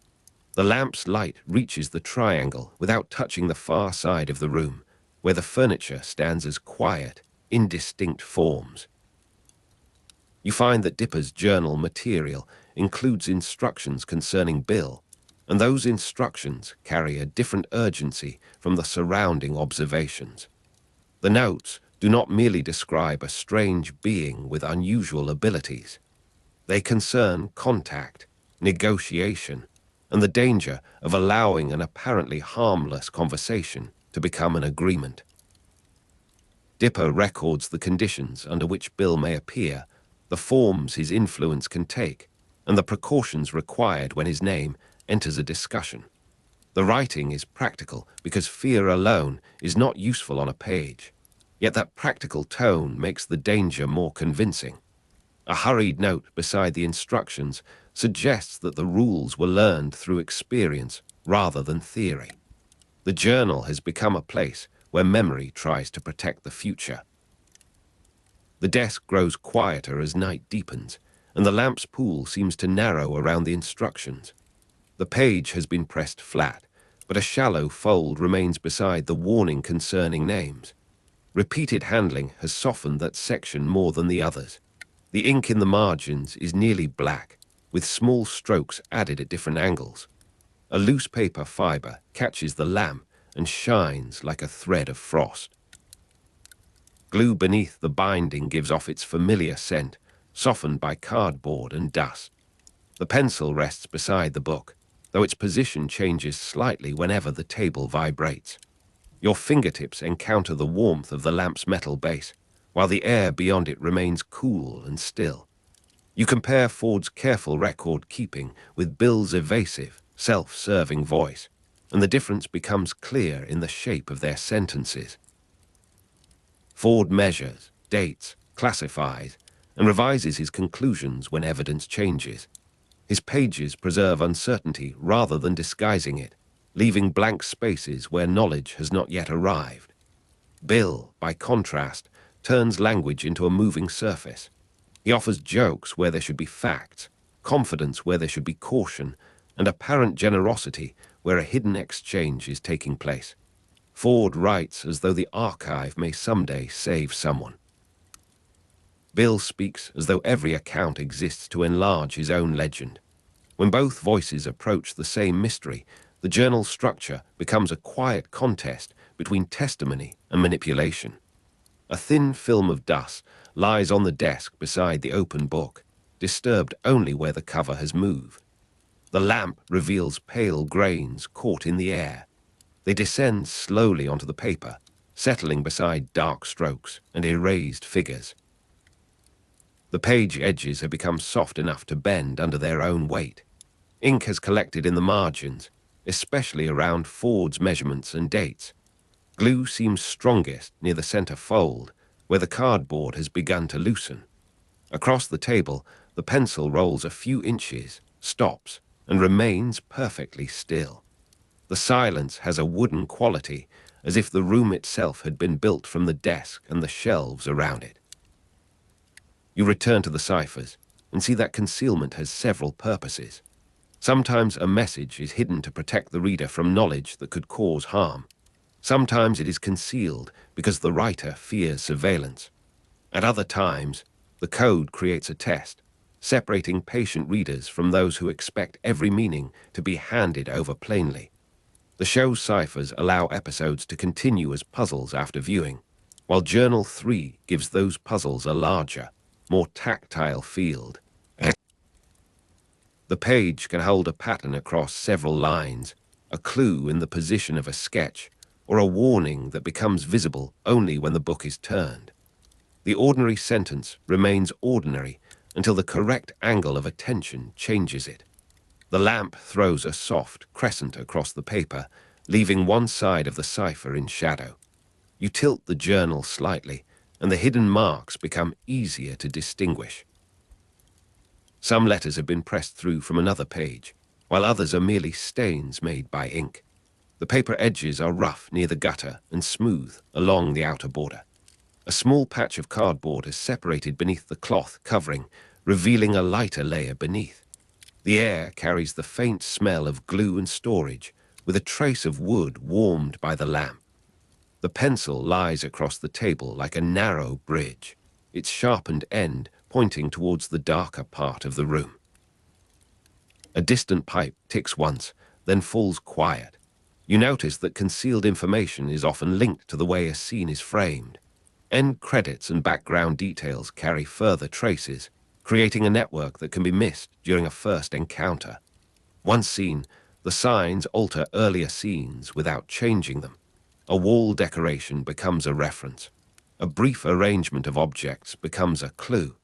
The lamp's light reaches the triangle without touching the far side of the room, where the furniture stands as quiet, indistinct forms. You find that Dipper's journal material includes instructions concerning Bill, and those instructions carry a different urgency from the surrounding observations. The notes do not merely describe a strange being with unusual abilities. They concern contact, negotiation, and the danger of allowing an apparently harmless conversation to become an agreement. Dipper records the conditions under which Bill may appear, the forms his influence can take, and the precautions required when his name enters a discussion. The writing is practical because fear alone is not useful on a page, yet that practical tone makes the danger more convincing. A hurried note beside the instructions suggests that the rules were learned through experience rather than theory. The journal has become a place where memory tries to protect the future. The desk grows quieter as night deepens, and the lamp's pool seems to narrow around the instructions. The page has been pressed flat, but a shallow fold remains beside the warning concerning names. Repeated handling has softened that section more than the others. The ink in the margins is nearly black, with small strokes added at different angles. A loose paper fiber catches the lamp and shines like a thread of frost. Glue beneath the binding gives off its familiar scent, softened by cardboard and dust. The pencil rests beside the book, though its position changes slightly whenever the table vibrates. Your fingertips encounter the warmth of the lamp's metal base, while the air beyond it remains cool and still. You compare Ford's careful record-keeping with Bill's evasive, self-serving voice, and the difference becomes clear in the shape of their sentences. Ford measures, dates, classifies, and revises his conclusions when evidence changes. His pages preserve uncertainty rather than disguising it, leaving blank spaces where knowledge has not yet arrived. Bill, by contrast, turns language into a moving surface. He offers jokes where there should be facts, confidence where there should be caution, and apparent generosity where a hidden exchange is taking place. Ford writes as though the archive may someday save someone. Bill speaks as though every account exists to enlarge his own legend. When both voices approach the same mystery, the journal's structure becomes a quiet contest between testimony and manipulation. A thin film of dust lies on the desk beside the open book, disturbed only where the cover has moved. The lamp reveals pale grains caught in the air. They descend slowly onto the paper, settling beside dark strokes and erased figures. The page edges have become soft enough to bend under their own weight. Ink has collected in the margins, especially around Ford's measurements and dates. Glue seems strongest near the center fold, where the cardboard has begun to loosen. Across the table, the pencil rolls a few inches, stops, and remains perfectly still. The silence has a wooden quality, as if the room itself had been built from the desk and the shelves around it. You return to the ciphers and see that concealment has several purposes. Sometimes a message is hidden to protect the reader from knowledge that could cause harm. Sometimes it is concealed because the writer fears surveillance. At other times, the code creates a test, separating patient readers from those who expect every meaning to be handed over plainly. The show's ciphers allow episodes to continue as puzzles after viewing, while Journal 3 gives those puzzles a larger, more tactile field. The page can hold a pattern across several lines, a clue in the position of a sketch, or a warning that becomes visible only when the book is turned. The ordinary sentence remains ordinary until the correct angle of attention changes it. The lamp throws a soft crescent across the paper, leaving one side of the cipher in shadow. You tilt the journal slightly, and the hidden marks become easier to distinguish. Some letters have been pressed through from another page, while others are merely stains made by ink. The paper edges are rough near the gutter and smooth along the outer border. A small patch of cardboard is separated beneath the cloth covering, revealing a lighter layer beneath. The air carries the faint smell of glue and storage, with a trace of wood warmed by the lamp. The pencil lies across the table like a narrow bridge, its sharpened end pointing towards the darker part of the room. A distant pipe ticks once, then falls quiet. You notice that concealed information is often linked to the way a scene is framed. End credits and background details carry further traces, creating a network that can be missed during a first encounter. Once seen, the signs alter earlier scenes without changing them. A wall decoration becomes a reference. A brief arrangement of objects becomes a clue.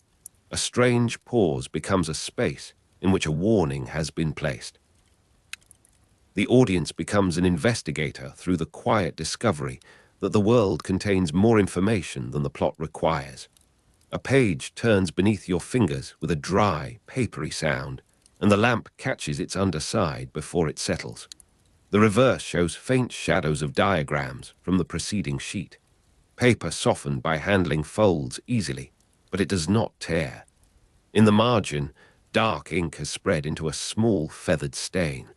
A strange pause becomes a space in which a warning has been placed. The audience becomes an investigator through the quiet discovery that the world contains more information than the plot requires. A page turns beneath your fingers with a dry, papery sound, and the lamp catches its underside before it settles. The reverse shows faint shadows of diagrams from the preceding sheet. Paper softened by handling folds easily, but it does not tear. In the margin, dark ink has spread into a small feathered stain.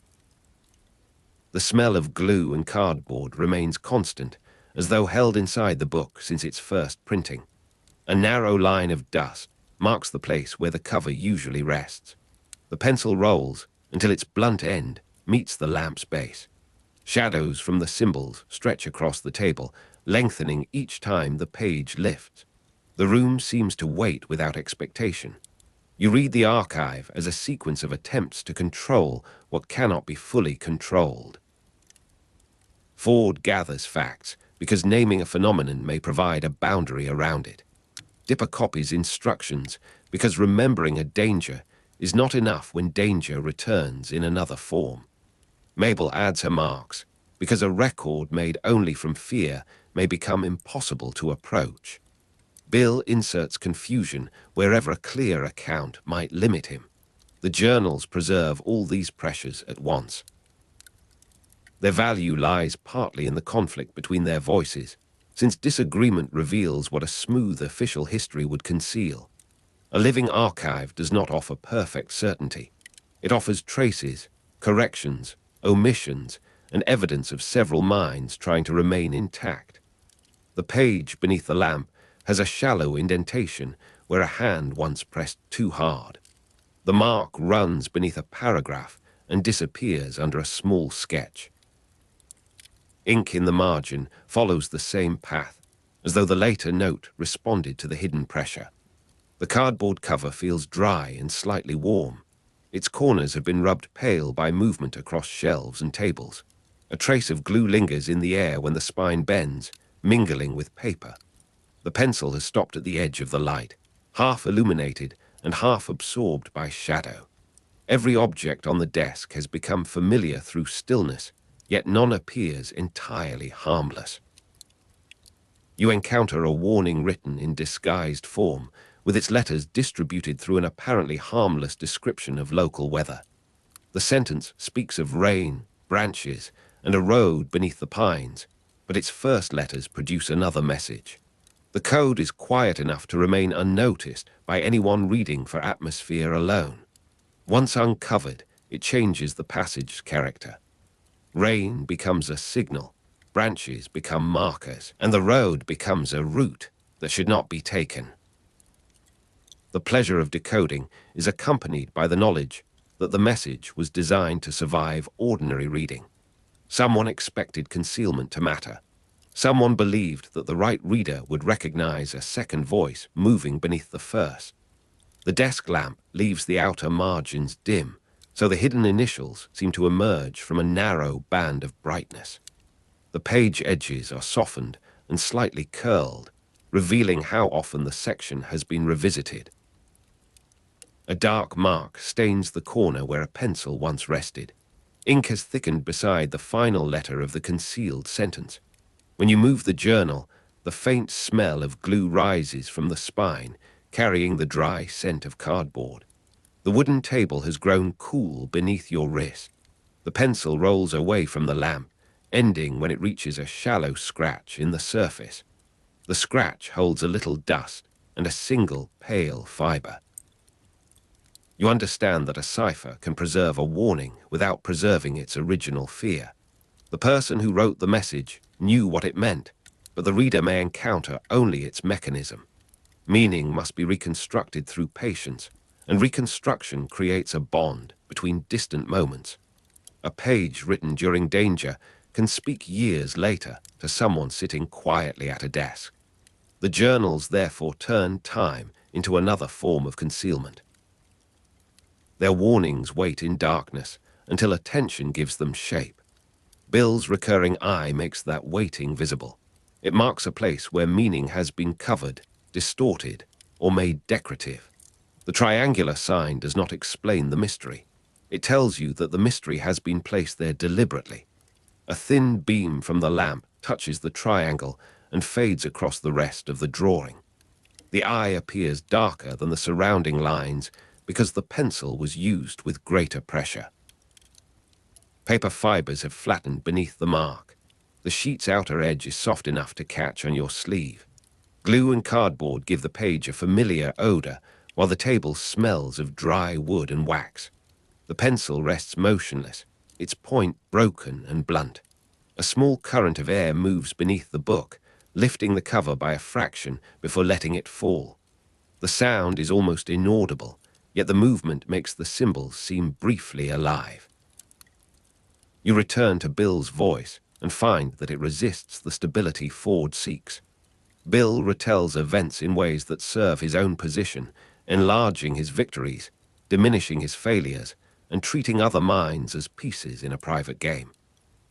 The smell of glue and cardboard remains constant, as though held inside the book since its first printing. A narrow line of dust marks the place where the cover usually rests. The pencil rolls until its blunt end meets the lamp's base. Shadows from the symbols stretch across the table, lengthening each time the page lifts. The room seems to wait without expectation. You read the archive as a sequence of attempts to control what cannot be fully controlled. Ford gathers facts because naming a phenomenon may provide a boundary around it. Dipper copies instructions because remembering a danger is not enough when danger returns in another form. Mabel adds her marks because a record made only from fear may become impossible to approach. Bill inserts confusion wherever a clear account might limit him. The journals preserve all these pressures at once. Their value lies partly in the conflict between their voices, since disagreement reveals what a smooth official history would conceal. A living archive does not offer perfect certainty. It offers traces, corrections, omissions, and evidence of several minds trying to remain intact. The page beneath the lamp has a shallow indentation where a hand once pressed too hard. The mark runs beneath a paragraph and disappears under a small sketch. Ink in the margin follows the same path, as though the later note responded to the hidden pressure. The cardboard cover feels dry and slightly warm. Its corners have been rubbed pale by movement across shelves and tables. A trace of glue lingers in the air when the spine bends, mingling with paper. The pencil has stopped at the edge of the light, half illuminated and half absorbed by shadow. Every object on the desk has become familiar through stillness, yet none appears entirely harmless. You encounter a warning written in disguised form, with its letters distributed through an apparently harmless description of local weather. The sentence speaks of rain, branches, and a road beneath the pines, but its first letters produce another message. The code is quiet enough to remain unnoticed by anyone reading for atmosphere alone. Once uncovered, it changes the passage's character. Rain becomes a signal, branches become markers, and the road becomes a route that should not be taken. The pleasure of decoding is accompanied by the knowledge that the message was designed to survive ordinary reading. Someone expected concealment to matter. Someone believed that the right reader would recognize a second voice moving beneath the first. The desk lamp leaves the outer margins dim, so the hidden initials seem to emerge from a narrow band of brightness. The page edges are softened and slightly curled, revealing how often the section has been revisited. A dark mark stains the corner where a pencil once rested. Ink has thickened beside the final letter of the concealed sentence. When you move the journal, the faint smell of glue rises from the spine, carrying the dry scent of cardboard. The wooden table has grown cool beneath your wrist. The pencil rolls away from the lamp, ending when it reaches a shallow scratch in the surface. The scratch holds a little dust and a single pale fiber. You understand that a cipher can preserve a warning without preserving its original fear. The person who wrote the message knew what it meant, but the reader may encounter only its mechanism. Meaning must be reconstructed through patience, and reconstruction creates a bond between distant moments. A page written during danger can speak years later to someone sitting quietly at a desk. The journals therefore turn time into another form of concealment. Their warnings wait in darkness until attention gives them shape. Bill's recurring eye makes that waiting visible. It marks a place where meaning has been covered, distorted, or made decorative. The triangular sign does not explain the mystery. It tells you that the mystery has been placed there deliberately. A thin beam from the lamp touches the triangle and fades across the rest of the drawing. The eye appears darker than the surrounding lines because the pencil was used with greater pressure. Paper fibers have flattened beneath the mark. The sheet's outer edge is soft enough to catch on your sleeve. Glue and cardboard give the page a familiar odor, while the table smells of dry wood and wax. The pencil rests motionless, its point broken and blunt. A small current of air moves beneath the book, lifting the cover by a fraction before letting it fall. The sound is almost inaudible, yet the movement makes the symbols seem briefly alive. You return to Bill's voice and find that it resists the stability Ford seeks. Bill retells events in ways that serve his own position, enlarging his victories, diminishing his failures, and treating other minds as pieces in a private game.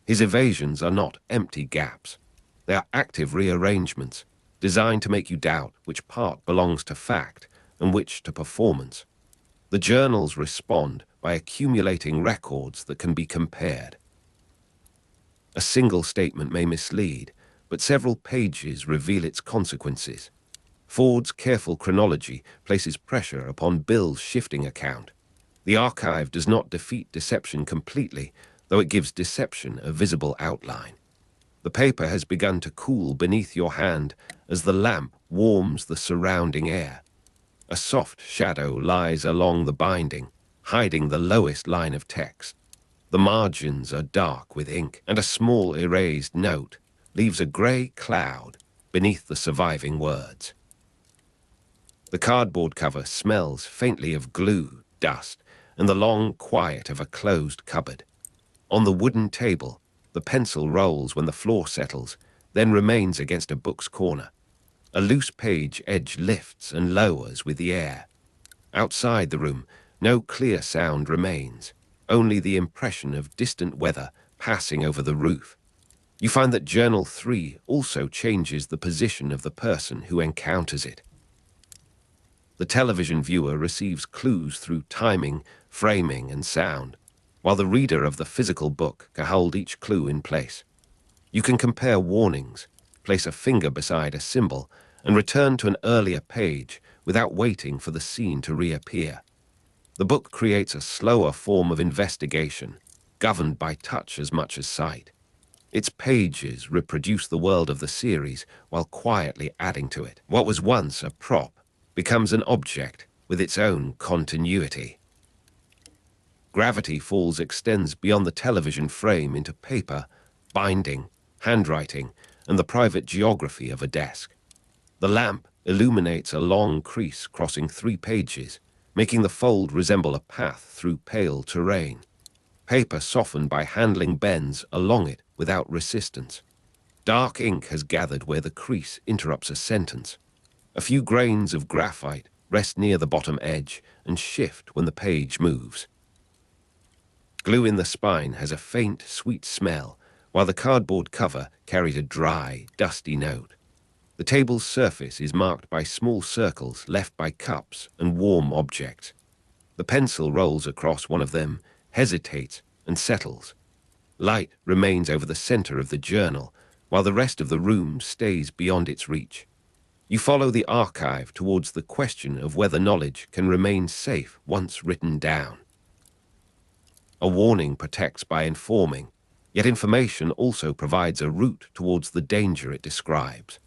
His evasions are not empty gaps. They are active rearrangements, designed to make you doubt which part belongs to fact and which to performance. The journals respond by accumulating records that can be compared. A single statement may mislead, but several pages reveal its consequences. Ford's careful chronology places pressure upon Bill's shifting account. The archive does not defeat deception completely, though it gives deception a visible outline. The paper has begun to cool beneath your hand as the lamp warms the surrounding air. A soft shadow lies along the binding, hiding the lowest line of text. The margins are dark with ink, and a small erased note leaves a grey cloud beneath the surviving words. The cardboard cover smells faintly of glue, dust, and the long quiet of a closed cupboard. On the wooden table, the pencil rolls when the floor settles, then remains against a book's corner. A loose page edge lifts and lowers with the air. Outside the room, no clear sound remains, only the impression of distant weather passing over the roof. You find that Journal 3 also changes the position of the person who encounters it. The television viewer receives clues through timing, framing, and sound, while the reader of the physical book can hold each clue in place. You can compare warnings, place a finger beside a symbol, and return to an earlier page without waiting for the scene to reappear. The book creates a slower form of investigation, governed by touch as much as sight. Its pages reproduce the world of the series while quietly adding to it. What was once a prop becomes an object with its own continuity. Gravity Falls extends beyond the television frame into paper, binding, handwriting, and the private geography of a desk. The lamp illuminates a long crease crossing 3 pages, making the fold resemble a path through pale terrain. Paper softened by handling bends along it without resistance. Dark ink has gathered where the crease interrupts a sentence. A few grains of graphite rest near the bottom edge and shift when the page moves. Glue in the spine has a faint, sweet smell, while the cardboard cover carries a dry, dusty note. The table's surface is marked by small circles left by cups and warm objects. The pencil rolls across one of them, hesitates, and settles. Light remains over the center of the journal, while the rest of the room stays beyond its reach. You follow the archive towards the question of whether knowledge can remain safe once written down. A warning protects by informing, yet information also provides a route towards the danger it describes.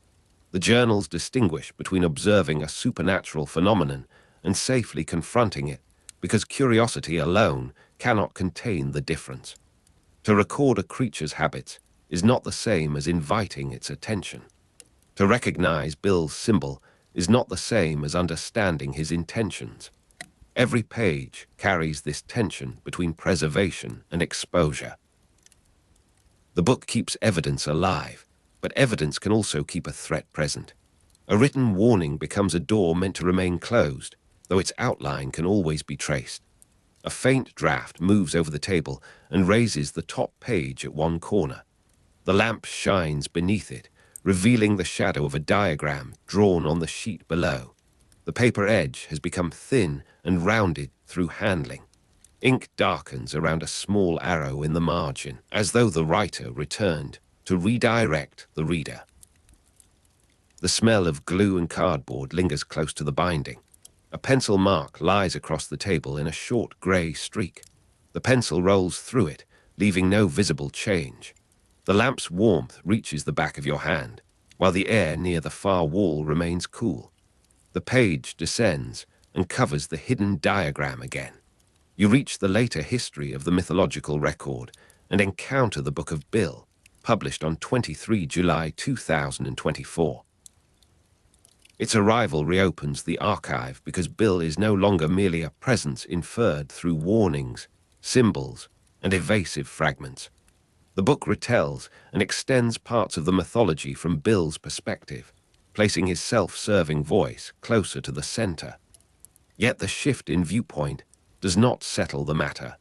The journals distinguish between observing a supernatural phenomenon and safely confronting it, because curiosity alone cannot contain the difference. To record a creature's habits is not the same as inviting its attention. To recognize Bill's symbol is not the same as understanding his intentions. Every page carries this tension between preservation and exposure. The book keeps evidence alive, but evidence can also keep a threat present. A written warning becomes a door meant to remain closed, though its outline can always be traced. A faint draft moves over the table and raises the top page at one corner. The lamp shines beneath it, revealing the shadow of a diagram drawn on the sheet below. The paper edge has become thin and rounded through handling. Ink darkens around a small arrow in the margin, as though the writer returned to redirect the reader. The smell of glue and cardboard lingers close to the binding. A pencil mark lies across the table in a short grey streak. The pencil rolls through it, leaving no visible change. The lamp's warmth reaches the back of your hand, while the air near the far wall remains cool. The page descends and covers the hidden diagram again. You reach the later history of the mythological record and encounter the Book of Bill, published on 23 July 2024. Its arrival reopens the archive because Bill is no longer merely a presence inferred through warnings, symbols, and evasive fragments. The book retells and extends parts of the mythology from Bill's perspective, placing his self-serving voice closer to the center. Yet the shift in viewpoint does not settle the matter.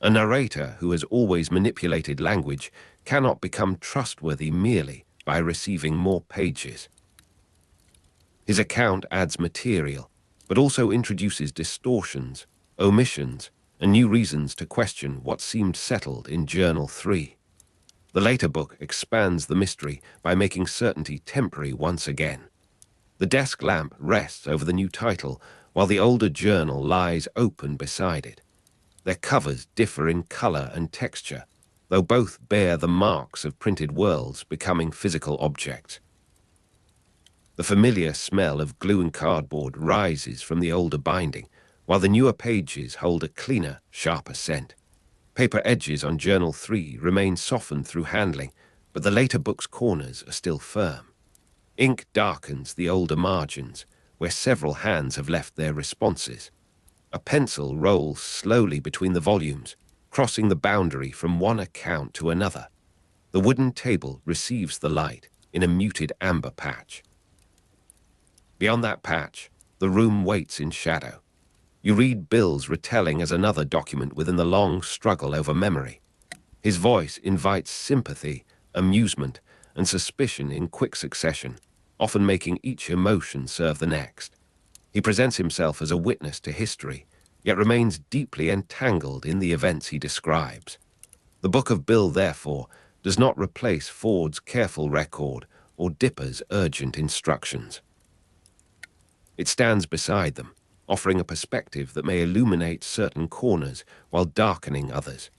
A narrator who has always manipulated language cannot become trustworthy merely by receiving more pages. His account adds material, but also introduces distortions, omissions, and new reasons to question what seemed settled in Journal 3. The later book expands the mystery by making certainty temporary once again. The desk lamp rests over the new title, while the older journal lies open beside it. Their covers differ in color and texture, though both bear the marks of printed worlds becoming physical objects. The familiar smell of glue and cardboard rises from the older binding, while the newer pages hold a cleaner, sharper scent. Paper edges on Journal 3 remain softened through handling, but the later book's corners are still firm. Ink darkens the older margins, where several hands have left their responses. A pencil rolls slowly between the volumes, crossing the boundary from one account to another. The wooden table receives the light in a muted amber patch. Beyond that patch, the room waits in shadow. You read Bill's retelling as another document within the long struggle over memory. His voice invites sympathy, amusement, and suspicion in quick succession, often making each emotion serve the next. He presents himself as a witness to history, yet remains deeply entangled in the events he describes. The Book of Bill, therefore, does not replace Ford's careful record or Dipper's urgent instructions. It stands beside them, offering a perspective that may illuminate certain corners while darkening others.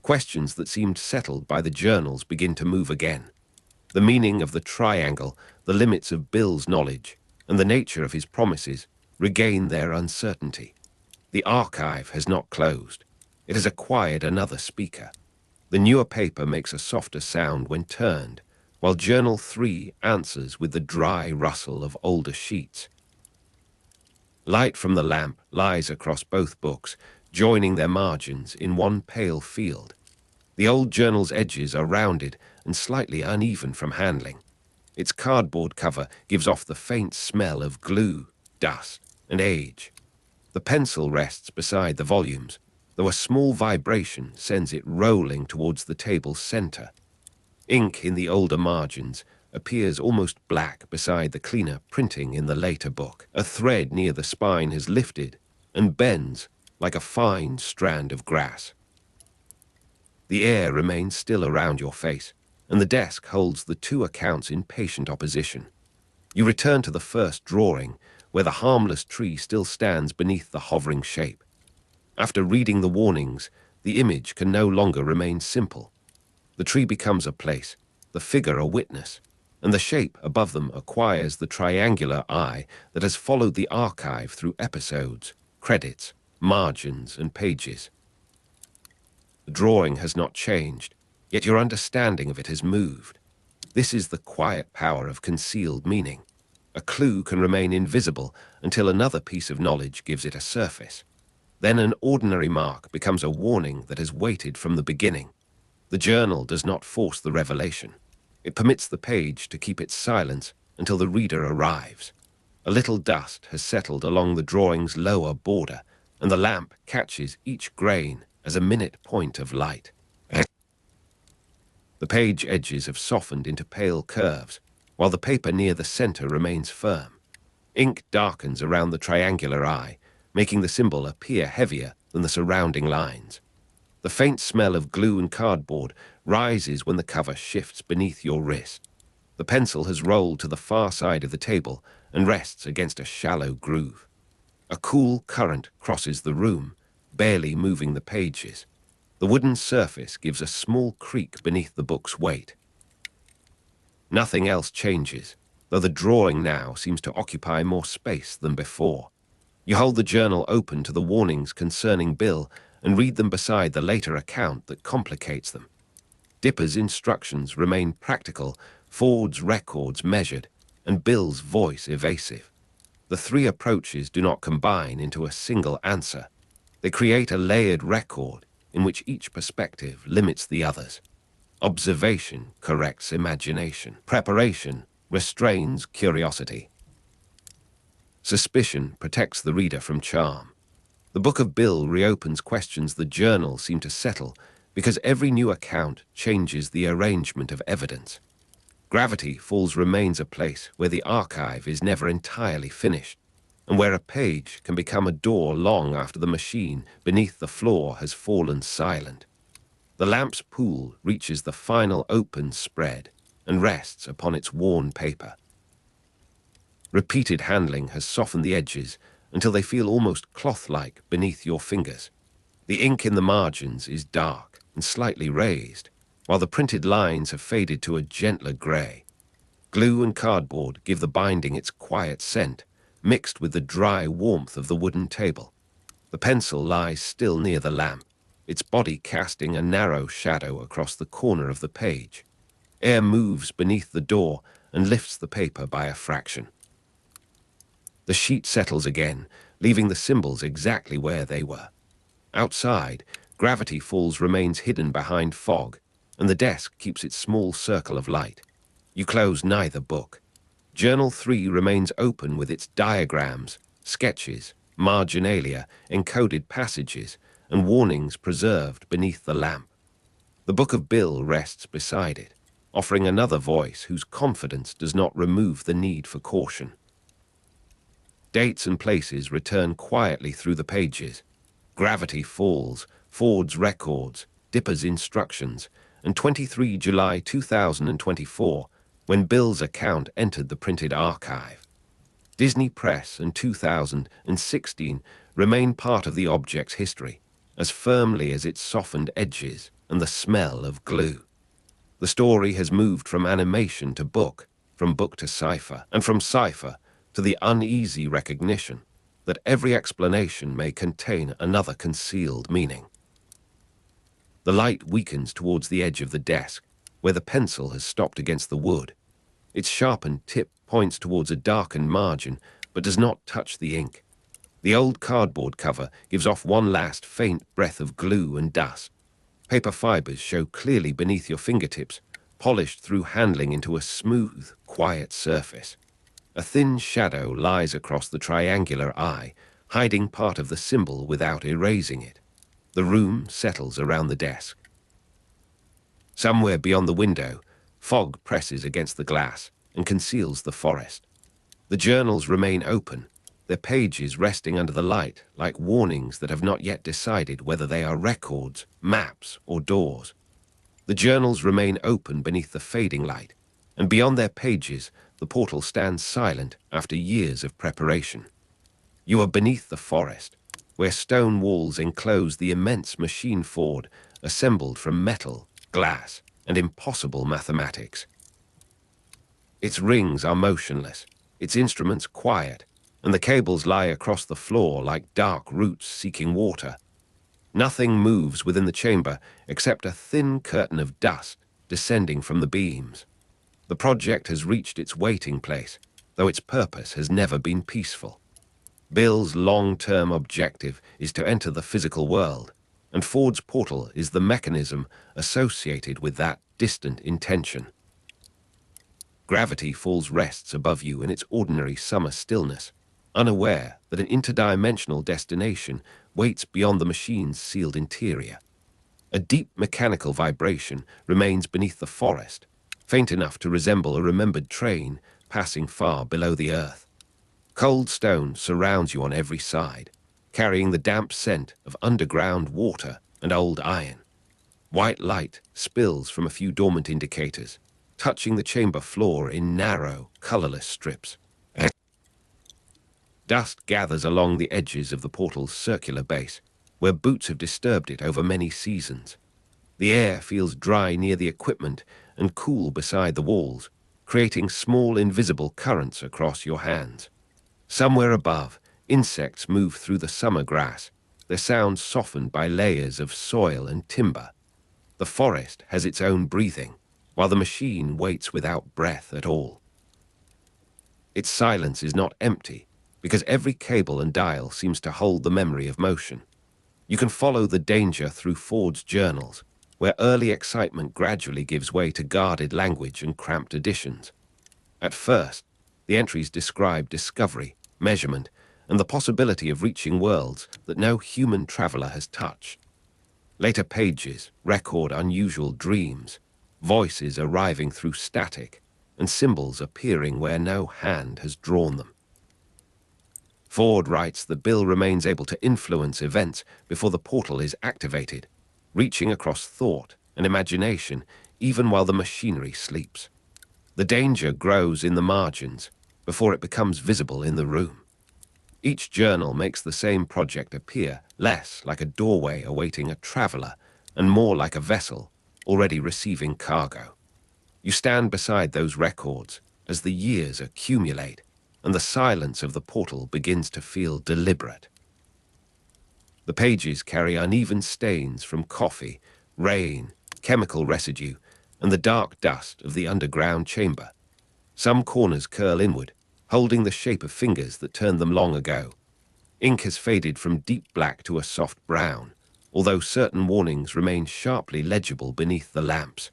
Questions that seemed settled by the journals begin to move again. The meaning of the triangle, the limits of Bill's knowledge, and the nature of his promises regain their uncertainty. The archive has not closed. It has acquired another speaker. The newer paper makes a softer sound when turned, while Journal 3 answers with the dry rustle of older sheets. Light from the lamp lies across both books, joining their margins in one pale field. The old journal's edges are rounded and slightly uneven from handling. Its cardboard cover gives off the faint smell of glue, dust, and age. The pencil rests beside the volumes, though a small vibration sends it rolling towards the table's center. Ink in the older margins appears almost black beside the cleaner printing in the later book. A thread near the spine has lifted and bends like a fine strand of grass. The air remains still around your face, and the desk holds the two accounts in patient opposition. You return to the first drawing, where the harmless tree still stands beneath the hovering shape. After reading the warnings, the image can no longer remain simple. The tree becomes a place, the figure a witness, and the shape above them acquires the triangular eye that has followed the archive through episodes, credits, margins, and pages. The drawing has not changed, yet your understanding of it has moved. This is the quiet power of concealed meaning. A clue can remain invisible until another piece of knowledge gives it a surface. Then an ordinary mark becomes a warning that has waited from the beginning. The journal does not force the revelation. It permits the page to keep its silence until the reader arrives. A little dust has settled along the drawing's lower border, and the lamp catches each grain as a minute point of light. The page edges have softened into pale curves, while the paper near the center remains firm. Ink darkens around the triangular eye, making the symbol appear heavier than the surrounding lines. The faint smell of glue and cardboard rises when the cover shifts beneath your wrist. The pencil has rolled to the far side of the table and rests against a shallow groove. A cool current crosses the room, barely moving the pages. The wooden surface gives a small creak beneath the book's weight. Nothing else changes, though the drawing now seems to occupy more space than before. You hold the journal open to the warnings concerning Bill and read them beside the later account that complicates them. Dipper's instructions remain practical, Ford's records measured, and Bill's voice evasive. The three approaches do not combine into a single answer. They create a layered record in which each perspective limits the others. Observation corrects imagination. Preparation restrains curiosity. Suspicion protects the reader from charm. The Book of Bill reopens questions the journal seem to settle because every new account changes the arrangement of evidence. Gravity Falls remains a place where the archive is never entirely finished, and where a page can become a door long after the machine beneath the floor has fallen silent. The lamp's pool reaches the final open spread and rests upon its worn paper. Repeated handling has softened the edges until they feel almost cloth-like beneath your fingers. The ink in the margins is dark and slightly raised, while the printed lines have faded to a gentler gray. Glue and cardboard give the binding its quiet scent, mixed with the dry warmth of the wooden table. The pencil lies still near the lamp, its body casting a narrow shadow across the corner of the page. Air moves beneath the door and lifts the paper by a fraction. The sheet settles again, leaving the symbols exactly where they were. Outside, Gravity Falls remains hidden behind fog, and the desk keeps its small circle of light. You close neither book. Journal 3 remains open with its diagrams, sketches, marginalia, encoded passages, and warnings preserved beneath the lamp. The Book of Bill rests beside it, offering another voice whose confidence does not remove the need for caution. Dates and places return quietly through the pages. Gravity Falls, Ford's records, Dipper's instructions, and 23 July 2024, when Bill's account entered the printed archive. Disney Press and 2016 remain part of the object's history, as firmly as its softened edges and the smell of glue. The story has moved from animation to book, from book to cipher, and from cipher to the uneasy recognition that every explanation may contain another concealed meaning. The light weakens towards the edge of the desk, where the pencil has stopped against the wood. Its sharpened tip points towards a darkened margin, but does not touch the ink. The old cardboard cover gives off one last faint breath of glue and dust. Paper fibers show clearly beneath your fingertips, polished through handling into a smooth, quiet surface. A thin shadow lies across the triangular eye, hiding part of the symbol without erasing it. The room settles around the desk. Somewhere beyond the window, fog presses against the glass and conceals the forest. The journals remain open, their pages resting under the light like warnings that have not yet decided whether they are records, maps, or doors. The journals remain open beneath the fading light, and beyond their pages, the portal stands silent after years of preparation. You are beneath the forest, where stone walls enclose the immense machine fort assembled from metal, glass, and impossible mathematics. Its rings are motionless, its instruments quiet, and the cables lie across the floor like dark roots seeking water. Nothing moves within the chamber except a thin curtain of dust descending from the beams. The project has reached its waiting place, though its purpose has never been peaceful. Bill's long-term objective is to enter the physical world, and Ford's portal is the mechanism associated with that distant intention. Gravity Falls rests above you in its ordinary summer stillness, unaware that an interdimensional destination waits beyond the machine's sealed interior. A deep mechanical vibration remains beneath the forest, faint enough to resemble a remembered train passing far below the earth. Cold stone surrounds you on every side, carrying the damp scent of underground water and old iron. White light spills from a few dormant indicators, touching the chamber floor in narrow, colorless strips. Dust gathers along the edges of the portal's circular base, where boots have disturbed it over many seasons. The air feels dry near the equipment and cool beside the walls, creating small invisible currents across your hands. Somewhere above, insects move through the summer grass, their sounds softened by layers of soil and timber. The forest has its own breathing, while the machine waits without breath at all. Its silence is not empty, because every cable and dial seems to hold the memory of motion. You can follow the danger through Ford's journals, where early excitement gradually gives way to guarded language and cramped additions. At first, the entries describe discovery, measurement, and the possibility of reaching worlds that no human traveler has touched. Later pages record unusual dreams, voices arriving through static, and symbols appearing where no hand has drawn them. Ford writes that Bill remains able to influence events before the portal is activated, reaching across thought and imagination even while the machinery sleeps. The danger grows in the margins before it becomes visible in the room. Each journal makes the same project appear less like a doorway awaiting a traveler and more like a vessel already receiving cargo. You stand beside those records as the years accumulate and the silence of the portal begins to feel deliberate. The pages carry uneven stains from coffee, rain, chemical residue, and the dark dust of the underground chamber. Some corners curl inward, holding the shape of fingers that turned them long ago. Ink has faded from deep black to a soft brown, although certain warnings remain sharply legible beneath the lamps.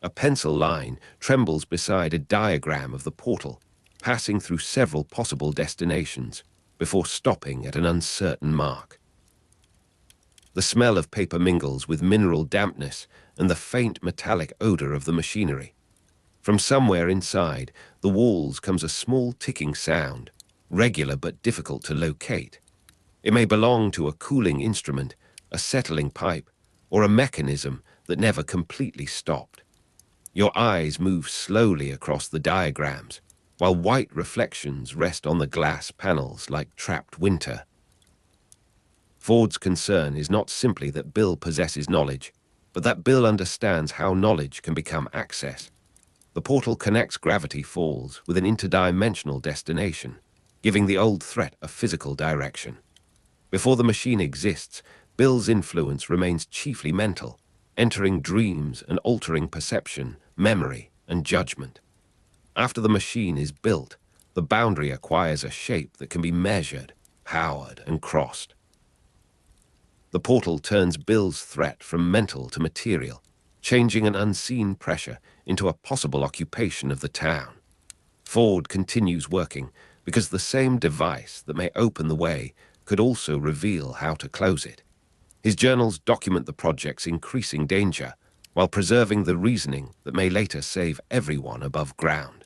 A pencil line trembles beside a diagram of the portal, passing through several possible destinations before stopping at an uncertain mark. The smell of paper mingles with mineral dampness and the faint metallic odor of the machinery. From somewhere inside, the walls comes a small ticking sound, regular but difficult to locate. It may belong to a cooling instrument, a settling pipe, or a mechanism that never completely stopped. Your eyes move slowly across the diagrams, while white reflections rest on the glass panels like trapped winter. Ford's concern is not simply that Bill possesses knowledge, but that Bill understands how knowledge can become access. The portal connects Gravity Falls with an interdimensional destination, giving the old threat a physical direction. Before the machine exists, Bill's influence remains chiefly mental, entering dreams and altering perception, memory, and judgment. After the machine is built, the boundary acquires a shape that can be measured, powered, and crossed. The portal turns Bill's threat from mental to material, changing an unseen pressure into a possible occupation of the town. Ford continues working because the same device that may open the way could also reveal how to close it. His journals document the project's increasing danger while preserving the reasoning that may later save everyone above ground.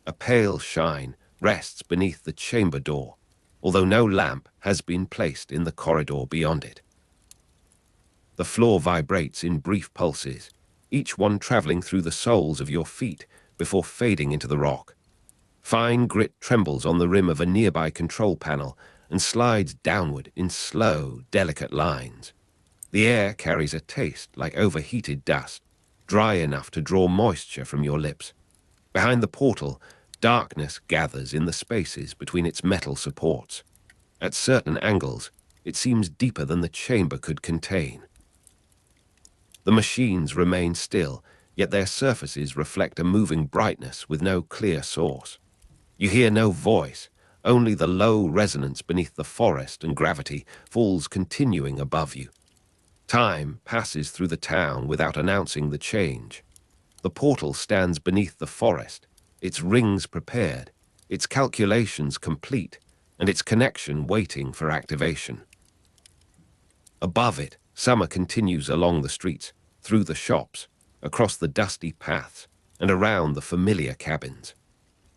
A pale shine rests beneath the chamber door, although no lamp has been placed in the corridor beyond it. The floor vibrates in brief pulses, each one traveling through the soles of your feet before fading into the rock. Fine grit trembles on the rim of a nearby control panel and slides downward in slow, delicate lines. The air carries a taste like overheated dust, dry enough to draw moisture from your lips. Behind the portal, darkness gathers in the spaces between its metal supports. At certain angles, it seems deeper than the chamber could contain. The machines remain still, yet their surfaces reflect a moving brightness with no clear source. You hear no voice, only the low resonance beneath the forest and gravity falls continuing above you. Time passes through the town without announcing the change. The portal stands beneath the forest, its rings prepared, its calculations complete, and its connection waiting for activation. Above it, summer continues along the streets, through the shops, across the dusty paths, and around the familiar cabins.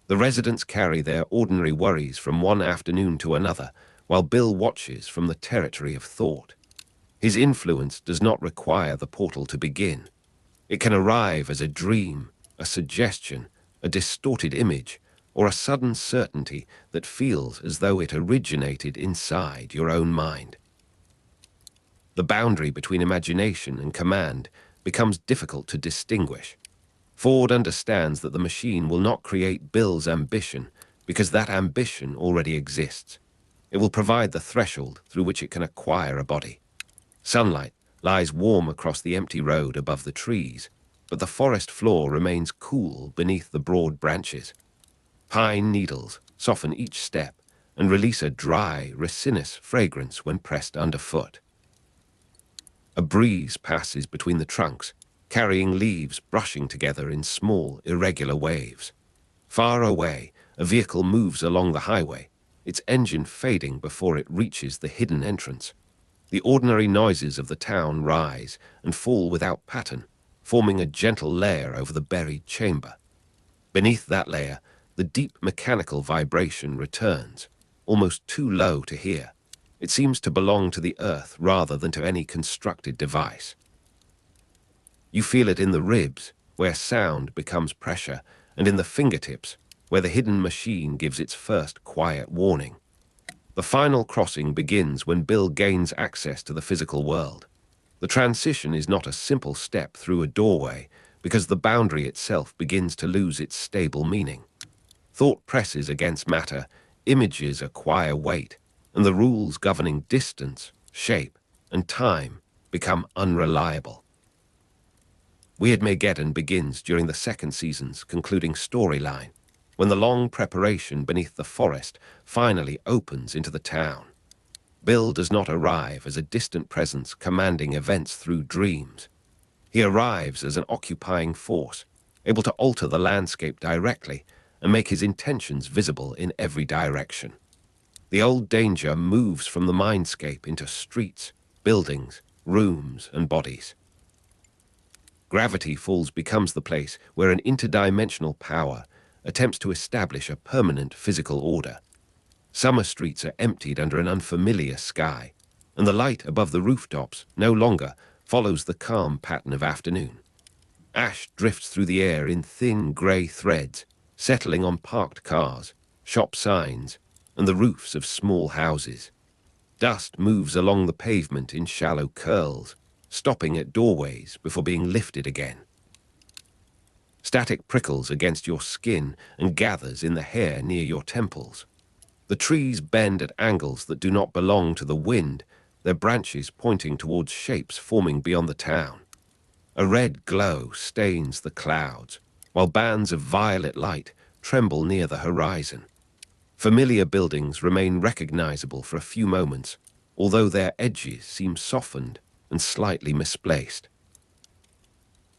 The residents carry their ordinary worries from one afternoon to another, while Bill watches from the territory of thought. His influence does not require the portal to begin. It can arrive as a dream, a suggestion, a distorted image, or a sudden certainty that feels as though it originated inside your own mind. The boundary between imagination and command becomes difficult to distinguish. Ford understands that the machine will not create Bill's ambition because that ambition already exists. It will provide the threshold through which it can acquire a body. Sunlight lies warm across the empty road above the trees, but the forest floor remains cool beneath the broad branches. Pine needles soften each step and release a dry, resinous fragrance when pressed underfoot. A breeze passes between the trunks, carrying leaves brushing together in small, irregular waves. Far away, a vehicle moves along the highway, its engine fading before it reaches the hidden entrance. The ordinary noises of the town rise and fall without pattern, forming a gentle layer over the buried chamber. Beneath that layer, the deep mechanical vibration returns, almost too low to hear. It seems to belong to the earth rather than to any constructed device. You feel it in the ribs, where sound becomes pressure, and in the fingertips, where the hidden machine gives its first quiet warning. The final crossing begins when Bill gains access to the physical world. The transition is not a simple step through a doorway, because the boundary itself begins to lose its stable meaning. Thought presses against matter, images acquire weight, and the rules governing distance, shape, and time become unreliable. Weird Mageddon begins during the second season's concluding storyline, when the long preparation beneath the forest finally opens into the town. Bill does not arrive as a distant presence commanding events through dreams. He arrives as an occupying force, able to alter the landscape directly and make his intentions visible in every direction. The old danger moves from the mindscape into streets, buildings, rooms, and bodies. Gravity Falls becomes the place where an interdimensional power attempts to establish a permanent physical order. Summer streets are emptied under an unfamiliar sky, and the light above the rooftops no longer follows the calm pattern of afternoon. Ash drifts through the air in thin grey threads, settling on parked cars, shop signs, and the roofs of small houses. Dust moves along the pavement in shallow curls, stopping at doorways before being lifted again. Static prickles against your skin and gathers in the hair near your temples. The trees bend at angles that do not belong to the wind, their branches pointing towards shapes forming beyond the town. A red glow stains the clouds, while bands of violet light tremble near the horizon. Familiar buildings remain recognizable for a few moments, although their edges seem softened and slightly misplaced.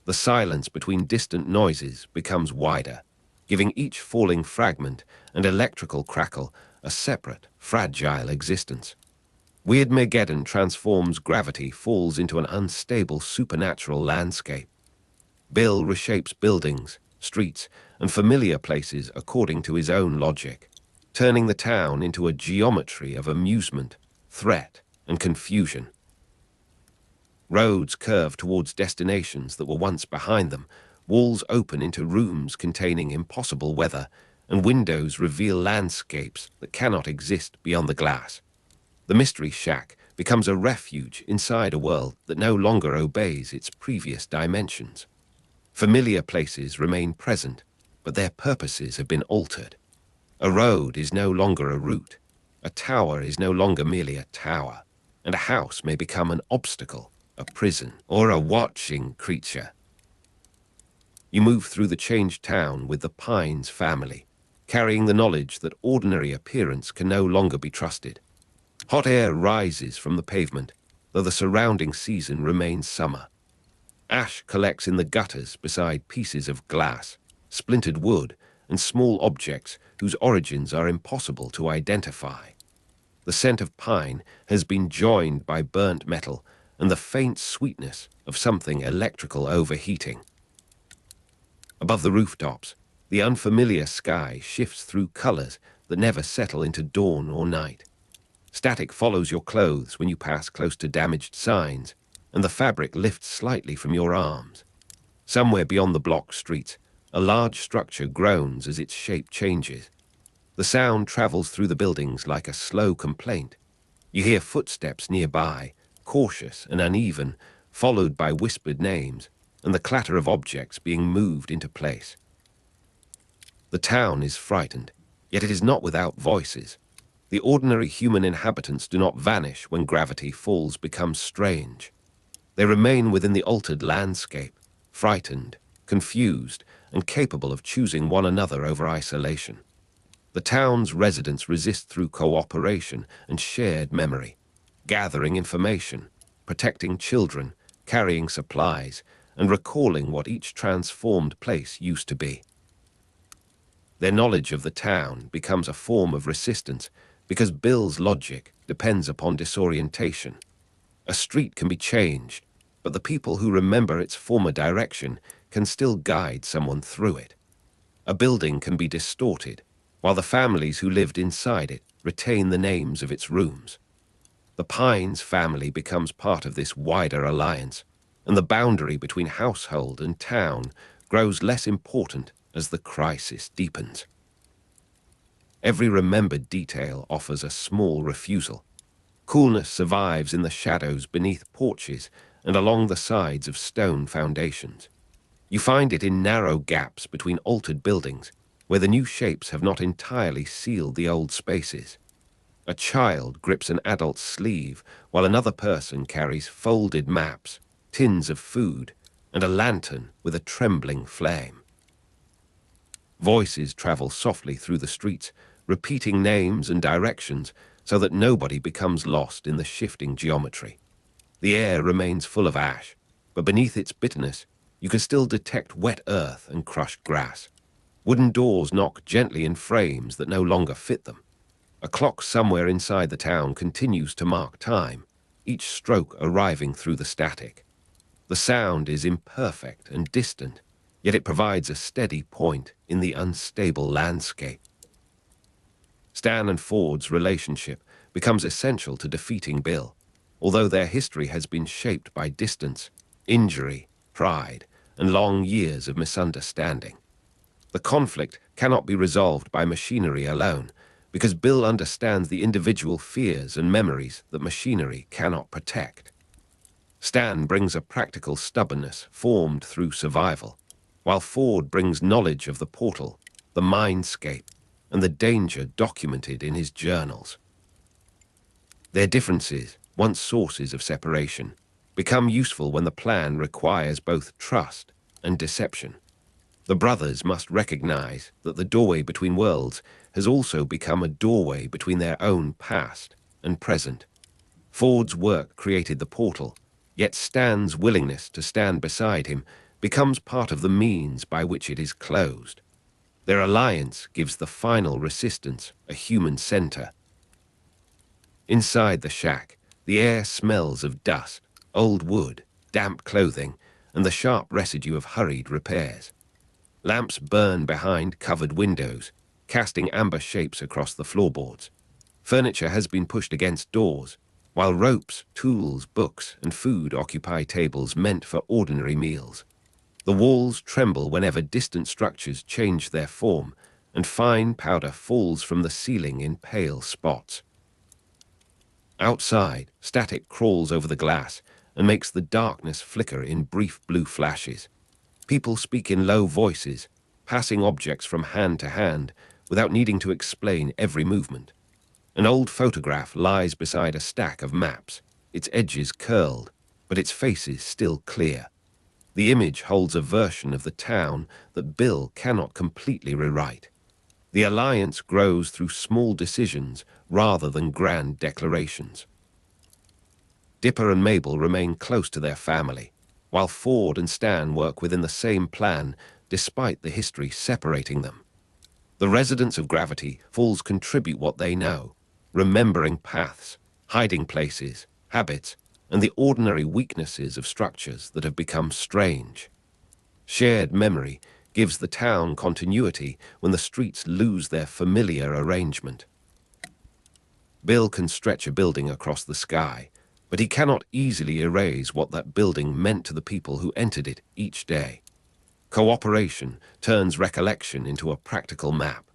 The silence between distant noises becomes wider, giving each falling fragment and electrical crackle a separate, fragile existence. Weirdmageddon transforms gravity falls into an unstable supernatural landscape. Bill reshapes buildings, streets, and familiar places according to his own logic, turning the town into a geometry of amusement, threat, and confusion. Roads curve towards destinations that were once behind them, walls open into rooms containing impossible weather, and windows reveal landscapes that cannot exist beyond the glass. The Mystery Shack becomes a refuge inside a world that no longer obeys its previous dimensions. Familiar places remain present, but their purposes have been altered. A road is no longer a route, a tower is no longer merely a tower, and a house may become an obstacle, a prison, or a watching creature. You move through the changed town with the Pines family, carrying the knowledge that ordinary appearance can no longer be trusted. Hot air rises from the pavement, though the surrounding season remains summer. Ash collects in the gutters beside pieces of glass, splintered wood, and small objects whose origins are impossible to identify. The scent of pine has been joined by burnt metal and the faint sweetness of something electrical overheating. Above the rooftops, the unfamiliar sky shifts through colors that never settle into dawn or night. Static follows your clothes when you pass close to damaged signs, and the fabric lifts slightly from your arms. Somewhere beyond the block streets, a large structure groans as its shape changes. The sound travels through the buildings like a slow complaint. You hear footsteps nearby, cautious and uneven, followed by whispered names, and the clatter of objects being moved into place. The town is frightened, yet it is not without voices. The ordinary human inhabitants do not vanish when gravity falls becomes strange. They remain within the altered landscape, frightened, confused, and capable of choosing one another over isolation. The town's residents resist through cooperation and shared memory, gathering information, protecting children, carrying supplies, and recalling what each transformed place used to be. Their knowledge of the town becomes a form of resistance because Bill's logic depends upon disorientation. A street can be changed, but the people who remember its former direction can still guide someone through it. A building can be distorted, while the families who lived inside it retain the names of its rooms. The Pines family becomes part of this wider alliance, and the boundary between household and town grows less important as the crisis deepens. Every remembered detail offers a small refusal. Coolness survives in the shadows beneath porches and along the sides of stone foundations. You find it in narrow gaps between altered buildings, where the new shapes have not entirely sealed the old spaces. A child grips an adult's sleeve, while another person carries folded maps, tins of food, and a lantern with a trembling flame. Voices travel softly through the streets, repeating names and directions so that nobody becomes lost in the shifting geometry. The air remains full of ash, but beneath its bitterness, you can still detect wet earth and crushed grass. Wooden doors knock gently in frames that no longer fit them. A clock somewhere inside the town continues to mark time, each stroke arriving through the static. The sound is imperfect and distant, yet it provides a steady point in the unstable landscape. Stan and Ford's relationship becomes essential to defeating Bill, although their history has been shaped by distance, injury, pride, and long years of misunderstanding. The conflict cannot be resolved by machinery alone, because Bill understands the individual fears and memories that machinery cannot protect. Stan brings a practical stubbornness formed through survival, while Ford brings knowledge of the portal, the mindscape, and the danger documented in his journals. Their differences, once sources of separation, become useful when the plan requires both trust and deception. The brothers must recognize that the doorway between worlds has also become a doorway between their own past and present. Ford's work created the portal, yet Stan's willingness to stand beside him becomes part of the means by which it is closed. Their alliance gives the final resistance a human center. Inside the shack, the air smells of dust, old wood, damp clothing, and the sharp residue of hurried repairs. Lamps burn behind covered windows, casting amber shapes across the floorboards. Furniture has been pushed against doors, while ropes, tools, books, and food occupy tables meant for ordinary meals. The walls tremble whenever distant structures change their form, and fine powder falls from the ceiling in pale spots. Outside, static crawls over the glass and makes the darkness flicker in brief blue flashes. People speak in low voices, passing objects from hand to hand without needing to explain every movement. An old photograph lies beside a stack of maps, its edges curled, but its faces still clear. The image holds a version of the town that Bill cannot completely rewrite. The alliance grows through small decisions rather than grand declarations. Dipper and Mabel remain close to their family, while Ford and Stan work within the same plan despite the history separating them. The residents of Gravity Falls contribute what they know, remembering paths, hiding places, habits, and the ordinary weaknesses of structures that have become strange. Shared memory gives the town continuity when the streets lose their familiar arrangement. Bill can stretch a building across the sky, but he cannot easily erase what that building meant to the people who entered it each day. Cooperation turns recollection into a practical map.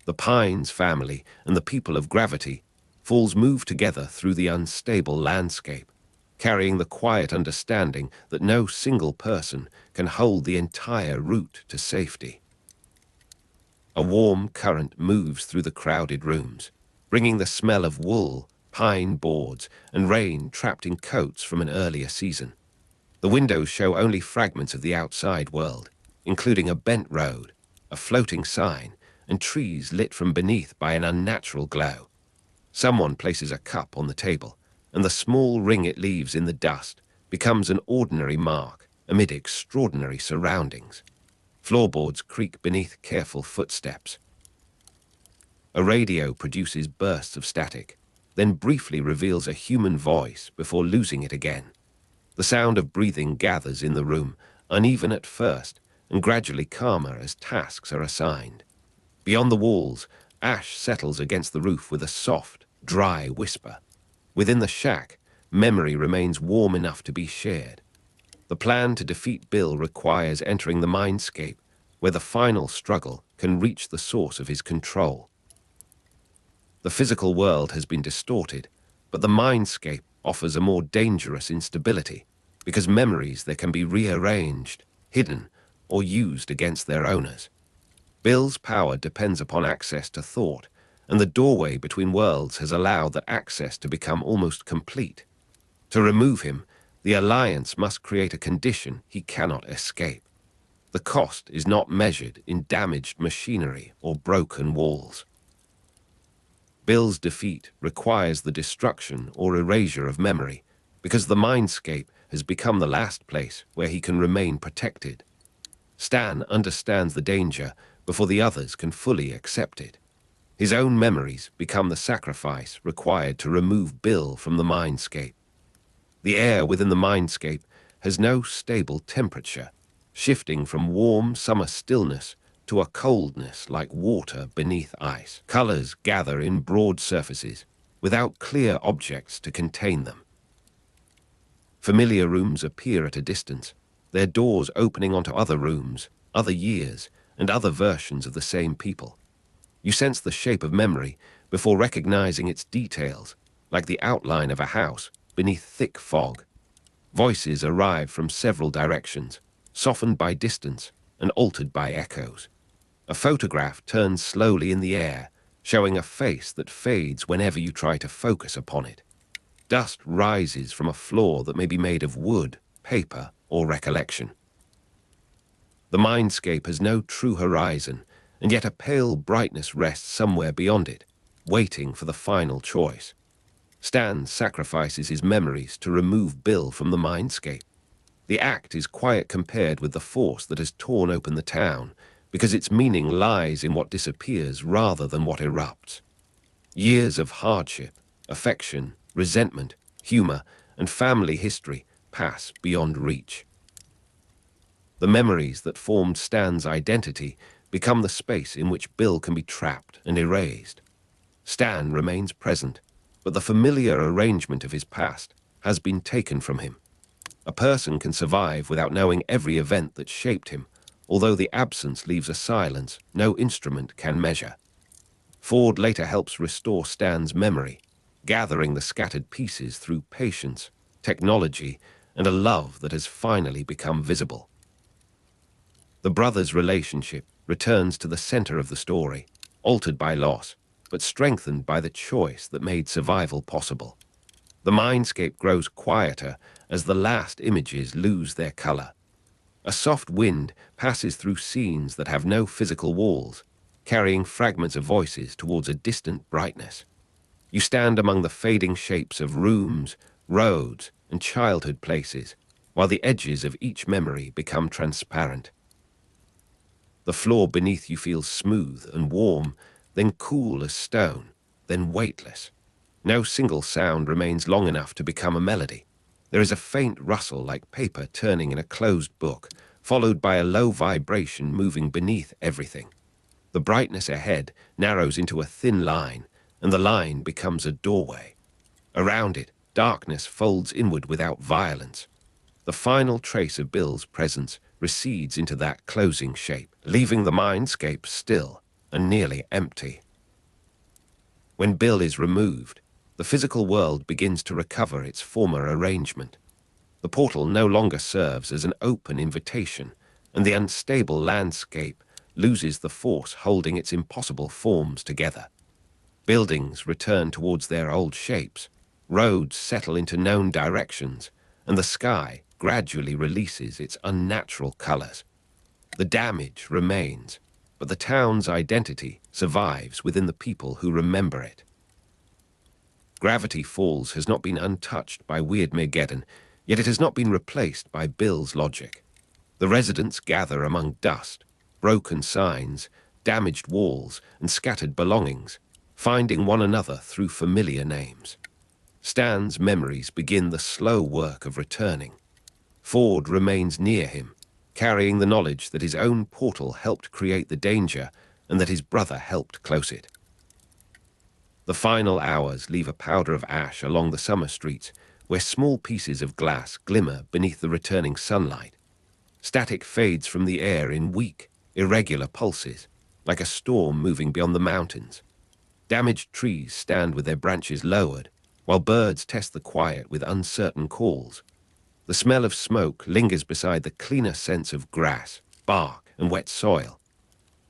The Pines family and the people of Gravity Falls move together through the unstable landscape, carrying the quiet understanding that no single person can hold the entire route to safety. A warm current moves through the crowded rooms, bringing the smell of wool, pine boards, and rain trapped in coats from an earlier season. The windows show only fragments of the outside world, including a bent road, a floating sign, and trees lit from beneath by an unnatural glow. Someone places a cup on the table, and the small ring it leaves in the dust becomes an ordinary mark amid extraordinary surroundings. Floorboards creak beneath careful footsteps. A radio produces bursts of static, then briefly reveals a human voice before losing it again. The sound of breathing gathers in the room, uneven at first and gradually calmer as tasks are assigned. Beyond the walls, ash settles against the roof with a soft, dry whisper. Within the shack, memory remains warm enough to be shared. The plan to defeat Bill requires entering the mindscape, where the final struggle can reach the source of his control. The physical world has been distorted, but the mindscape offers a more dangerous instability, because memories that can be rearranged, hidden, or used against their owners. Bill's power depends upon access to thought, and the doorway between worlds has allowed that access to become almost complete. To remove him, the Alliance must create a condition he cannot escape. The cost is not measured in damaged machinery or broken walls. Bill's defeat requires the destruction or erasure of memory, because the mindscape has become the last place where he can remain protected. Stan understands the danger before the others can fully accept it. His own memories become the sacrifice required to remove Bill from the mindscape. The air within the mindscape has no stable temperature, shifting from warm summer stillness to a coldness like water beneath ice. Colors gather in broad surfaces, without clear objects to contain them. Familiar rooms appear at a distance, their doors opening onto other rooms, other years, and other versions of the same people. You sense the shape of memory before recognizing its details, like the outline of a house beneath thick fog. Voices arrive from several directions, softened by distance and altered by echoes. A photograph turns slowly in the air, showing a face that fades whenever you try to focus upon it. Dust rises from a floor that may be made of wood, paper, or recollection. The mindscape has no true horizon, and yet a pale brightness rests somewhere beyond it, waiting for the final choice. Stan sacrifices his memories to remove Bill from the mindscape. The act is quiet compared with the force that has torn open the town, because its meaning lies in what disappears rather than what erupts. Years of hardship, affection, resentment, humor, and family history pass beyond reach. The memories that formed Stan's identity become the space in which Bill can be trapped and erased. Stan remains present, but the familiar arrangement of his past has been taken from him. A person can survive without knowing every event that shaped him, although the absence leaves a silence no instrument can measure. Ford later helps restore Stan's memory, gathering the scattered pieces through patience, technology, and a love that has finally become visible. The brothers' relationship returns to the center of the story, altered by loss, but strengthened by the choice that made survival possible. The mindscape grows quieter as the last images lose their color. A soft wind passes through scenes that have no physical walls, carrying fragments of voices towards a distant brightness. You stand among the fading shapes of rooms, roads, and childhood places, while the edges of each memory become transparent. The floor beneath you feels smooth and warm, then cool as stone, then weightless. No single sound remains long enough to become a melody. There is a faint rustle like paper turning in a closed book, followed by a low vibration moving beneath everything. The brightness ahead narrows into a thin line, and the line becomes a doorway. Around it, darkness folds inward without violence. The final trace of Bill's presence recedes into that closing shape, leaving the mindscape still and nearly empty. When Bill is removed, the physical world begins to recover its former arrangement. The portal no longer serves as an open invitation, and the unstable landscape loses the force holding its impossible forms together. Buildings return towards their old shapes, roads settle into known directions, and the sky gradually releases its unnatural colors. The damage remains, but the town's identity survives within the people who remember it. Gravity Falls has not been untouched by Weirdmageddon, yet it has not been replaced by Bill's logic. The residents gather among dust, broken signs, damaged walls, and scattered belongings, finding one another through familiar names. Stan's memories begin the slow work of returning. Ford remains near him, carrying the knowledge that his own portal helped create the danger and that his brother helped close it. The final hours leave a powder of ash along the summer streets, where small pieces of glass glimmer beneath the returning sunlight. Static fades from the air in weak, irregular pulses, like a storm moving beyond the mountains. Damaged trees stand with their branches lowered, while birds test the quiet with uncertain calls. The smell of smoke lingers beside the cleaner sense of grass, bark, and wet soil.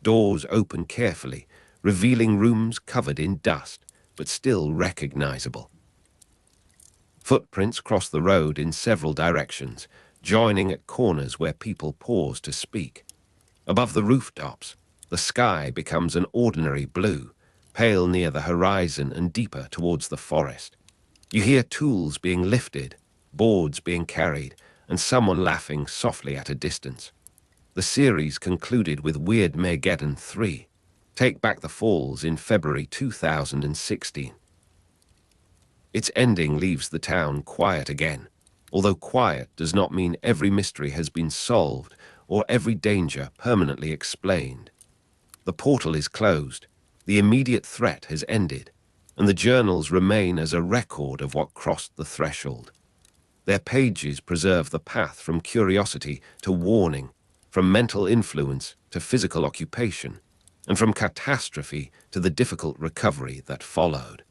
Doors open carefully, revealing rooms covered in dust, but still recognizable. Footprints cross the road in several directions, joining at corners where people pause to speak. Above the rooftops, the sky becomes an ordinary blue, pale near the horizon and deeper towards the forest. You hear tools being lifted, boards being carried, and someone laughing softly at a distance. The series concluded with Weirdmageddon 3, Take Back the Falls, in February 2016. Its ending leaves the town quiet again, although quiet does not mean every mystery has been solved or every danger permanently explained. The portal is closed, the immediate threat has ended, and the journals remain as a record of what crossed the threshold. Their pages preserve the path from curiosity to warning, from mental influence to physical occupation, and from catastrophe to the difficult recovery that followed.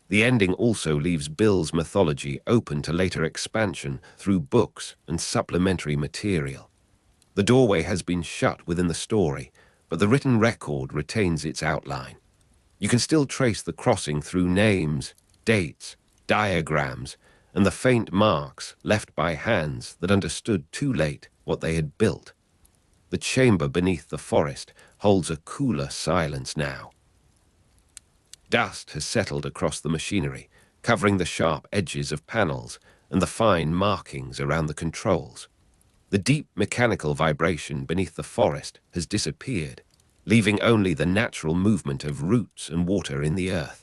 The ending also leaves Bill's mythology open to later expansion through books and supplementary material. The doorway has been shut within the story, but the written record retains its outline. You can still trace the crossing through names, dates, diagrams, and the faint marks left by hands that understood too late what they had built. The chamber beneath the forest holds a cooler silence now. Dust has settled across the machinery, covering the sharp edges of panels and the fine markings around the controls. The deep mechanical vibration beneath the forest has disappeared, leaving only the natural movement of roots and water in the earth.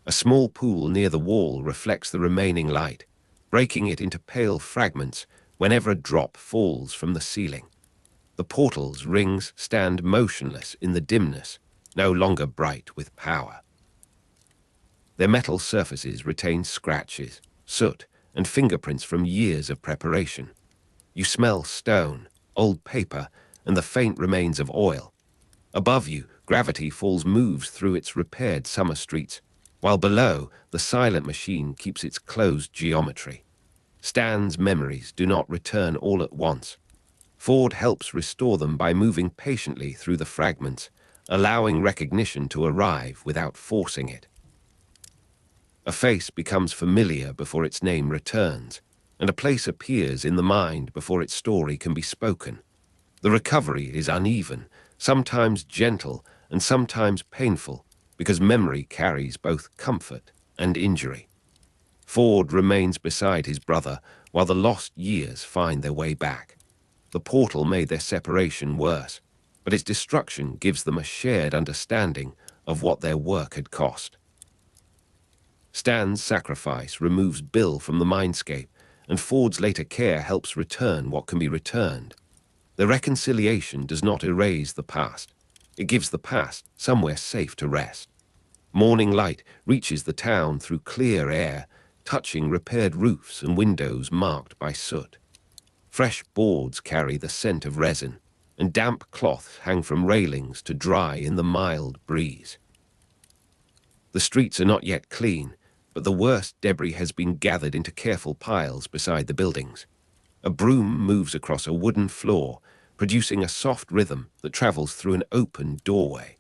A small pool near the wall reflects the remaining light, breaking it into pale fragments whenever a drop falls from the ceiling. The portal's rings stand motionless in the dimness, no longer bright with power. Their metal surfaces retain scratches, soot, and fingerprints from years of preparation. You smell stone, old paper, and the faint remains of oil. Above you, gravity falls moves through its repaired summer streets, while below, the silent machine keeps its closed geometry. Stan's memories do not return all at once. Ford helps restore them by moving patiently through the fragments, allowing recognition to arrive without forcing it. A face becomes familiar before its name returns, and a place appears in the mind before its story can be spoken. The recovery is uneven, sometimes gentle and sometimes painful, because memory carries both comfort and injury. Ford remains beside his brother while the lost years find their way back. The portal made their separation worse, but its destruction gives them a shared understanding of what their work had cost. Stan's sacrifice removes Bill from the mindscape, and Ford's later care helps return what can be returned. The reconciliation does not erase the past. It gives the past somewhere safe to rest. Morning light reaches the town through clear air, touching repaired roofs and windows marked by soot. Fresh boards carry the scent of resin, and damp cloths hang from railings to dry in the mild breeze. The streets are not yet clean, but the worst debris has been gathered into careful piles beside the buildings. A broom moves across a wooden floor, producing a soft rhythm that travels through an open doorway.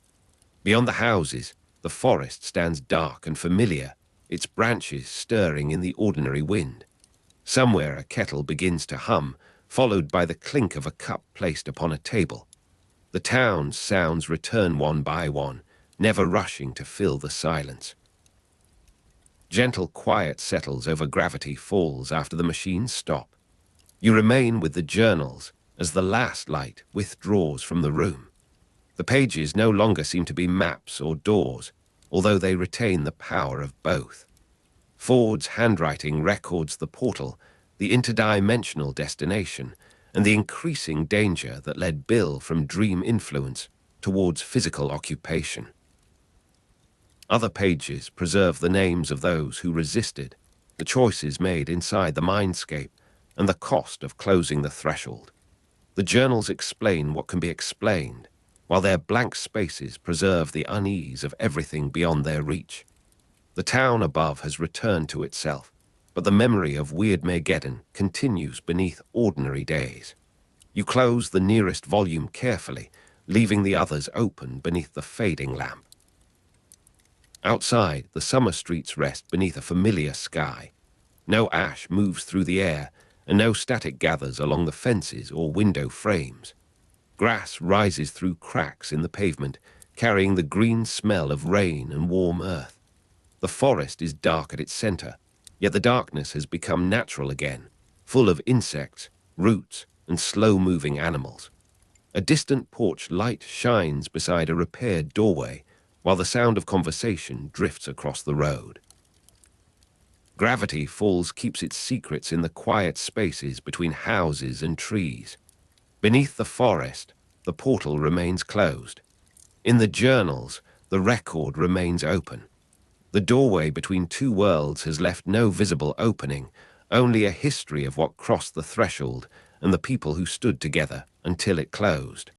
Beyond the houses, the forest stands dark and familiar, its branches stirring in the ordinary wind. Somewhere a kettle begins to hum, followed by the clink of a cup placed upon a table. The town's sounds return one by one, never rushing to fill the silence. Gentle quiet settles over Gravity Falls after the machines stop. You remain with the journals as the last light withdraws from the room. The pages no longer seem to be maps or doors, although they retain the power of both. Ford's handwriting records the portal, the interdimensional destination, and the increasing danger that led Bill from dream influence towards physical occupation. Other pages preserve the names of those who resisted, the choices made inside the mindscape, and the cost of closing the threshold. The journals explain what can be explained, while their blank spaces preserve the unease of everything beyond their reach. The town above has returned to itself, but the memory of Weirdmageddon continues beneath ordinary days. You close the nearest volume carefully, leaving the others open beneath the fading lamp. Outside, the summer streets rest beneath a familiar sky. No ash moves through the air, and no static gathers along the fences or window frames. Grass rises through cracks in the pavement, carrying the green smell of rain and warm earth. The forest is dark at its center, yet the darkness has become natural again, full of insects, roots, and slow-moving animals. A distant porch light shines beside a repaired doorway, while the sound of conversation drifts across the road. Gravity Falls keeps its secrets in the quiet spaces between houses and trees. Beneath the forest, the portal remains closed. In the journals, the record remains open. The doorway between two worlds has left no visible opening, only a history of what crossed the threshold and the people who stood together until it closed.